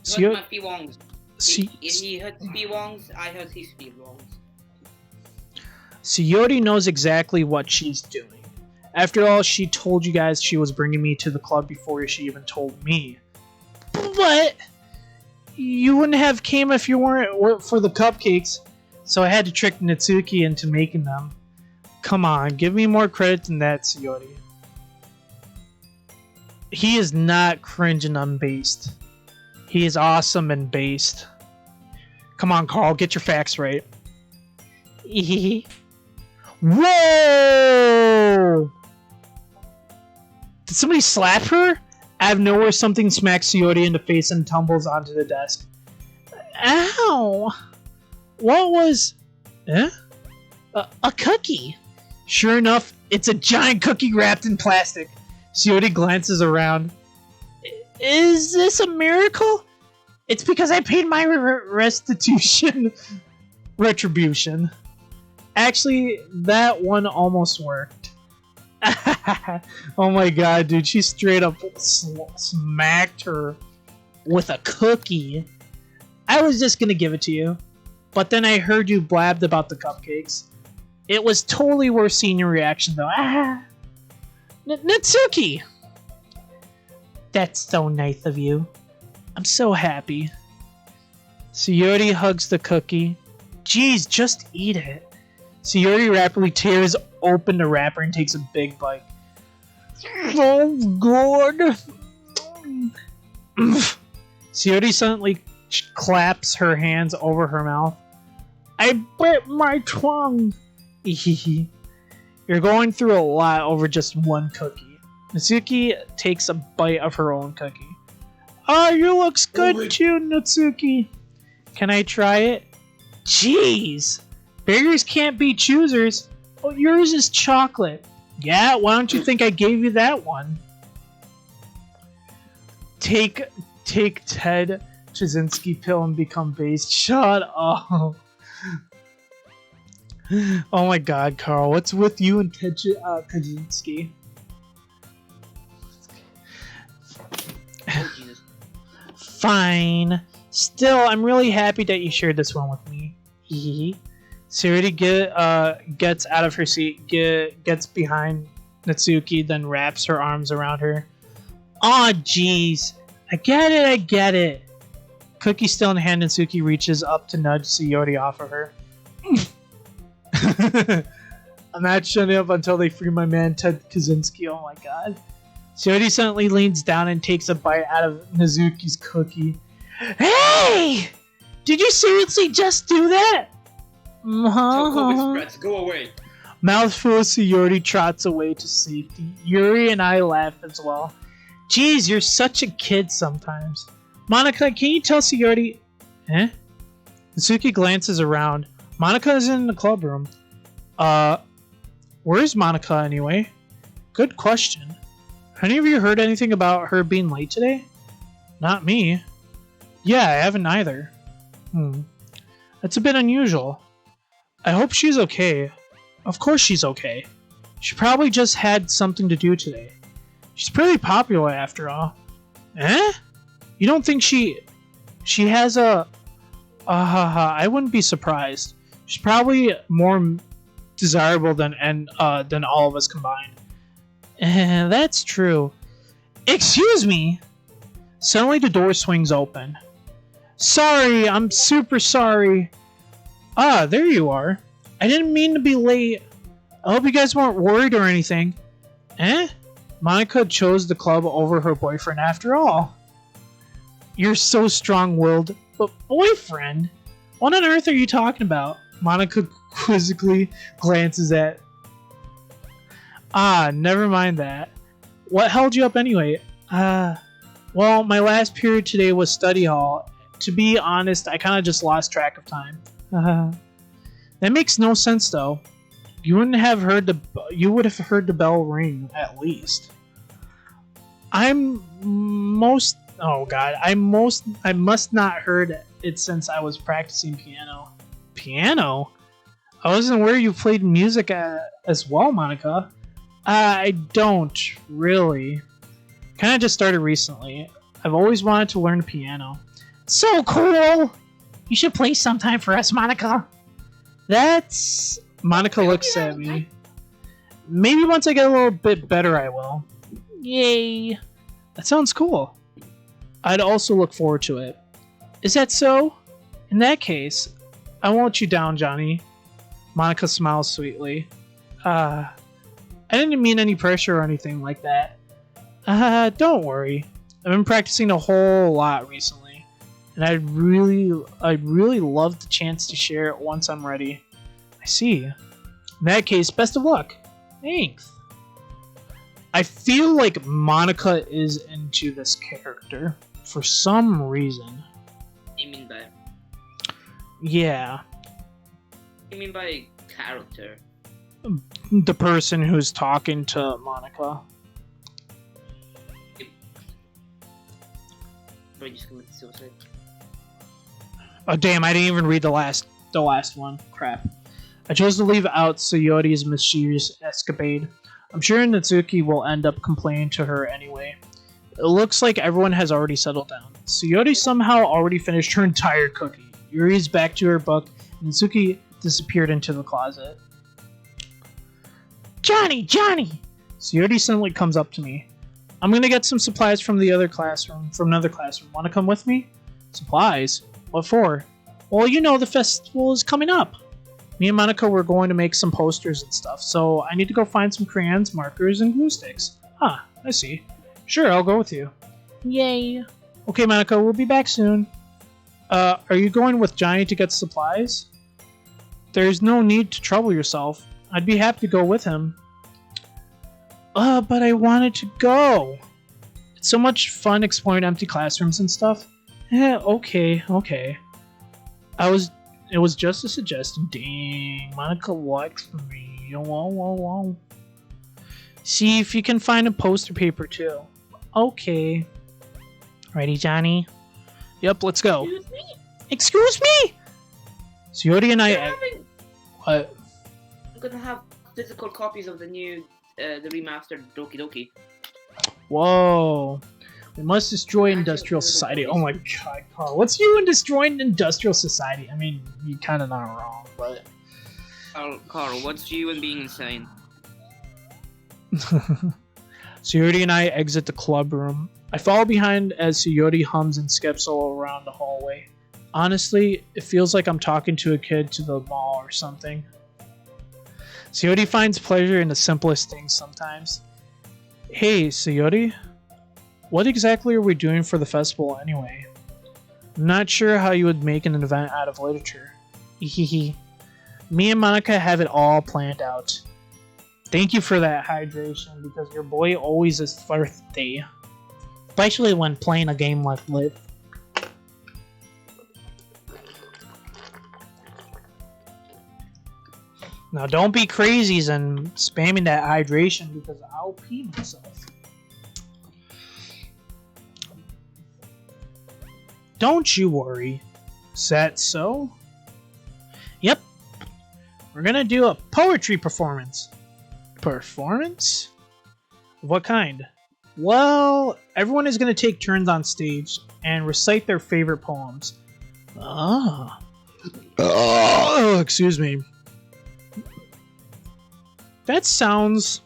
So my P-Wongs. If he hurts P-Wongs, I hurt his P-Wongs. So Yodi knows exactly what she's doing. After all, she told you guys she was bringing me to the club before she even told me. But you wouldn't have came if you weren't for the cupcakes. So I had to trick Natsuki into making them. Come on, give me more credit than that, Yodi. He is not cringe and unbased. He is awesome and based. Come on, Carl, get your facts right. Whoa! Did somebody slap her? Out of nowhere, something smacks Yodi in the face and tumbles onto the desk. Ow! What was... Eh? A cookie. Sure enough, it's a giant cookie wrapped in plastic. Yodi glances around. Is this a miracle? It's because I paid my retribution. Actually, that one almost worked. Oh my god, dude, she straight up smacked her with a cookie. I was just gonna give it to you, but then I heard you blabbed about the cupcakes. It was totally worth seeing your reaction, though. Natsuki! That's so nice of you. I'm so happy. Yodi hugs the cookie. Jeez, just eat it. Yodi rapidly tears open the wrapper and takes a big bite. So good. Yodi suddenly claps her hands over her mouth. I bit my tongue. You're going through a lot over just one cookie. Natsuki takes a bite of her own cookie. Oh, you looks good too, Natsuki. Can I try it? Jeez. Beggars can't be choosers. Oh, yours is chocolate. Yeah, why don't you think I gave you that one? Take Ted Kaczynski pill and become based. Shut up. Oh my god, Carl, what's with you and Ted Kaczynski? Oh, Jesus. Fine. Still, I'm really happy that you shared this one with me. Hee. Sarity gets out of her seat, gets behind Natsuki, then wraps her arms around her. Aw, jeez. I get it. Cookie still in hand, Natsuki reaches up to nudge Sayori off of her. I'm not shutting up until they free my man Ted Kaczynski. Oh my god. Sayori suddenly leans down and takes a bite out of Natsuki's cookie. Hey! Did you seriously just do that? Spreads, go away. Mouthful of Sayori trots away to safety. Yuri and I laugh as well. Jeez, you're such a kid sometimes. Monica, can you tell Sayori... Eh? Natsuki glances around. Monica is in the club room. Where's Monica anyway? Good question. Any of you heard anything about her being late today? Not me. Yeah, I haven't either. That's a bit unusual. I hope she's okay. Of course she's okay. She probably just had something to do today. She's pretty popular after all. Eh? You don't think she has a... I wouldn't be surprised. She's probably more desirable than all of us combined. That's true. Excuse me! Suddenly the door swings open. Sorry, I'm super sorry. Ah, there you are. I didn't mean to be late. I hope you guys weren't worried or anything. Eh? Monica chose the club over her boyfriend after all. You're so strong-willed. But boyfriend? What on earth are you talking about? Monica quizzically glances at... Ah, never mind that. What held you up anyway? Well, my last period today was study hall. To be honest, I kind of just lost track of time. That makes no sense, though. You would have heard the bell ring at least. I must not heard it since I was practicing piano. Piano? I wasn't aware you played music as well, Monica. I don't really. Kind of just started recently. I've always wanted to learn piano. So cool! You should play sometime for us, Monica. That's... Monica looks at me. Maybe once I get a little bit better, I will. Yay. That sounds cool. I'd also look forward to it. Is that so? In that case, I won't let you down, Johnny. Monica smiles sweetly. I didn't mean any pressure or anything like that. Don't worry. I've been practicing a whole lot recently, and I'd really love the chance to share it once I'm ready. I see. In that case, best of luck. Thanks. I feel like Monica is into this character for some reason. You mean by? Yeah. You mean by character? The person who's talking to Monica. Bro, you just committed suicide. Oh damn! I didn't even read the last one. Crap. I chose to leave out Sayori's mischievous escapade. I'm sure Natsuki will end up complaining to her anyway. It looks like everyone has already settled down. Sayori somehow already finished her entire cookie. Yuri's back to her book, and Natsuki disappeared into the closet. Johnny! Sayori suddenly comes up to me. I'm gonna get some supplies from another classroom. Wanna come with me? Supplies? What for? Well, you know the festival is coming up. Me and Monica were going to make some posters and stuff, so I need to go find some crayons, markers, and glue sticks. Huh, I see. Sure, I'll go with you. Yay. Okay, Monica, we'll be back soon. Are you going with Johnny to get supplies? There's no need to trouble yourself. I'd be happy to go with him. But I wanted to go. It's so much fun exploring empty classrooms and stuff. Okay. It was just a suggestion. Dang, Monica likes me. Whoa. See if you can find a poster paper too. Okay. Ready, Johnny? Yep, let's go. Excuse me? Excuse me? So Yodi and I... What? I'm gonna have physical copies of the new, the remastered Doki Doki. Whoa. We must destroy industrial society. Oh my god, Carl. What's you in destroying industrial society? I mean, you're kind of not wrong, but... Carl, what's you and being insane? Suyori and I exit the club room. I follow behind as Suyori hums and skips all around the hallway. Honestly, it feels like I'm talking to a kid to the mall or something. Suyori finds pleasure in the simplest things sometimes. Hey, Suyori? What exactly are we doing for the festival anyway? I'm not sure how you would make an event out of literature. Hehehe. Me and Monica have it all planned out. Thank you for that hydration, because your boy always is thirsty. Especially when playing a game like Lit. Now don't be crazies and spamming that hydration because I'll pee myself. Don't you worry. Is that so? Yep. We're gonna do a poetry performance. Performance? What kind? Well, everyone is gonna take turns on stage and recite their favorite poems. Ah. Oh, excuse me. That sounds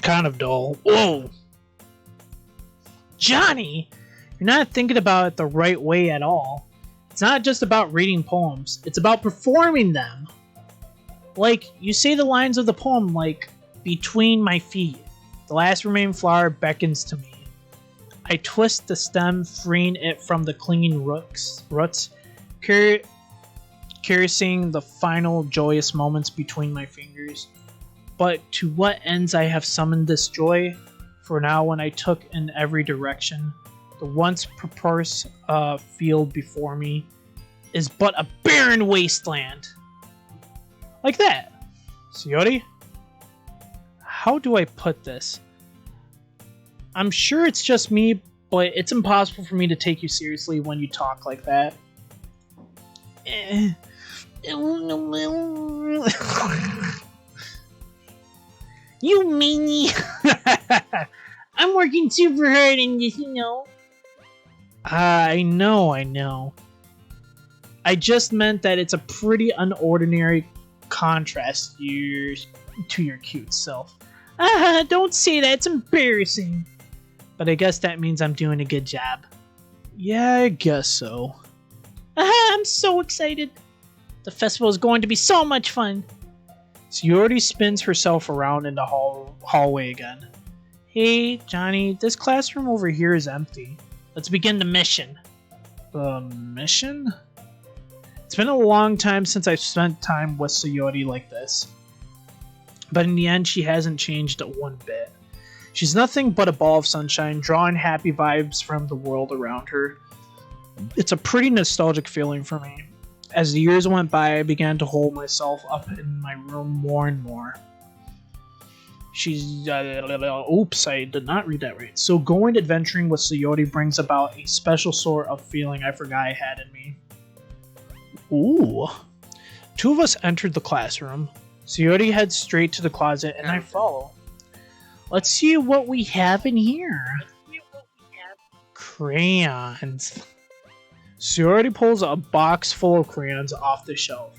kind of dull. Whoa! Johnny! You're not thinking about it the right way at all. It's not just about reading poems, it's about performing them. Like, you say the lines of the poem like, between my feet, the last remaining flower beckons to me. I twist the stem, freeing it from the clinging roots, caressing the final joyous moments between my fingers. But to what ends I have summoned this joy? For now, when I took in every direction, the once prosperous field before me is but a barren wasteland. Like that. Suyori? How do I put this? I'm sure it's just me, but it's impossible for me to take you seriously when you talk like that. You meanie! I'm working super hard in this, you know. I know. I just meant that it's a pretty unordinary contrast to your cute self. Don't say that, it's embarrassing. But I guess that means I'm doing a good job. Yeah, I guess so. I'm so excited. The festival is going to be so much fun. Suyori spins herself around in the hallway again. Hey, Johnny, this classroom over here is empty. Let's begin the mission. The mission? It's been a long time since I've spent time with Suyori like this. But in the end, she hasn't changed one bit. She's nothing but a ball of sunshine, drawing happy vibes from the world around her. It's a pretty nostalgic feeling for me. As the years went by, I began to hold myself up in my room more and more. Oops, I did not read that right. So going adventuring with Suyori brings about a special sort of feeling I forgot I had in me. Ooh. Two of us entered the classroom. Suyori heads straight to the closet and I follow. Let's see what we have in here. Crayons. Suyori pulls a box full of crayons off the shelf.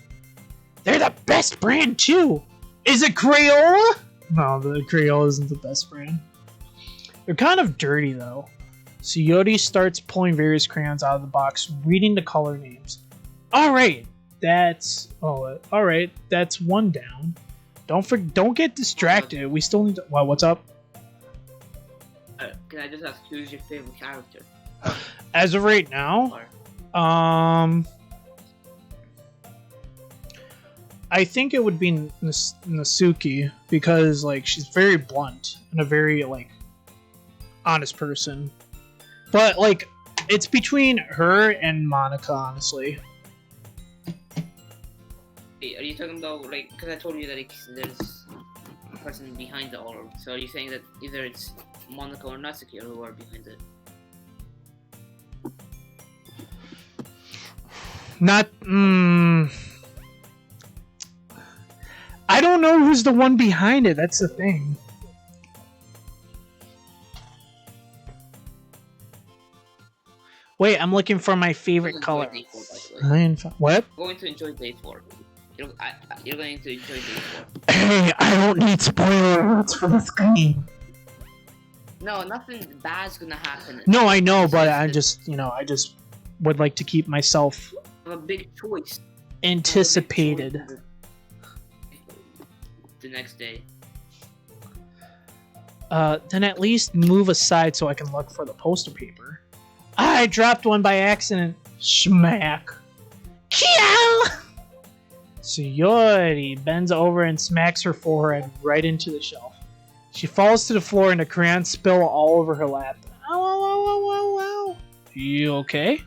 They're the best brand too! Is it Crayola? No, the Crayola isn't the best brand. They're kind of dirty though. Suyori starts pulling various crayons out of the box, reading the color names. Alright, that's one down. Don't get distracted. We still need to... Well, what's up? Can I just ask, who's your favorite character? As of right now, I think it would be Nasuki because like she's very blunt and a very like honest person. But like it's between her and Monica, honestly. Are you talking about like? Because I told you that there's person behind the orb. So you're saying that either it's Monaco or Natsuki who are behind it. Not. I don't know who's the one behind it. That's the thing. Wait, I'm looking for my favorite color. Day 4, by the way. What? You're going to enjoy day 4. You're going to enjoy day 4. Hey, I don't need spoiler alerts for this game. No, nothing bad's gonna happen. No, I know, but I'm just, I just would like to keep myself a big choice. Anticipated. The next day. Then at least move aside so I can look for the poster paper. I dropped one by accident. Smack. Kill! Sayori bends over and smacks her forehead right into the shelf. She falls to the floor and the crayons spill all over her lap. Ow, ow, ow, ow, ow, ow. You okay?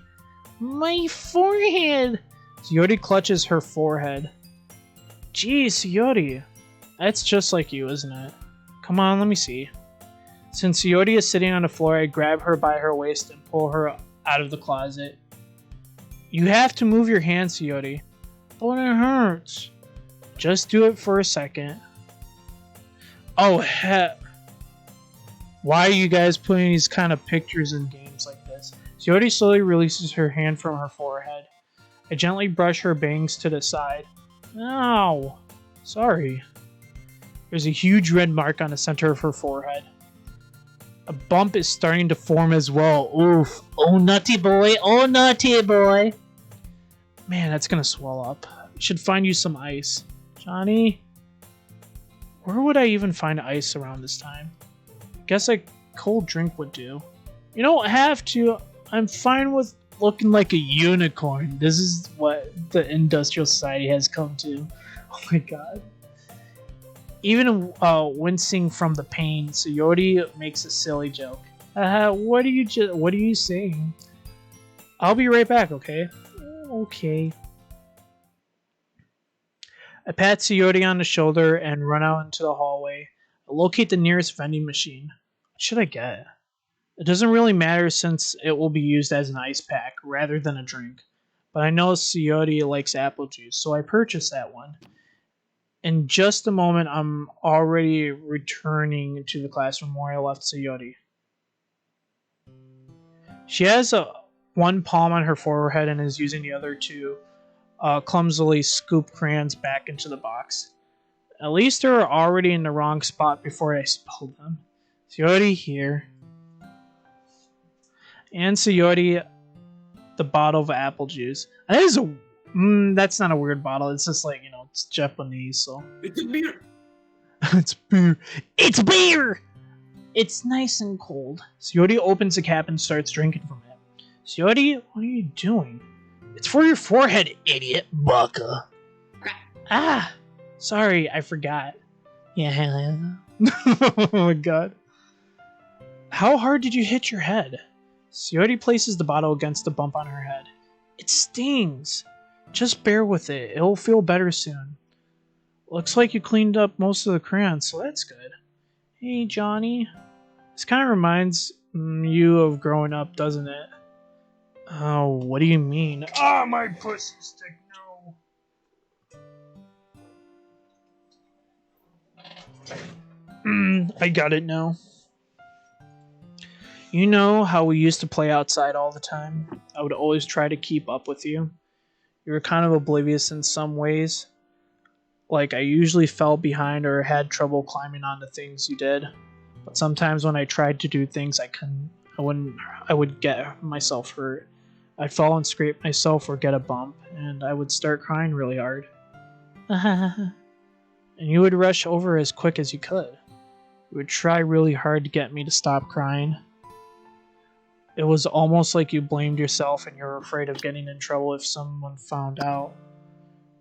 My forehead! Sayori clutches her forehead. Gee, Sayori. That's just like you, isn't it? Come on, let me see. Since Sayori is sitting on the floor, I grab her by her waist and pull her out of the closet. You have to move your hand, Sayori. But it hurts. Just do it for a second. Oh, heck. Why are you guys putting these kind of pictures in games like this? Sayori slowly releases her hand from her forehead. I gently brush her bangs to the side. Ow. Sorry. There's a huge red mark on the center of her forehead. A bump is starting to form as well. Oof. Oh, nutty boy. Oh, nutty boy. Man, that's gonna swell up. Should find you some ice. Johnny? Where would I even find ice around this time? Guess a cold drink would do. You don't have to. I'm fine with looking like a unicorn. This is what the industrial society has come to. Oh my god. Even wincing from the pain, Sayori makes a silly joke. What are you saying? I'll be right back, okay? Okay. I pat Sayori on the shoulder and run out into the hallway. I locate the nearest vending machine. What should I get? It doesn't really matter since it will be used as an ice pack rather than a drink. But I know Sayori likes apple juice, so I purchase that one. In just a moment, I'm already returning to the classroom where I left Sayori. She has one palm on her forehead and is using the other to clumsily scoop crayons back into the box. At least they're already in the wrong spot before I spilled them. Sayori here. And Sayori, the bottle of apple juice. That is a... that's not a weird bottle. It's just like, it's Japanese, so... It's a beer! It's beer! It's beer! It's nice and cold. Sayori opens the cap and starts drinking from it. Sayori, what are you doing? It's for your forehead, idiot. Baka. Ah! Sorry, I forgot. Yeah. Oh my god. How hard did you hit your head? Sayori places the bottle against the bump on her head. It stings. Just bear with it. It'll feel better soon. Looks like you cleaned up most of the crayons, so that's good. Hey, Johnny. This kind of reminds you of growing up, doesn't it? Oh, what do you mean? Ah, my pussy stick, no. I got it now. You know how we used to play outside all the time? I would always try to keep up with you. You were kind of oblivious in some ways. Like, I usually fell behind or had trouble climbing onto things you did. But sometimes when I tried to do things I would get myself hurt. I'd fall and scrape myself or get a bump, and I would start crying really hard. And you would rush over as quick as you could. You would try really hard to get me to stop crying. It was almost like you blamed yourself and you were afraid of getting in trouble if someone found out.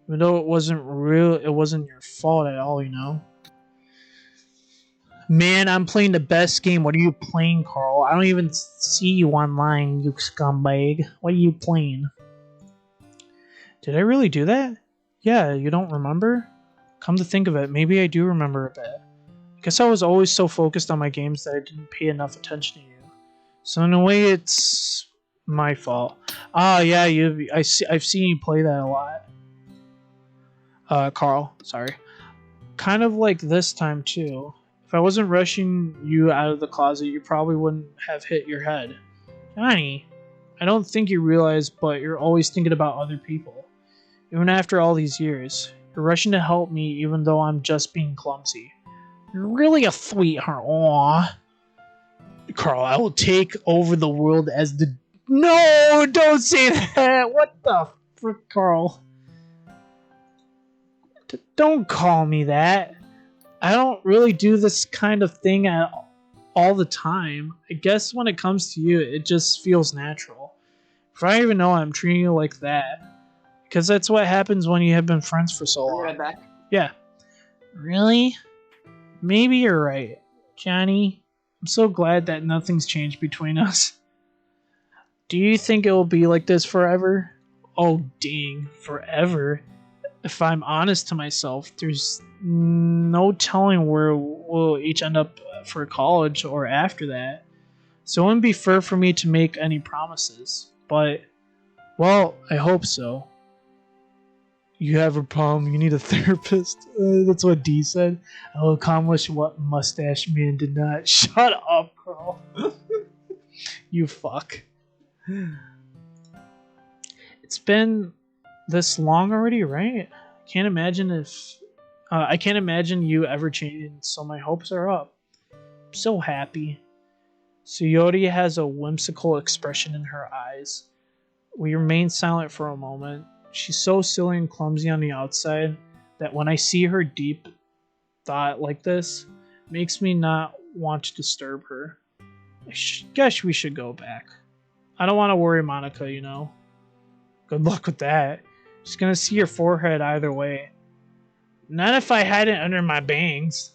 Even though it wasn't your fault at all, Man, I'm playing the best game. What are you playing, Carl? I don't even see you online, you scumbag. What are you playing? Did I really do that? Yeah, you don't remember? Come to think of it, maybe I do remember a bit. Guess I was always so focused on my games that I didn't pay enough attention to you. So in a way, it's my fault. Ah, yeah, I've seen you play that a lot. Carl, sorry. Kind of like this time too. If I wasn't rushing you out of the closet, you probably wouldn't have hit your head. Johnny, I don't think you realize, but you're always thinking about other people. Even after all these years, you're rushing to help me even though I'm just being clumsy. You're really a sweetheart. Aww. Carl, I will take over the world as the... No, don't say that. What the frick, Carl? Don't call me that. I don't really do this kind of thing all the time. I guess when it comes to you, it just feels natural. If I even know I'm treating you like that. Because that's what happens when you have been friends for so long. Right back. Yeah. Really? Maybe you're right, Johnny. I'm so glad that nothing's changed between us. Do you think it will be like this forever? Oh, dang, forever? If I'm honest to myself, there's no telling where we'll each end up for college or after that. So it wouldn't be fair for me to make any promises. But, well, I hope so. You have a problem, you need a therapist. That's what D said. I will accomplish what Mustache Man did not. Shut up, Carl. You fuck. It's been this long already, right? I can't imagine you ever changing, so my hopes are up. I'm so happy. Suyori has a whimsical expression in her eyes. We remain silent for a moment. She's so silly and clumsy on the outside that when I see her deep thought like this, it makes me not want to disturb her. I guess we should go back. I don't want to worry Monica, you know. Good luck with that. She's gonna see your forehead either way. Not if I had it under my bangs.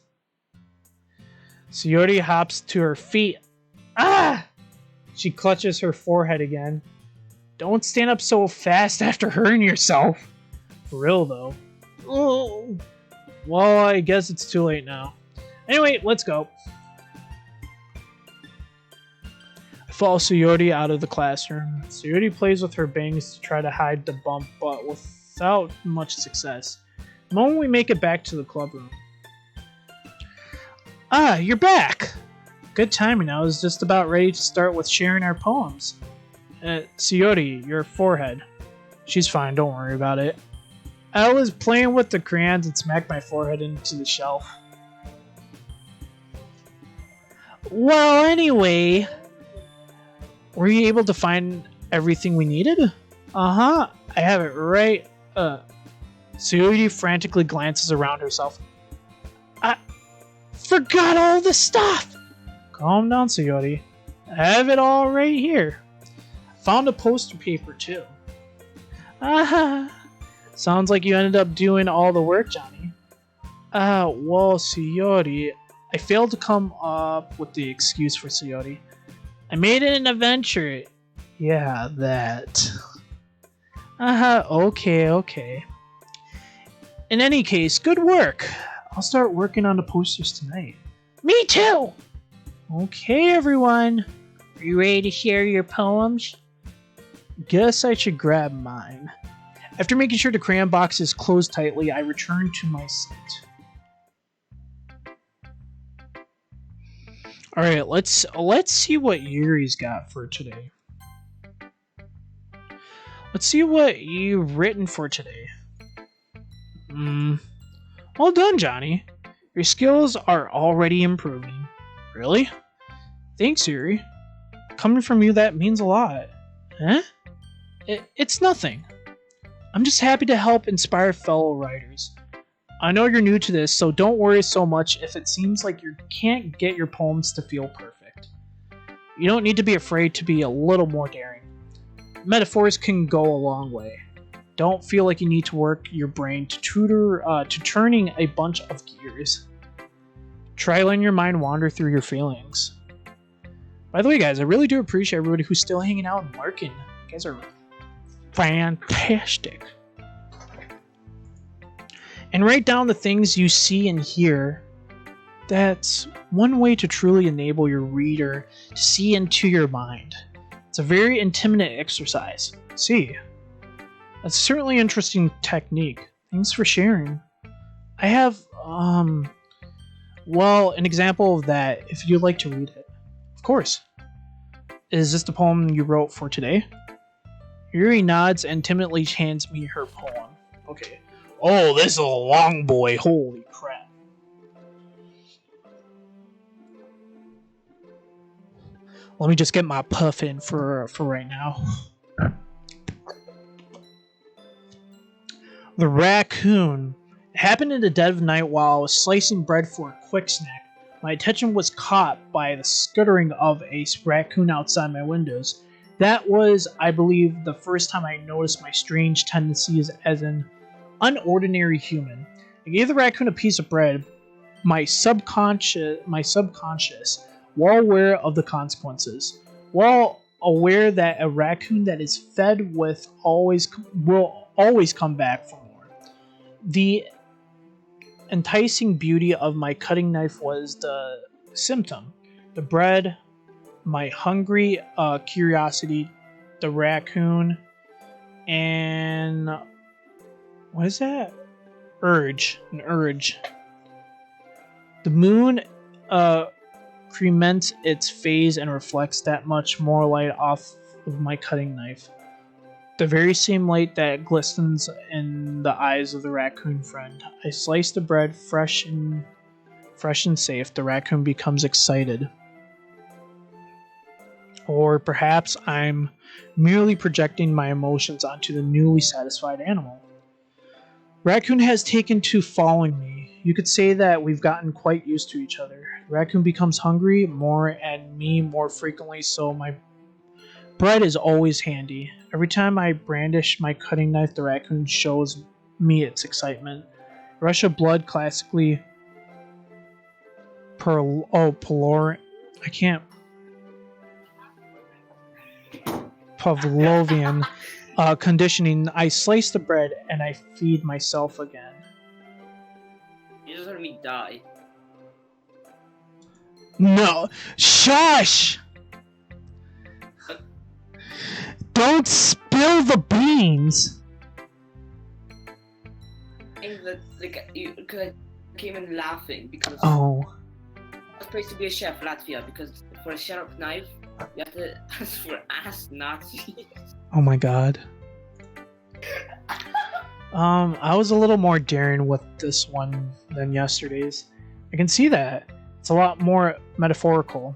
Suyori hops to her feet. Ah! She clutches her forehead again. Don't stand up so fast after hurting yourself. For real, though. Oh. Well, I guess it's too late now. Anyway, let's go. I follow Suyori out of the classroom. Suyori plays with her bangs to try to hide the bump, but without much success. The moment we make it back to the club room. Ah, you're back! Good timing. I was just about ready to start with sharing our poems. Suyori, your forehead. She's fine, don't worry about it. I was playing with the crayons and smacked my forehead into the shelf. Well, anyway, were you able to find everything we needed? Uh-huh, I have it right. Suyori frantically glances around herself. I forgot all the stuff! Calm down, Suyori. I have it all right here. Found a poster paper too. Ah, sounds like you ended up doing all the work, Johnny. Well, Suyori, I failed to come up with the excuse for Suyori. I made it an adventure. Yeah, that. Okay. In any case, good work. I'll start working on the posters tonight. Me too! Okay, everyone. Are you ready to share your poems? Guess I should grab mine. After making sure the crayon box is closed tightly, I return to my seat. Alright, let's see what Yuri's got for today. Let's see what you've written for today. Well done, Johnny. Your skills are already improving. Really? Thanks, Yuri. Coming from you, that means a lot. Huh? It's nothing. I'm just happy to help inspire fellow writers. I know you're new to this, so don't worry so much if it seems like you can't get your poems to feel perfect. You don't need to be afraid to be a little more daring. Metaphors can go a long way. Don't feel like you need to work your brain to turning a bunch of gears. Try letting your mind wander through your feelings. By the way, guys, I really do appreciate everybody who's still hanging out and lurking. You guys are fantastic. And write down the things you see and hear That's one way to truly enable your reader to see into your mind. It's a very intimidating exercise. See, that's certainly an interesting technique. Thanks for sharing. I have, well, an example of that if you'd like to read it. Of course. Is this the poem you wrote for today? Yuri nods and timidly hands me her poem. Okay. Oh, this is a long boy. Holy crap. Let me just get my puff in for right now. The raccoon. It happened in the dead of night while I was slicing bread for a quick snack. My attention was caught by the scuttering of a raccoon outside my windows. That was, I believe, the first time I noticed my strange tendencies as an unordinary human. I gave the raccoon a piece of bread. My subconscious, well aware of the consequences, well aware that a raccoon that is fed with will always come back for more. The enticing beauty of my cutting knife was the symptom. The bread, my hungry curiosity, the raccoon, and what is that? An urge. The moon crements its phase and reflects that much more light off of my cutting knife. The very same light that glistens in the eyes of the raccoon friend. I slice the bread fresh and safe. The raccoon becomes excited. Or perhaps I'm merely projecting my emotions onto the newly satisfied animal. Raccoon has taken to following me. You could say that we've gotten quite used to each other. Raccoon becomes hungry more and me more frequently, so my bread is always handy. Every time I brandish my cutting knife, the raccoon shows me its excitement. Rush of blood, classically Pavlovian conditioning. I slice the bread and I feed myself again. You just heard me die. No, shush! Don't spill the beans. I think that because I came in laughing because Oh, I was supposed to be a chef Latvia because for a sharp knife you have to ask for ass Nazis. oh my god. I was a little more daring with this one than yesterday's. I can see that. It's a lot more metaphorical.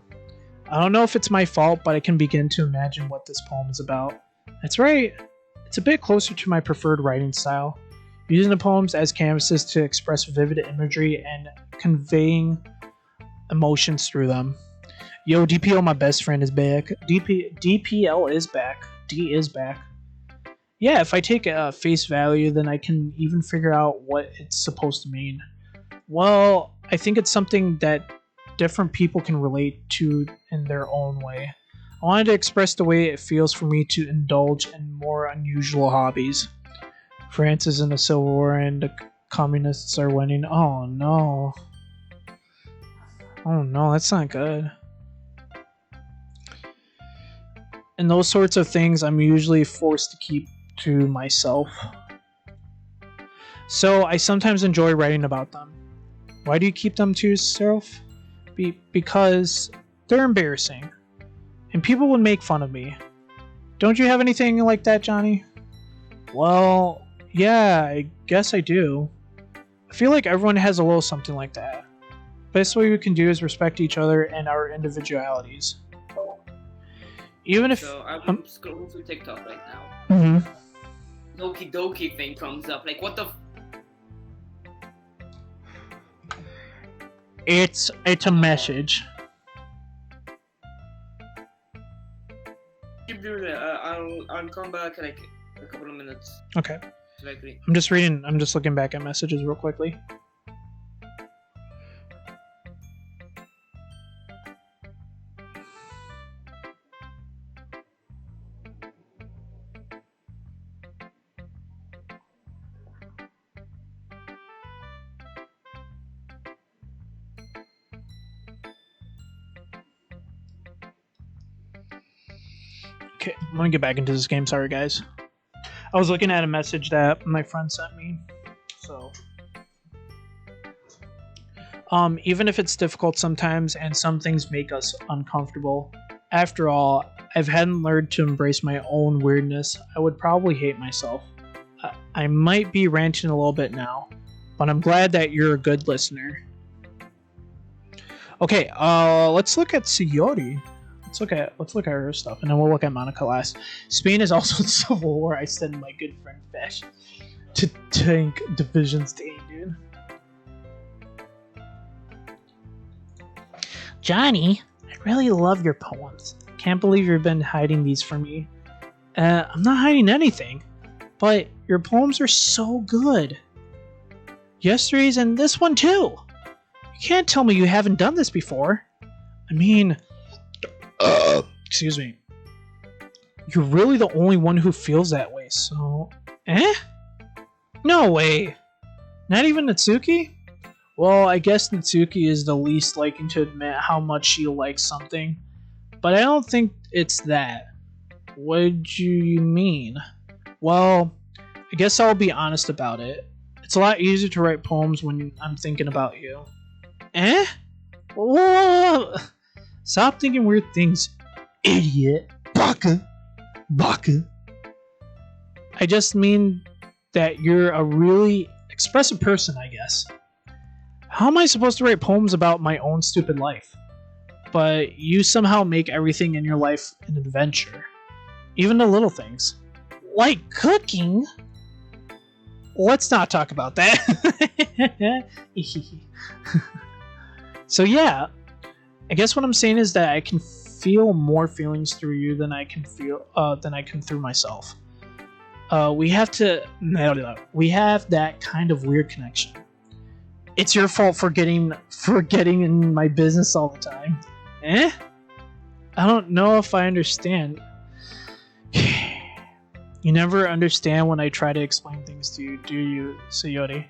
I don't know if it's my fault, but I can begin to imagine what this poem is about. That's right. It's a bit closer to my preferred writing style, using the poems as canvases to express vivid imagery and conveying emotions through them. Yo, DPO, my best friend, is back. DPL is back. D is back. Yeah, if I take a face value, then I can even figure out what it's supposed to mean. Well, I think it's something that different people can relate to in their own way. I wanted to express the way it feels for me to indulge in more unusual hobbies. France is in a civil war and the communists are winning. Oh no. Oh no, that's not good. And those sorts of things I'm usually forced to keep to myself. So I sometimes enjoy writing about them. Why do you keep them to yourself? Because they're embarrassing. And people would make fun of me. Don't you have anything like that, Johnny? Well, yeah, I guess I do. I feel like everyone has a little something like that. Best way we can do is respect each other and our individualities. Even if... So I'm scrolling through TikTok right now. Mm-hmm. Doki Doki thing comes up. Like, what the It's a message. keep doing it. I'll come back in like a couple of minutes. Okay. Like, I'm just looking back at messages real quickly. Okay, I'm gonna get back into this game. Sorry, guys. I was looking at a message that my friend sent me. So, even if it's difficult sometimes and some things make us uncomfortable, after all, if I hadn't learned to embrace my own weirdness, I would probably hate myself. I might be ranting a little bit now, but I'm glad that you're a good listener. Okay, let's look at Sayori. Let's look at her stuff, and then we'll look at Monica last. Spain is also the Civil War. I send my good friend Fish to tank Division's Day, dude. Johnny, I really love your poems. Can't believe you've been hiding these from me. I'm not hiding anything, but your poems are so good. Yesterday's and this one too. You can't tell me you haven't done this before. I mean, excuse me. You're really the only one who feels that way, so... No way. Not even Natsuki? Well, I guess Natsuki is the least likely to admit how much she likes something. But I don't think it's that. What do you mean? Well, I guess I'll be honest about it. It's a lot easier to write poems when I'm thinking about you. Whoa! Stop thinking weird things, idiot. Baka. I just mean that you're a really expressive person, I guess. How am I supposed to write poems about my own stupid life? But you somehow make everything in your life an adventure. Even the little things. Like cooking? Let's not talk about that. So yeah, I guess what I'm saying is that I can feel more feelings through you than I can through myself. We have that kind of weird connection. It's your fault for getting in my business all the time. I don't know if I understand. You never understand when I try to explain things to you, do you, Sayori?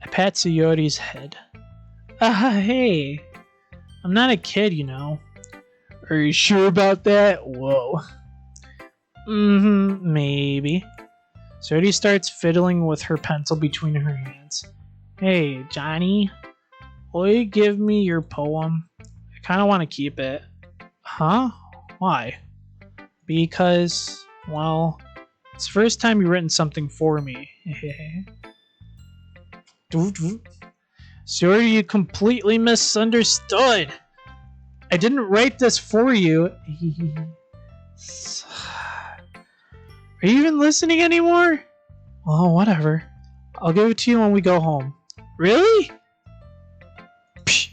I pat Sayori's head. Hey. I'm not a kid, you know. Are you sure about that? Whoa. Maybe. Sayori starts fiddling with her pencil between her hands. Hey, Johnny. Will you give me your poem? I kind of want to keep it. Huh? Why? Because, well, it's the first time you've written something for me. Sayori, you completely misunderstood. I didn't write this for you. Are you even listening anymore? Well, whatever. I'll give it to you when we go home. Really? Psh.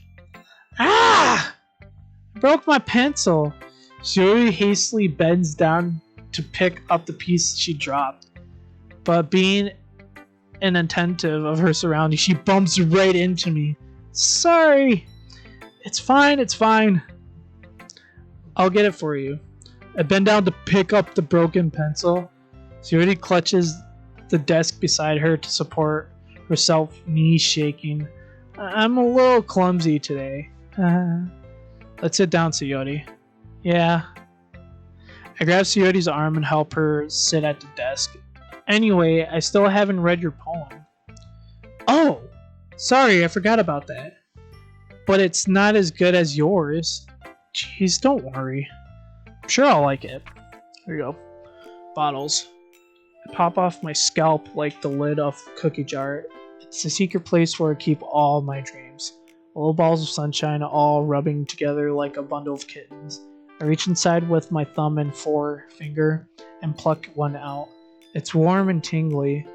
Ah! I broke my pencil. Sayori hastily bends down to pick up the piece she dropped. But being inattentive of her surroundings, she bumps right into me. Sorry. It's fine. I'll get it for you. I bend down to pick up the broken pencil. Sayori clutches the desk beside her to support herself, knees shaking. I'm a little clumsy today. Let's sit down, Sayori. Yeah. I grab Sayori's arm and help her sit at the desk. Anyway, I still haven't read your poem. Oh! Sorry, I forgot about that. But it's not as good as yours. Jeez, don't worry. I'm sure I'll like it. Here you go. Bottles. I pop off my scalp like the lid of a cookie jar. It's a secret place where I keep all my dreams. Little balls of sunshine all rubbing together like a bundle of kittens. I reach inside with my thumb and forefinger and pluck one out. It's warm and tingly,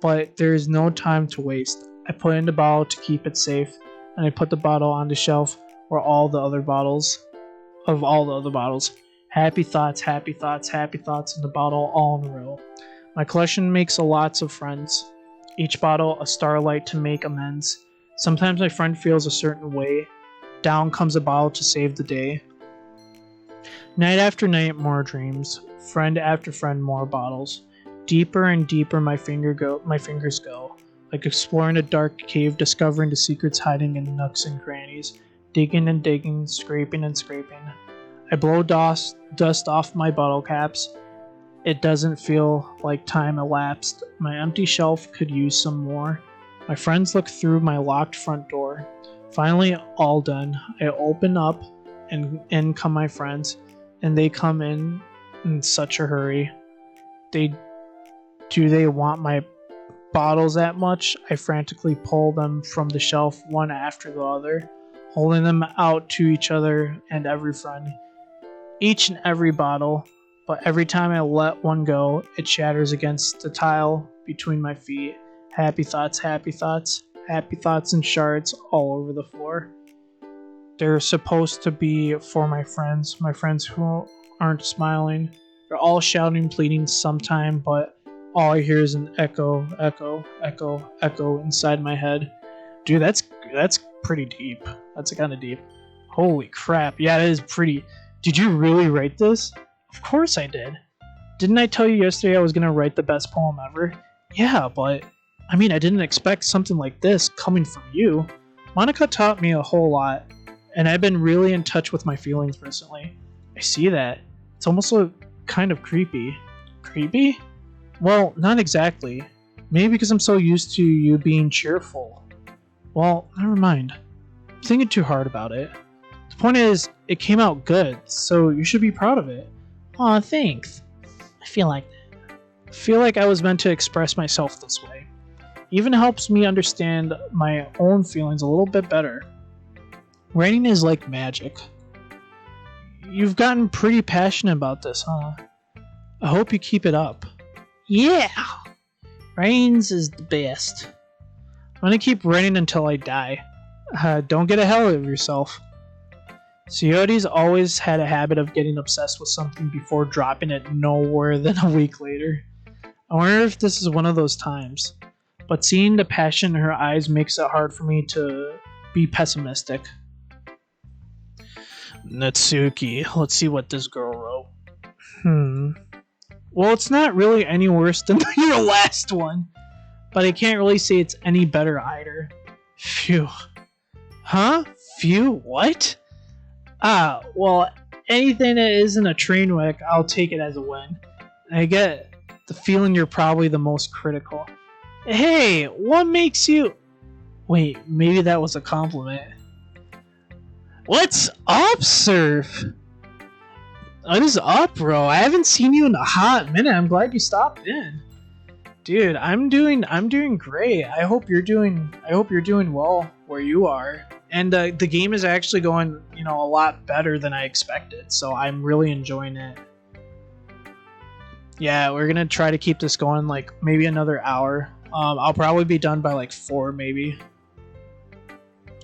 but there is no time to waste. I put it in the bottle to keep it safe, and I put the bottle on the shelf where all the other bottles. Happy thoughts in the bottle all in a row. My collection makes lots of friends. Each bottle a starlight to make amends. Sometimes my friend feels a certain way. Down comes a bottle to save the day. Night after night, more dreams. Friend after friend, more bottles. Deeper and deeper my fingers go, like exploring a dark cave, discovering the secrets hiding in nooks and crannies, digging and digging, scraping and scraping. I blow dust off my bottle caps. It doesn't feel like time elapsed. My empty shelf could use some more. My friends look through my locked front door. Finally, all done. I open up, and in come my friends, and they come in such a hurry. Do they want my bottles that much? I frantically pull them from the shelf one after the other, holding them out to each other and every friend. Each and every bottle, but every time I let one go, it shatters against the tile between my feet. Happy thoughts, happy thoughts, happy thoughts and shards all over the floor. They're supposed to be for my friends who aren't smiling. They're all shouting, pleading sometime, but all I hear is an echo, echo, echo, echo inside my head. Dude, that's pretty deep. That's kind of deep. Holy crap. Yeah, that is pretty. Did you really write this? Of course I did. Didn't I tell you yesterday I was going to write the best poem ever? Yeah, but I mean, I didn't expect something like this coming from you. Monica taught me a whole lot, and I've been really in touch with my feelings recently. I see that. It's almost kind of creepy. Creepy? Well, not exactly. Maybe because I'm so used to you being cheerful. Well, never mind. I'm thinking too hard about it. The point is, it came out good, so you should be proud of it. Aw, thanks. I feel like that. I feel like I was meant to express myself this way. Even helps me understand my own feelings a little bit better. Writing is like magic. You've gotten pretty passionate about this, huh? I hope you keep it up. Yeah! Writing's is the best. I'm gonna keep writing until I die. Don't get ahead of yourself. Coyote's always had a habit of getting obsessed with something before dropping it nowhere than a week later. I wonder if this is one of those times. But seeing the passion in her eyes makes it hard for me to be pessimistic. Natsuki, let's see what this girl wrote. Well, it's not really any worse than your last one. But I can't really say it's any better either. Phew. Huh? Phew? What? Well, anything that isn't a train wreck, I'll take it as a win. I get the feeling you're probably the most critical. Hey, what makes you... Wait, maybe that was a compliment. What's up, Surf? What is up, bro? I haven't seen you in a hot minute. I'm glad you stopped in. Dude, I'm doing great. I hope you're doing well where you are. And the game is actually going, a lot better than I expected. So I'm really enjoying it. Yeah, we're gonna try to keep this going like maybe another hour. I'll probably be done by like 4 maybe.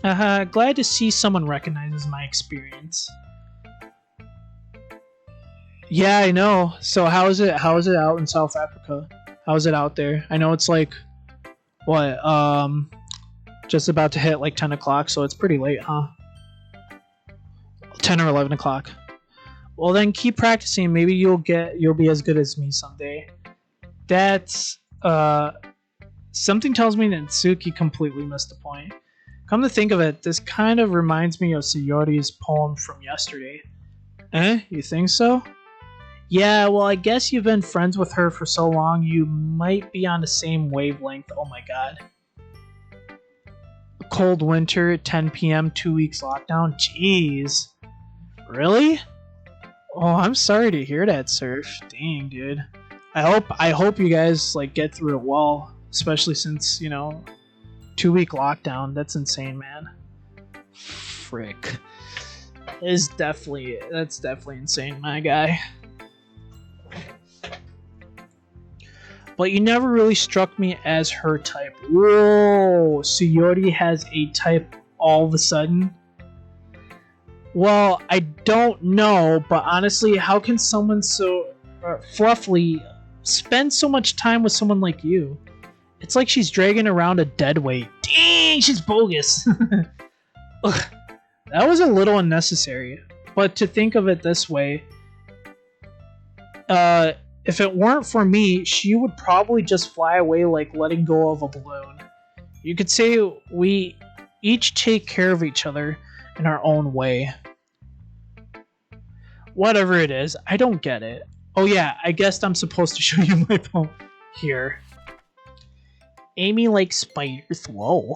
Glad to see someone recognizes my experience. Yeah, I know. So how is it out in South Africa? How's it out there? I know it's like what, just about to hit like 10 o'clock, so it's pretty late, huh? 10 or 11 o'clock. Well, then keep practicing. Maybe you'll be as good as me someday. That's something tells me that Natsuki completely missed the point. Come to think of it, this kind of reminds me of Suyoti's poem from yesterday. You think so? Yeah, well, I guess you've been friends with her for so long, you might be on the same wavelength. Oh my god. A cold winter, 10 p.m., 2 weeks lockdown. Jeez. Really? Oh, I'm sorry to hear that, Surf. Dang, dude. I hope you guys like get through it well, especially since, 2-week lockdown. That's insane, man. Frick. That's definitely insane, my guy. But you never really struck me as her type. Whoa, Suyori has a type all of a sudden? Well, I don't know, but honestly, how can someone so fluffy spend so much time with someone like you? It's like she's dragging around a dead weight. Dang, she's bogus. Ugh, that was a little unnecessary. But to think of it this way, if it weren't for me, she would probably just fly away like letting go of a balloon. You could say we each take care of each other in our own way. Whatever it is, I don't get it. Oh yeah, I guess I'm supposed to show you my poem here. Amy likes spiders. Whoa.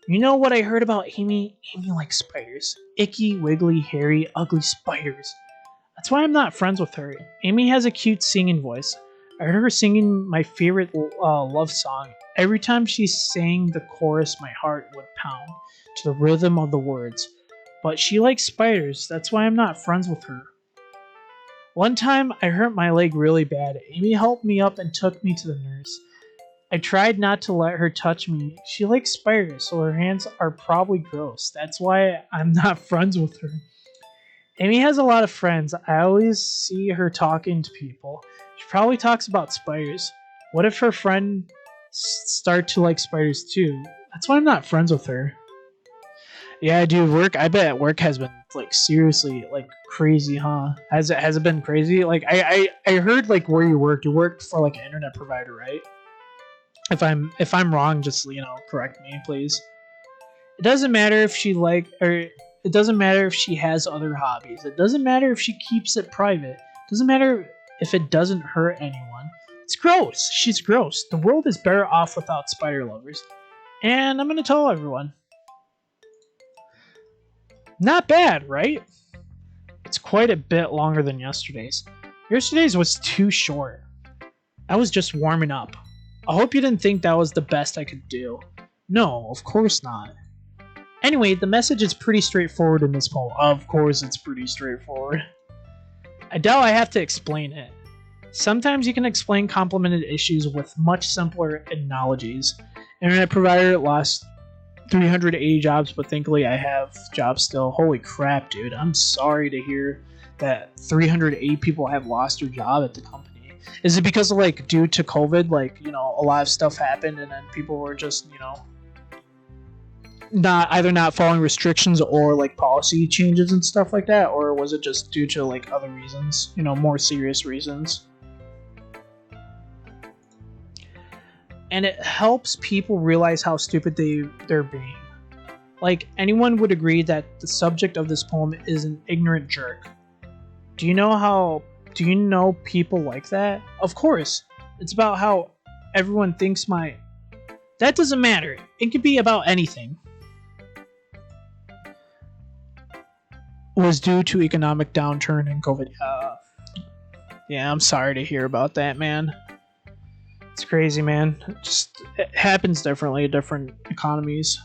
You know what I heard about Amy? Amy likes spiders. Icky, wiggly, hairy, ugly spiders. That's why I'm not friends with her. Amy has a cute singing voice. I heard her singing my favorite love song. Every time she sang the chorus, my heart would pound to the rhythm of the words. But she likes spiders. That's why I'm not friends with her. One time, I hurt my leg really bad. Amy helped me up and took me to the nurse. I tried not to let her touch me. She likes spiders, so her hands are probably gross. That's why I'm not friends with her. Amy has a lot of friends. I always see her talking to people. She probably talks about spiders. What if her friend start to like spiders too? That's why I'm not friends with her. Yeah, dude, I bet work has been like seriously like crazy, huh? Has it been crazy? Like I heard like where you worked for like an internet provider, right? If I'm wrong, just correct me, please. It doesn't matter if she it doesn't matter if she has other hobbies. It doesn't matter if she keeps it private. It doesn't matter if it doesn't hurt anyone. It's gross. She's gross. The world is better off without spider lovers. And I'm gonna tell everyone. Not bad, right? It's quite a bit longer than yesterday's. Yesterday's was too short. I was just warming up. I hope you didn't think that was the best I could do. No, of course not. Anyway, the message is pretty straightforward in this poem. Of course it's pretty straightforward. I doubt I have to explain it. Sometimes you can explain complicated issues with much simpler analogies. Internet provider lost 380 jobs, but thankfully I have jobs still. Holy crap, dude. I'm sorry to hear that 380 people have lost their job at the company. Is it because of due to COVID, a lot of stuff happened and then people were just, not following restrictions or policy changes and stuff like that? Or was it just due to other reasons, more serious reasons? And it helps people realize how stupid they're being. Anyone would agree that the subject of this poem is an ignorant jerk. Do you know people like that? Of course. It's about how everyone thinks That doesn't matter. It could be about anything. Was due to economic downturn and COVID. Yeah, I'm sorry to hear about that, man. It's crazy, man. It happens differently in different economies.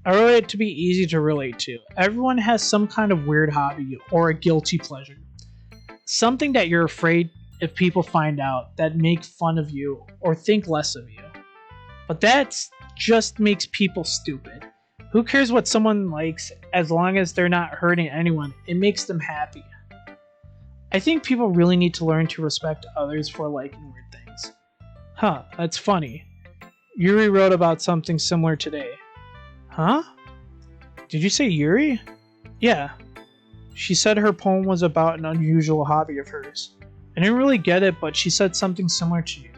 I wrote it to be easy to relate to. Everyone has some kind of weird hobby or a guilty pleasure. Something that you're afraid if people find out that make fun of you or think less of you. But that just makes people stupid. Who cares what someone likes as long as they're not hurting anyone? It makes them happy. I think people really need to learn to respect others for liking weird things. Huh, that's funny. Yuri wrote about something similar today. Huh? Did you say Yuri? Yeah. She said her poem was about an unusual hobby of hers. I didn't really get it, but she said something similar to you.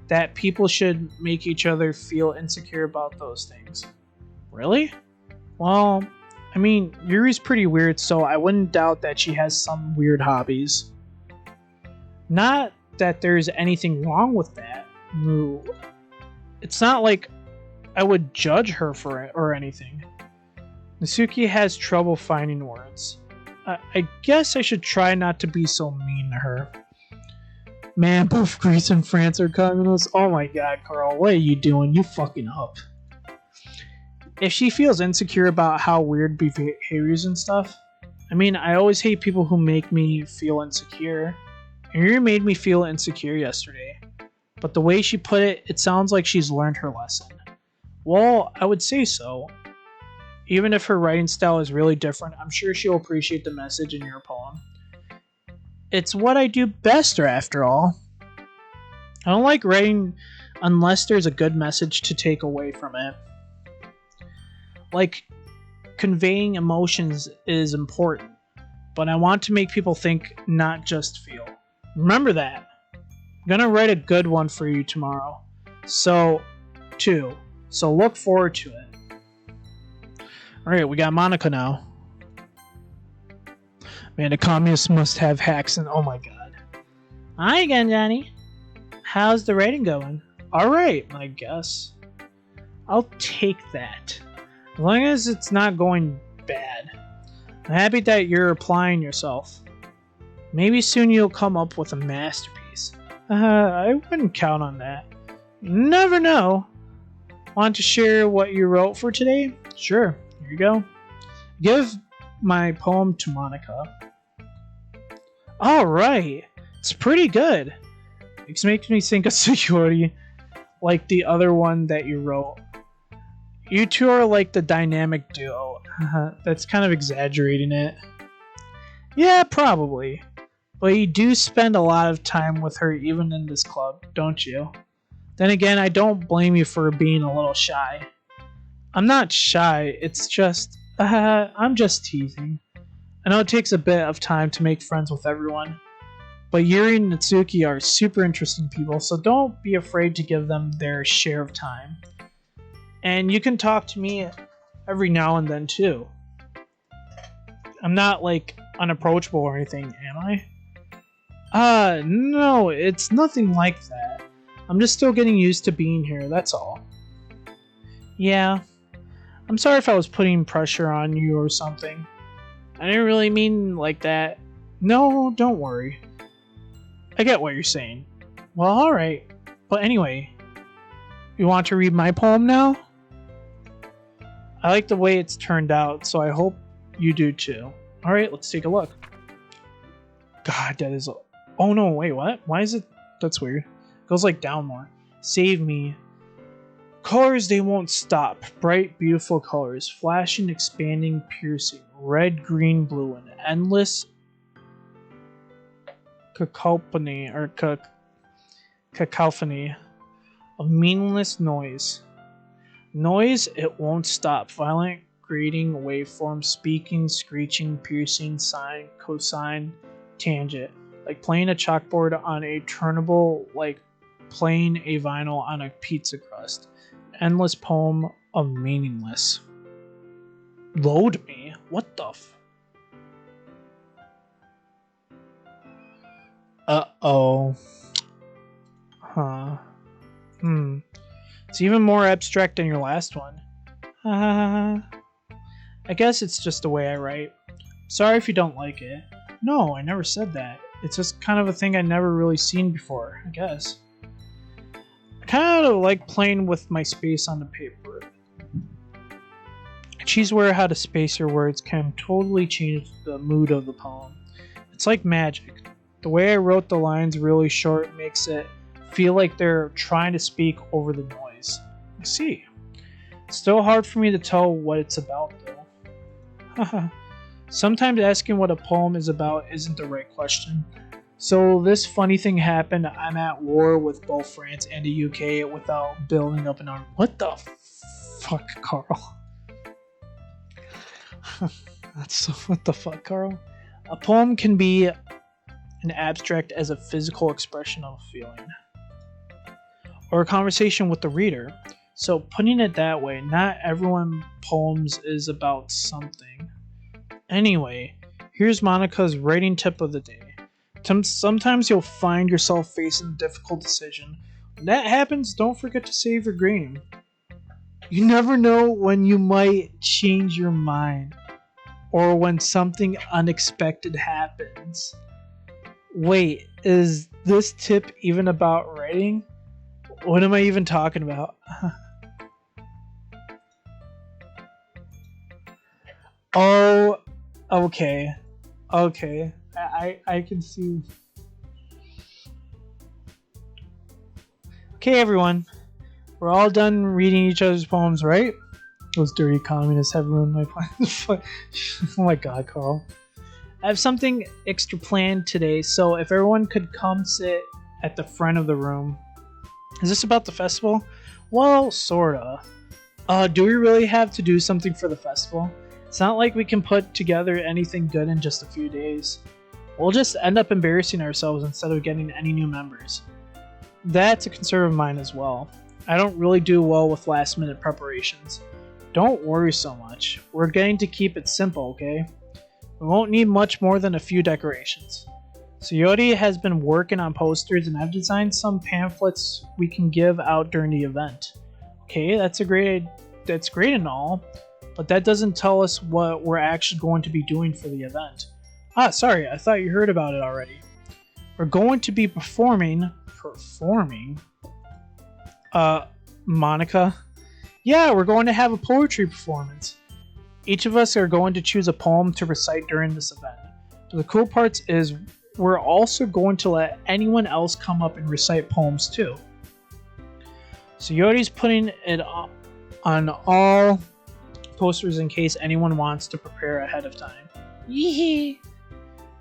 That people should make each other feel insecure about those things. Really? Well, Yuri's pretty weird, so I wouldn't doubt that she has some weird hobbies. Not that there's anything wrong with that. No. It's not like I would judge her for it or anything. Nasuki has trouble finding words. I guess I should try not to be so mean to her. Man, both Greece and France are communists. Oh my god, Carl, what are you doing? You fucking up. If she feels insecure about how weird behaviors and stuff, I always hate people who make me feel insecure. And you made me feel insecure yesterday. But the way she put it, it sounds like she's learned her lesson. Well, I would say so. Even if her writing style is really different, I'm sure she'll appreciate the message in your poem. It's what I do best, after all. I don't like writing unless there's a good message to take away from it. Conveying emotions is important, but I want to make people think, not just feel. Remember that. I'm gonna write a good one for you tomorrow. So look forward to it. Alright, we got Monica now. Man, the communists must have hacks and oh my god. Hi again, Johnny. How's the rating going? Alright, I guess. I'll take that. As long as it's not going bad. I'm happy that you're applying yourself. Maybe soon you'll come up with a masterpiece. I wouldn't count on that. Never know. Want to share what you wrote for today? Sure, here you go. Give my poem to Monica. Alright, it's pretty good. It makes me think of security, like the other one that you wrote. You two are like the dynamic duo. That's kind of exaggerating it. Yeah, probably. But you do spend a lot of time with her even in this club, don't you? Then again, I don't blame you for being a little shy. I'm not shy, it's just... I'm just teasing. I know it takes a bit of time to make friends with everyone. But Yuri and Natsuki are super interesting people, so don't be afraid to give them their share of time. And you can talk to me every now and then too. I'm not like unapproachable or anything, am I? No, it's nothing like that. I'm just still getting used to being here, that's all. Yeah. I'm sorry if I was putting pressure on you or something. I didn't really mean like that. No, don't worry. I get what you're saying. Well, alright. But anyway, you want to read my poem now? I like the way it's turned out, so I hope you do too. Alright, let's take a look. God, that is... Oh no, wait, what? Why is it... That's weird. It goes like down more. Save me. Colors, they won't stop. Bright, beautiful colors. Flashing, expanding, piercing. Red, green, blue, and endless cacophony of meaningless noise. Noise, it won't stop. Violent, grating, waveform, speaking, screeching, piercing, sine, cosine, tangent. Like playing a chalkboard on a turnable, like playing a vinyl on a pizza crust. Endless poem of meaningless. Load me? What the f... Uh-oh. Huh. It's even more abstract than your last one. I guess it's just the way I write. Sorry if you don't like it. No, I never said that. It's just kind of a thing I never really seen before, I guess. I kind of like playing with my space on the paper. She's aware how to space your words can totally change the mood of the poem. It's like magic. The way I wrote the lines really short makes it feel like they're trying to speak over the noise. I see. It's still hard for me to tell what it's about, though. Sometimes asking what a poem is about isn't the right question. So this funny thing happened. I'm at war with both France and the UK without building up an army. What the fuck, Carl? That's so... What the fuck, Carl? A poem can be an abstract as a physical expression of a feeling. Or a conversation with the reader. So putting it that way, not everyone poems is about something. Anyway, here's Monica's writing tip of the day. Sometimes you'll find yourself facing a difficult decision. When that happens, don't forget to save your game. You never know when you might change your mind. Or when something unexpected happens. Wait, is this tip even about writing? What am I even talking about? Oh, okay. Okay. I can see. Okay, everyone. We're all done reading each other's poems, right? Those dirty communists have ruined my plans. Oh my god, Carl. I have something extra planned today, so if everyone could come sit at the front of the room. Is this about the festival? Well, sorta. Do we really have to do something for the festival? It's not like we can put together anything good in just a few days. We'll just end up embarrassing ourselves instead of getting any new members. That's a concern of mine as well. I don't really do well with last minute preparations. Don't worry so much. We're going to keep it simple, okay? We won't need much more than a few decorations. Sayori has been working on posters, and I've designed some pamphlets we can give out during the event. Okay, that's great and all, but that doesn't tell us what we're actually going to be doing for the event. Ah, sorry, I thought you heard about it already. We're going to be performing? Monica? Yeah, we're going to have a poetry performance. Each of us are going to choose a poem to recite during this event. So the cool part is we're also going to let anyone else come up and recite poems too. So Yori's putting it on all posters in case anyone wants to prepare ahead of time. Yee!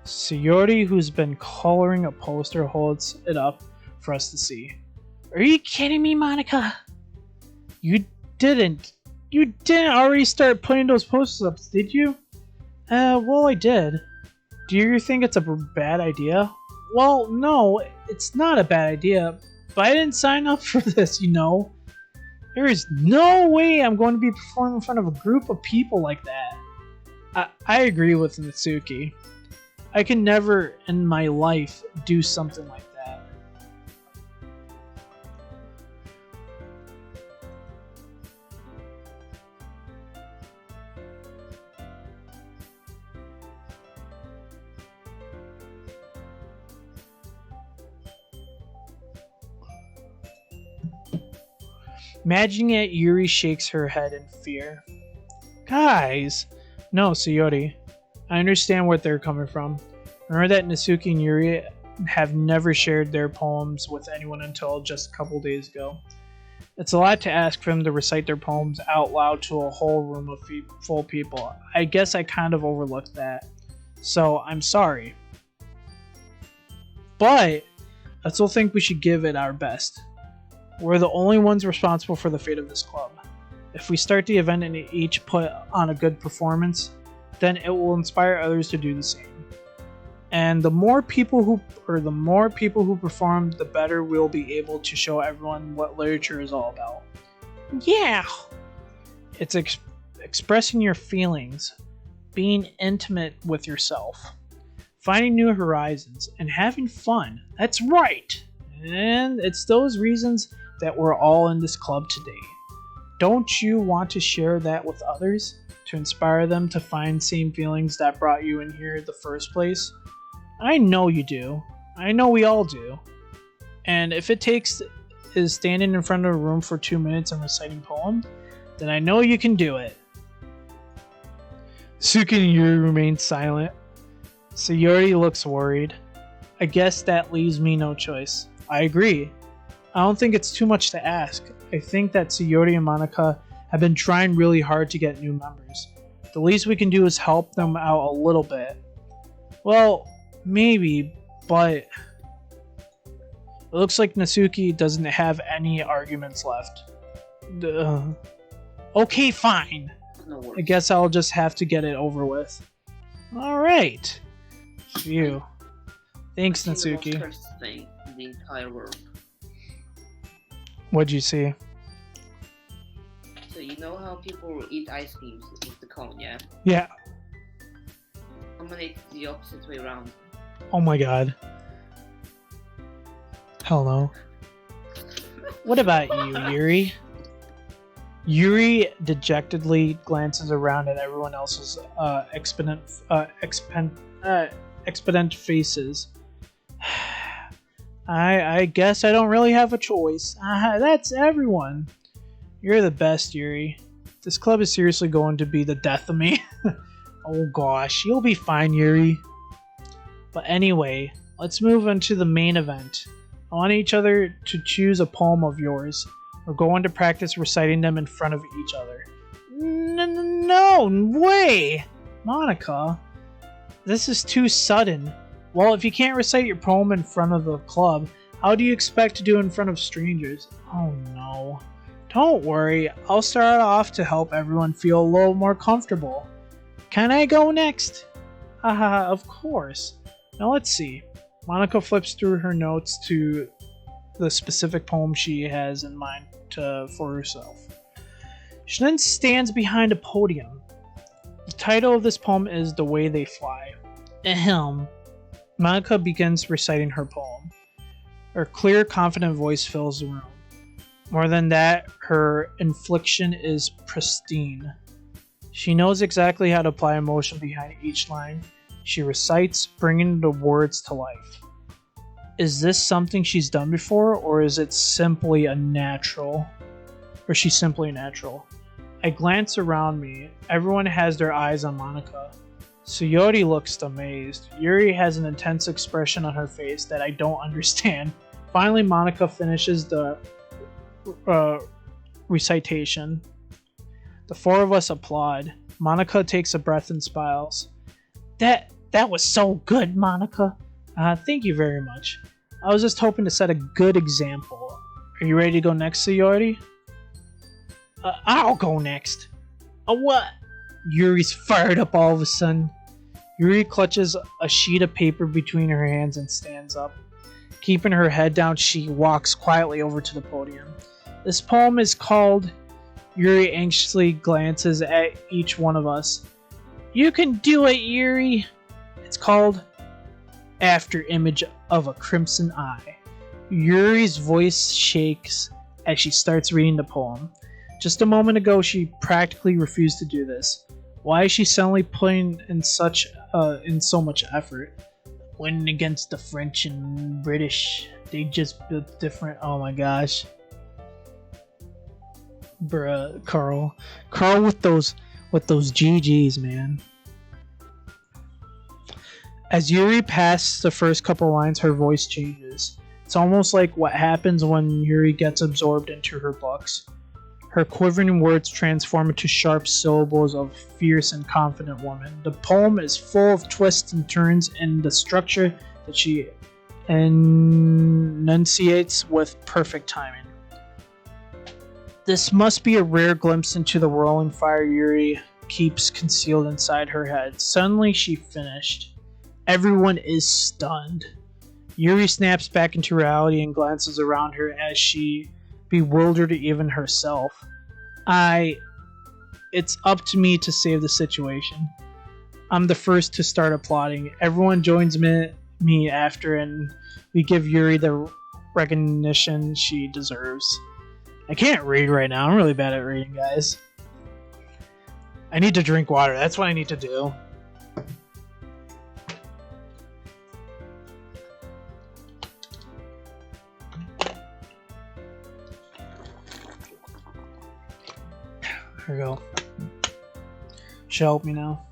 Sayori, who's been coloring a poster, holds it up for us to see. Are you kidding me, Monica? You didn't already start putting those posters up, did you? Well, I did. Do you think it's a bad idea? Well, no, it's not a bad idea, but I didn't sign up for this, you know. There is no way I'm going to be performing in front of a group of people like that. I agree with Natsuki. I can never in my life do something like that. Imagining it, Yuri shakes her head in fear. Guys! No, Sayori. I understand where they're coming from. Remember that Natsuki and Yuri have never shared their poems with anyone until just a couple days ago. It's a lot to ask for them to recite their poems out loud to a whole room of full people. I guess I kind of overlooked that. So, I'm sorry. But, I still think we should give it our best. We're the only ones responsible for the fate of this club. If we start the event and each put on a good performance, then it will inspire others to do the same. And the more people who perform, the better we'll be able to show everyone what literature is all about. Yeah! It's expressing your feelings, being intimate with yourself, finding new horizons, and having fun. That's right! And it's those reasons that we're all in this club today. Don't you want to share that with others? To inspire them to find same feelings that brought you in here in the first place? I know you do. I know we all do. And if it takes is standing in front of a room for 2 minutes and reciting poem, then I know you can do it. Suki and Yuri remain silent. Sayori looks worried. I guess that leaves me no choice. I agree. I don't think it's too much to ask. I think that Sayori and Monica have been trying really hard to get new members. The least we can do is help them out a little bit. Well, maybe, but it looks like Natsuki doesn't have any arguments left. Okay, fine. I guess I'll just have to get it over with. Alright. Phew. Thanks, Natsuki. The most cursed thing in the entire world. What'd you see? So you know how people eat ice creams with the cone, yeah? Yeah. I'm gonna make the opposite way around. Oh my god. Hell no. What about you, Yuri? Yuri dejectedly glances around at everyone else's expedient faces. I guess I don't really have a choice. That's everyone. You're the best, Yuri. This club is seriously going to be the death of me. Oh gosh, you'll be fine, Yuri. But anyway, let's move on to the main event. I want each other to choose a poem of yours. We're going to practice reciting them in front of each other. No way! Monica, this is too sudden. Well, if you can't recite your poem in front of the club, how do you expect to do it in front of strangers? Oh no. Don't worry, I'll start off to help everyone feel a little more comfortable. Can I go next? Haha, of course. Now let's see. Monica flips through her notes to the specific poem she has in mind for herself. She then stands behind a podium. The title of this poem is The Way They Fly. Ahem. Monica begins reciting her poem. Her clear, confident voice fills the room. More than that, her inflection is pristine. She knows exactly how to apply emotion behind each line. She recites, bringing the words to life. Is this something she's done before, or is it simply a natural? Or she's simply natural? I glance around me. Everyone has their eyes on Monica. Suyori looks amazed. Yuri has an intense expression on her face that I don't understand. Finally, Monica finishes the recitation. The four of us applaud. Monica takes a breath and smiles. That was so good, Monica. Thank you very much. I was just hoping to set a good example. Are you ready to go next, Suyori? I'll go next. What? Yuri's fired up all of a sudden. Yuri clutches a sheet of paper between her hands and stands up. Keeping her head down, she walks quietly over to the podium. This poem is called... Yuri anxiously glances at each one of us. You can do it, Yuri! It's called After Image of a Crimson Eye. Yuri's voice shakes as she starts reading the poem. Just a moment ago, she practically refused to do this. Why is she suddenly putting in so much effort? Winning against the French and British, they just built different. Oh my gosh, bruh, Carl with those GGs, man. As Yuri passes the first couple lines, her voice changes. It's almost like what happens when Yuri gets absorbed into her books. Her quivering words transform into sharp syllables of fierce and confident woman. The poem is full of twists and turns in the structure that she enunciates with perfect timing. This must be a rare glimpse into the whirling fire Yuri keeps concealed inside her head. Suddenly she finished. Everyone is stunned. Yuri snaps back into reality and glances around her as she bewildered even herself. It's up to me to save the situation. I'm the first to start applauding. Everyone joins me after, and we give Yuri the recognition she deserves. I can't read right now. I'm really bad at reading, guys. I need to drink water. That's what I need to do. Here we go. Should help me now.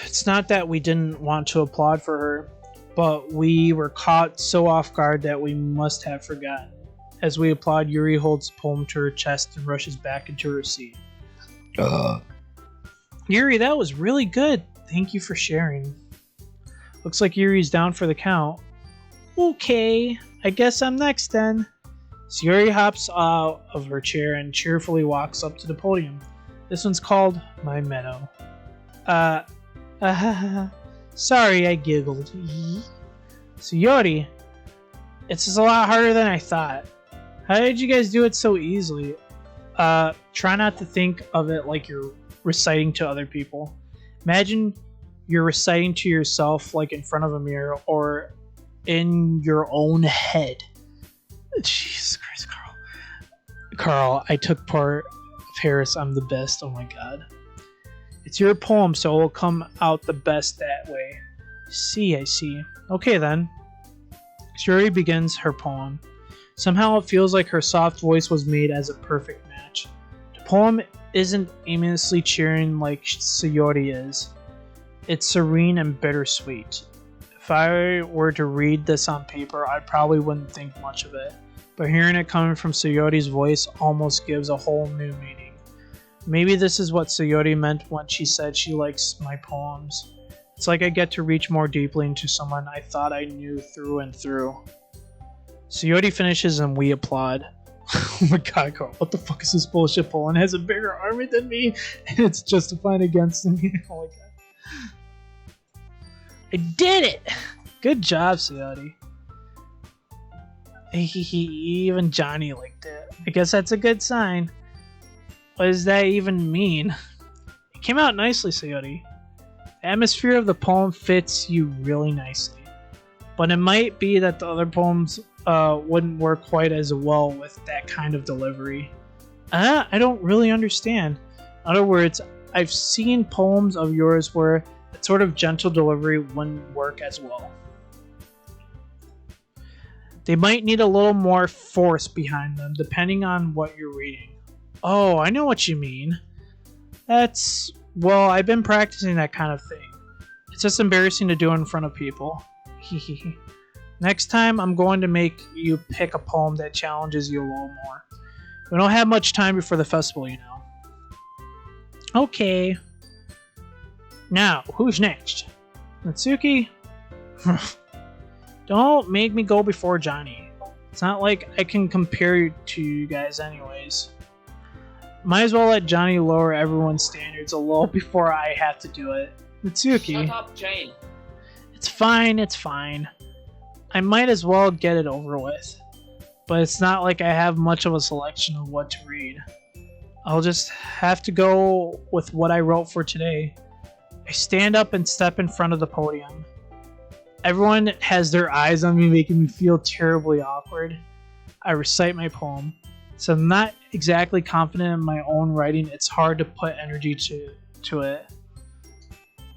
It's not that we didn't want to applaud for her, but we were caught so off guard that we must have forgotten. As we applaud, Yuri holds the poem to her chest and rushes back into her seat. Yuri, that was really good. Thank you for sharing. Looks like Yuri's down for the count. Okay, I guess I'm next then. So Yuri hops out of her chair and cheerfully walks up to the podium. This one's called My Meadow. Sorry, I giggled. So Yuri, it's just a lot harder than I thought. How did you guys do it so easily? Try not to think of it like you're reciting to other people. Imagine you're reciting to yourself like in front of a mirror or in your own head. Jesus Christ, Carl, I took part of Paris. I'm the best. Oh my god. It's your poem, so it will come out the best that way. I see. Okay then. Shuri begins her poem. Somehow it feels like her soft voice was made as a perfect match. The poem isn't aimlessly cheering like Sayori is. It's serene and bittersweet. If I were to read this on paper, I probably wouldn't think much of it. But hearing it coming from Sayori's voice almost gives a whole new meaning. Maybe this is what Sayori meant when she said she likes my poems. It's like I get to reach more deeply into someone I thought I knew through and through. Sayori finishes and we applaud. Oh my god, Carl, what the fuck is this bullshit? Poland has a bigger army than me, and it's justified against me. Oh my god. I did it! Good job, Sayori. Even Johnny liked it. I guess that's a good sign. What does that even mean? It came out nicely, Sayori. The atmosphere of the poem fits you really nicely. But it might be that the other poems wouldn't work quite as well with that kind of delivery. I don't really understand. In other words, I've seen poems of yours where that sort of gentle delivery wouldn't work as well. They might need a little more force behind them, depending on what you're reading. Oh, I know what you mean. Well, I've been practicing that kind of thing. It's just embarrassing to do in front of people. Next time, I'm going to make you pick a poem that challenges you a little more. We don't have much time before the festival, you know. Okay. Now, who's next? Natsuki? Don't make me go before Johnny. It's not like I can compare you to you guys anyways. Might as well let Johnny lower everyone's standards a little before I have to do it. Natsuki. Shut up, Jane. It's fine. I might as well get it over with. But it's not like I have much of a selection of what to read. I'll just have to go with what I wrote for today. I stand up and step in front of the podium. Everyone has their eyes on me, making me feel terribly awkward. I recite my poem. So I'm not exactly confident in my own writing. It's hard to put energy to it.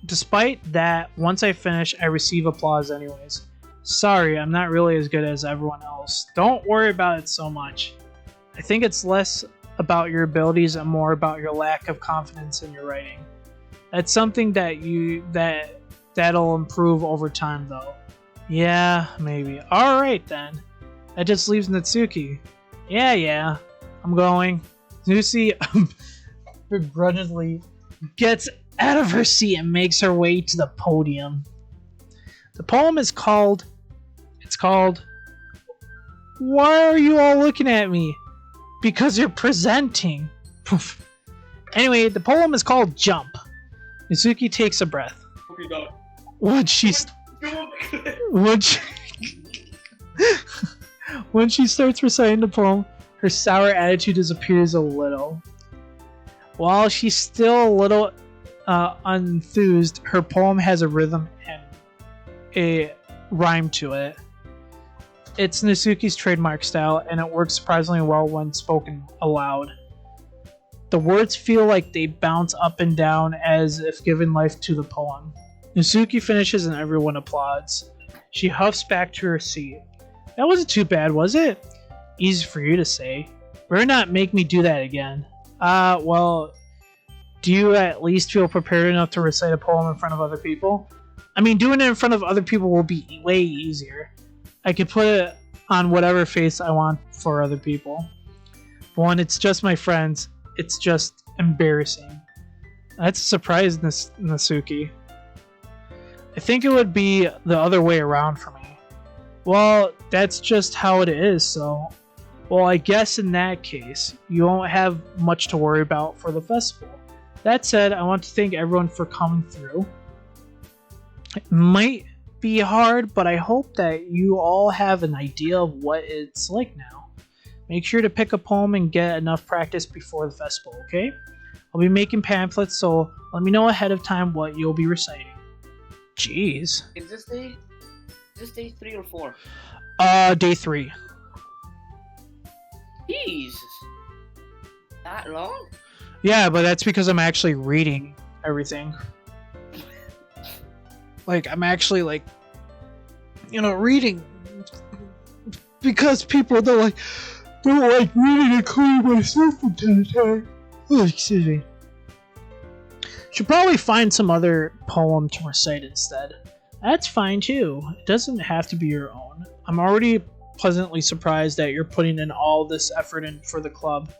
Despite that, once I finish, I receive applause anyways. Sorry, I'm not really as good as everyone else. Don't worry about it so much. I think it's less about your abilities and more about your lack of confidence in your writing. That's something that'll improve over time, though. Yeah, maybe. Alright then. That just leaves Natsuki. Yeah. I'm going. Lucy begrudgingly gets out of her seat and makes her way to the podium. The poem is called... Why are you all looking at me? Because you're presenting. Anyway, the poem is called Jump. Natsuki takes a breath. Okay, go. When she starts reciting the poem, her sour attitude disappears a little. While she's still a little unenthused, her poem has a rhythm and a rhyme to it. It's Natsuki's trademark style, and it works surprisingly well when spoken aloud. The words feel like they bounce up and down as if giving life to the poem. Natsuki finishes and everyone applauds. She huffs back to her seat. That wasn't too bad, was it? Easy for you to say. Better not make me do that again. Well, do you at least feel prepared enough to recite a poem in front of other people? I mean, doing it in front of other people will be way easier. I can put it on whatever face I want for other people. But when it's just my friends, it's just embarrassing. That's a surprise, Natsuki. I think it would be the other way around for me. Well, that's just how it is, so... Well, I guess in that case, you won't have much to worry about for the festival. That said, I want to thank everyone for coming through. It might be hard, but I hope that you all have an idea of what it's like now. Make sure to pick a poem and get enough practice before the festival, okay? I'll be making pamphlets, so let me know ahead of time what you'll be reciting. Jeez. Is this day 3 or 4? Day 3. Jesus. That long? Yeah, but that's because I'm actually reading everything. Like, I'm actually, like, reading. Because people don't like reading, including myself from time to time. Oh, excuse me. Should probably find some other poem to recite instead. That's fine too. It doesn't have to be your own. I'm already pleasantly surprised that you're putting in all this effort in for the club.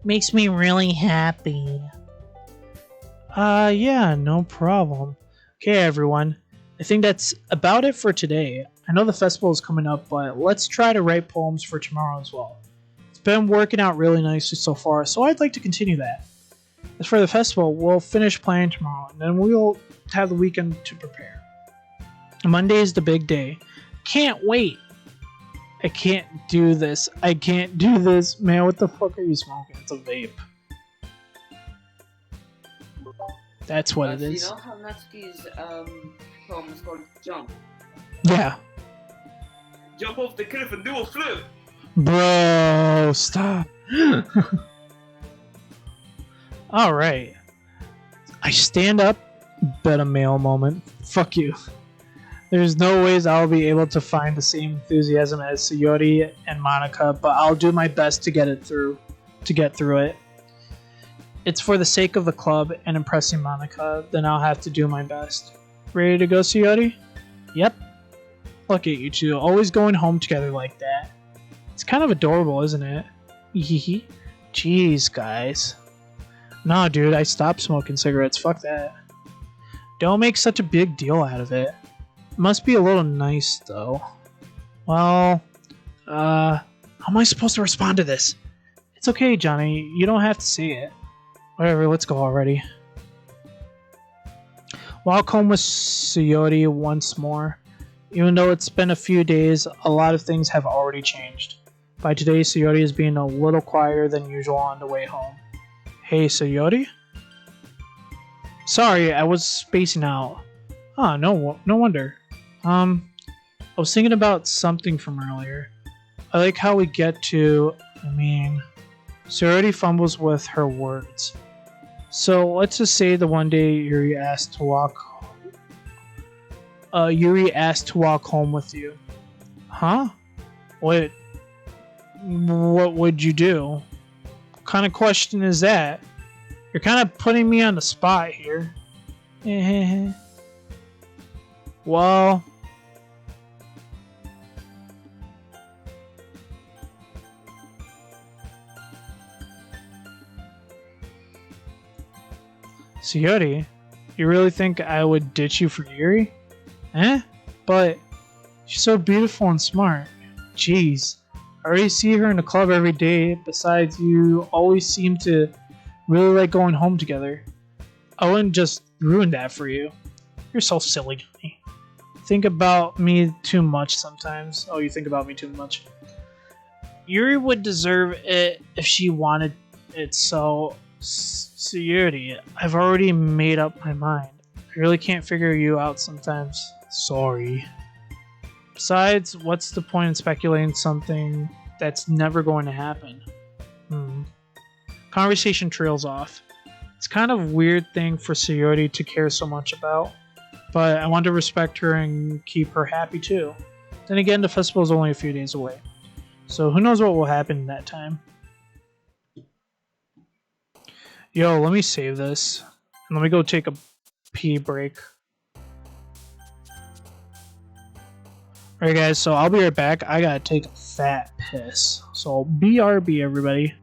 Makes me really happy. Yeah, no problem. Okay, everyone. I think that's about it for today. I know the festival is coming up, but let's try to write poems for tomorrow as well. It's been working out really nicely so far, so I'd like to continue that. As for the festival, we'll finish planning tomorrow, and then we'll have the weekend to prepare. Monday is the big day. Can't wait! I can't do this. I can't do this. Man, what the fuck are you smoking? It's a vape. That's what it So is. you know how Natsuki's poem is called Jump? Yeah. Jump off the cliff and do a flip! Bro, stop. Alright. I stand up, beta male moment. Fuck you. There's no ways I'll be able to find the same enthusiasm as Sayori and Monica, but I'll do my best to get through it. It's for the sake of the club and impressing Monica, then I'll have to do my best. Ready to go, Sayori? Yep. Look at you two, always going home together like that. It's kind of adorable, isn't it? Hehe. Jeez, guys. Nah, dude, I stopped smoking cigarettes. Fuck that. Don't make such a big deal out of it. Must be a little nice, though. Well, how am I supposed to respond to this? It's okay, Johnny. You don't have to see it. Whatever, let's go already. Walk home with Sayori once more. Even though it's been a few days, a lot of things have already changed. By today, Sayori is being a little quieter than usual on the way home. Hey, Sayori? Sorry, I was spacing out. Ah, no wonder. I was thinking about something from earlier. I like how we get to... Sayori fumbles with her words. So, let's just say the one day Yuri asked to walk home with you. Huh? What would you do? What kind of question is that? You're kind of putting me on the spot here. Well... Sayori, you really think I would ditch you for Yuri? But she's so beautiful and smart. Jeez, I already see her in the club every day. Besides, you always seem to really like going home together. I wouldn't just ruin that for you. You're so silly to me. Think about me too much sometimes. Oh, you think about me too much. Yuri would deserve it if she wanted it, so... Sayori, I've already made up my mind. I really can't figure you out sometimes. Sorry. Besides, what's the point in speculating something that's never going to happen? Conversation trails off. It's kind of a weird thing for Sayori to care so much about, but I want to respect her and keep her happy too. Then again, the festival is only a few days away, so who knows what will happen in that time. Yo, let me save this, and let me go take a pee break. Alright guys, so I'll be right back. I gotta take a fat piss. So BRB everybody.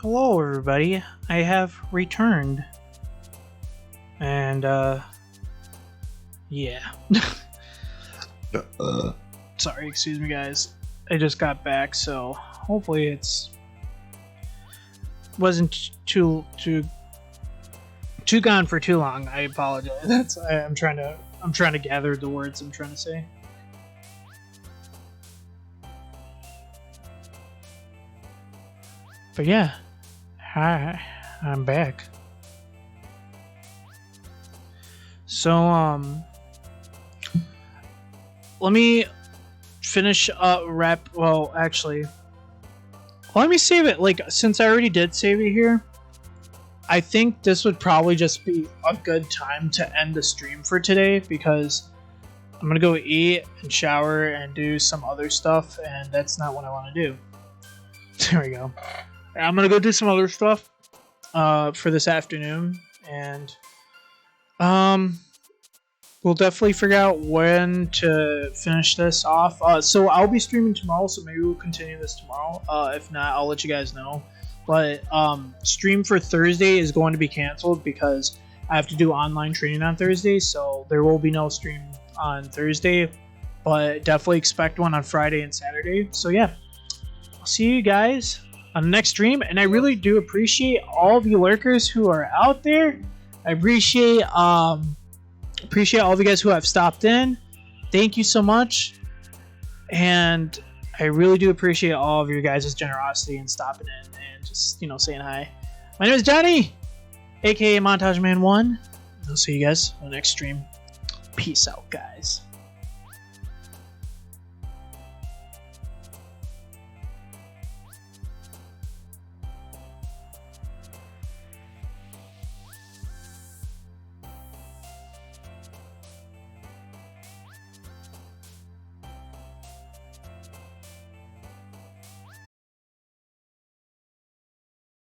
Hello, everybody. I have returned. And, yeah. Sorry, excuse me, guys. I just got back, so hopefully it's wasn't too gone for too long. I apologize. I'm trying to gather the words I'm trying to say. But yeah, hi, I'm back. So let me finish well, actually, let me save it. Like, since I already did save it here, I think this would probably just be a good time to end the stream for today, because I'm gonna go eat and shower and do some other stuff, and that's not what I want to do. There we go. I'm gonna go do some other stuff for this afternoon, and we'll definitely figure out when to finish this off. So I'll be streaming tomorrow, so maybe we'll continue this tomorrow. If not, I'll let you guys know. But stream for Thursday is going to be canceled because I have to do online training on Thursday, so there will be no stream on Thursday. But definitely expect one on Friday and Saturday. So yeah, I'll see you guys on the next stream, and I really do appreciate all the lurkers who are out there. I appreciate all of you guys who have stopped in. Thank you so much, and I really do appreciate all of your guys' generosity and stopping in and just, saying hi. My name is Johnny, aka Montage Man 1. I'll see you guys on the next stream. Peace out, guys.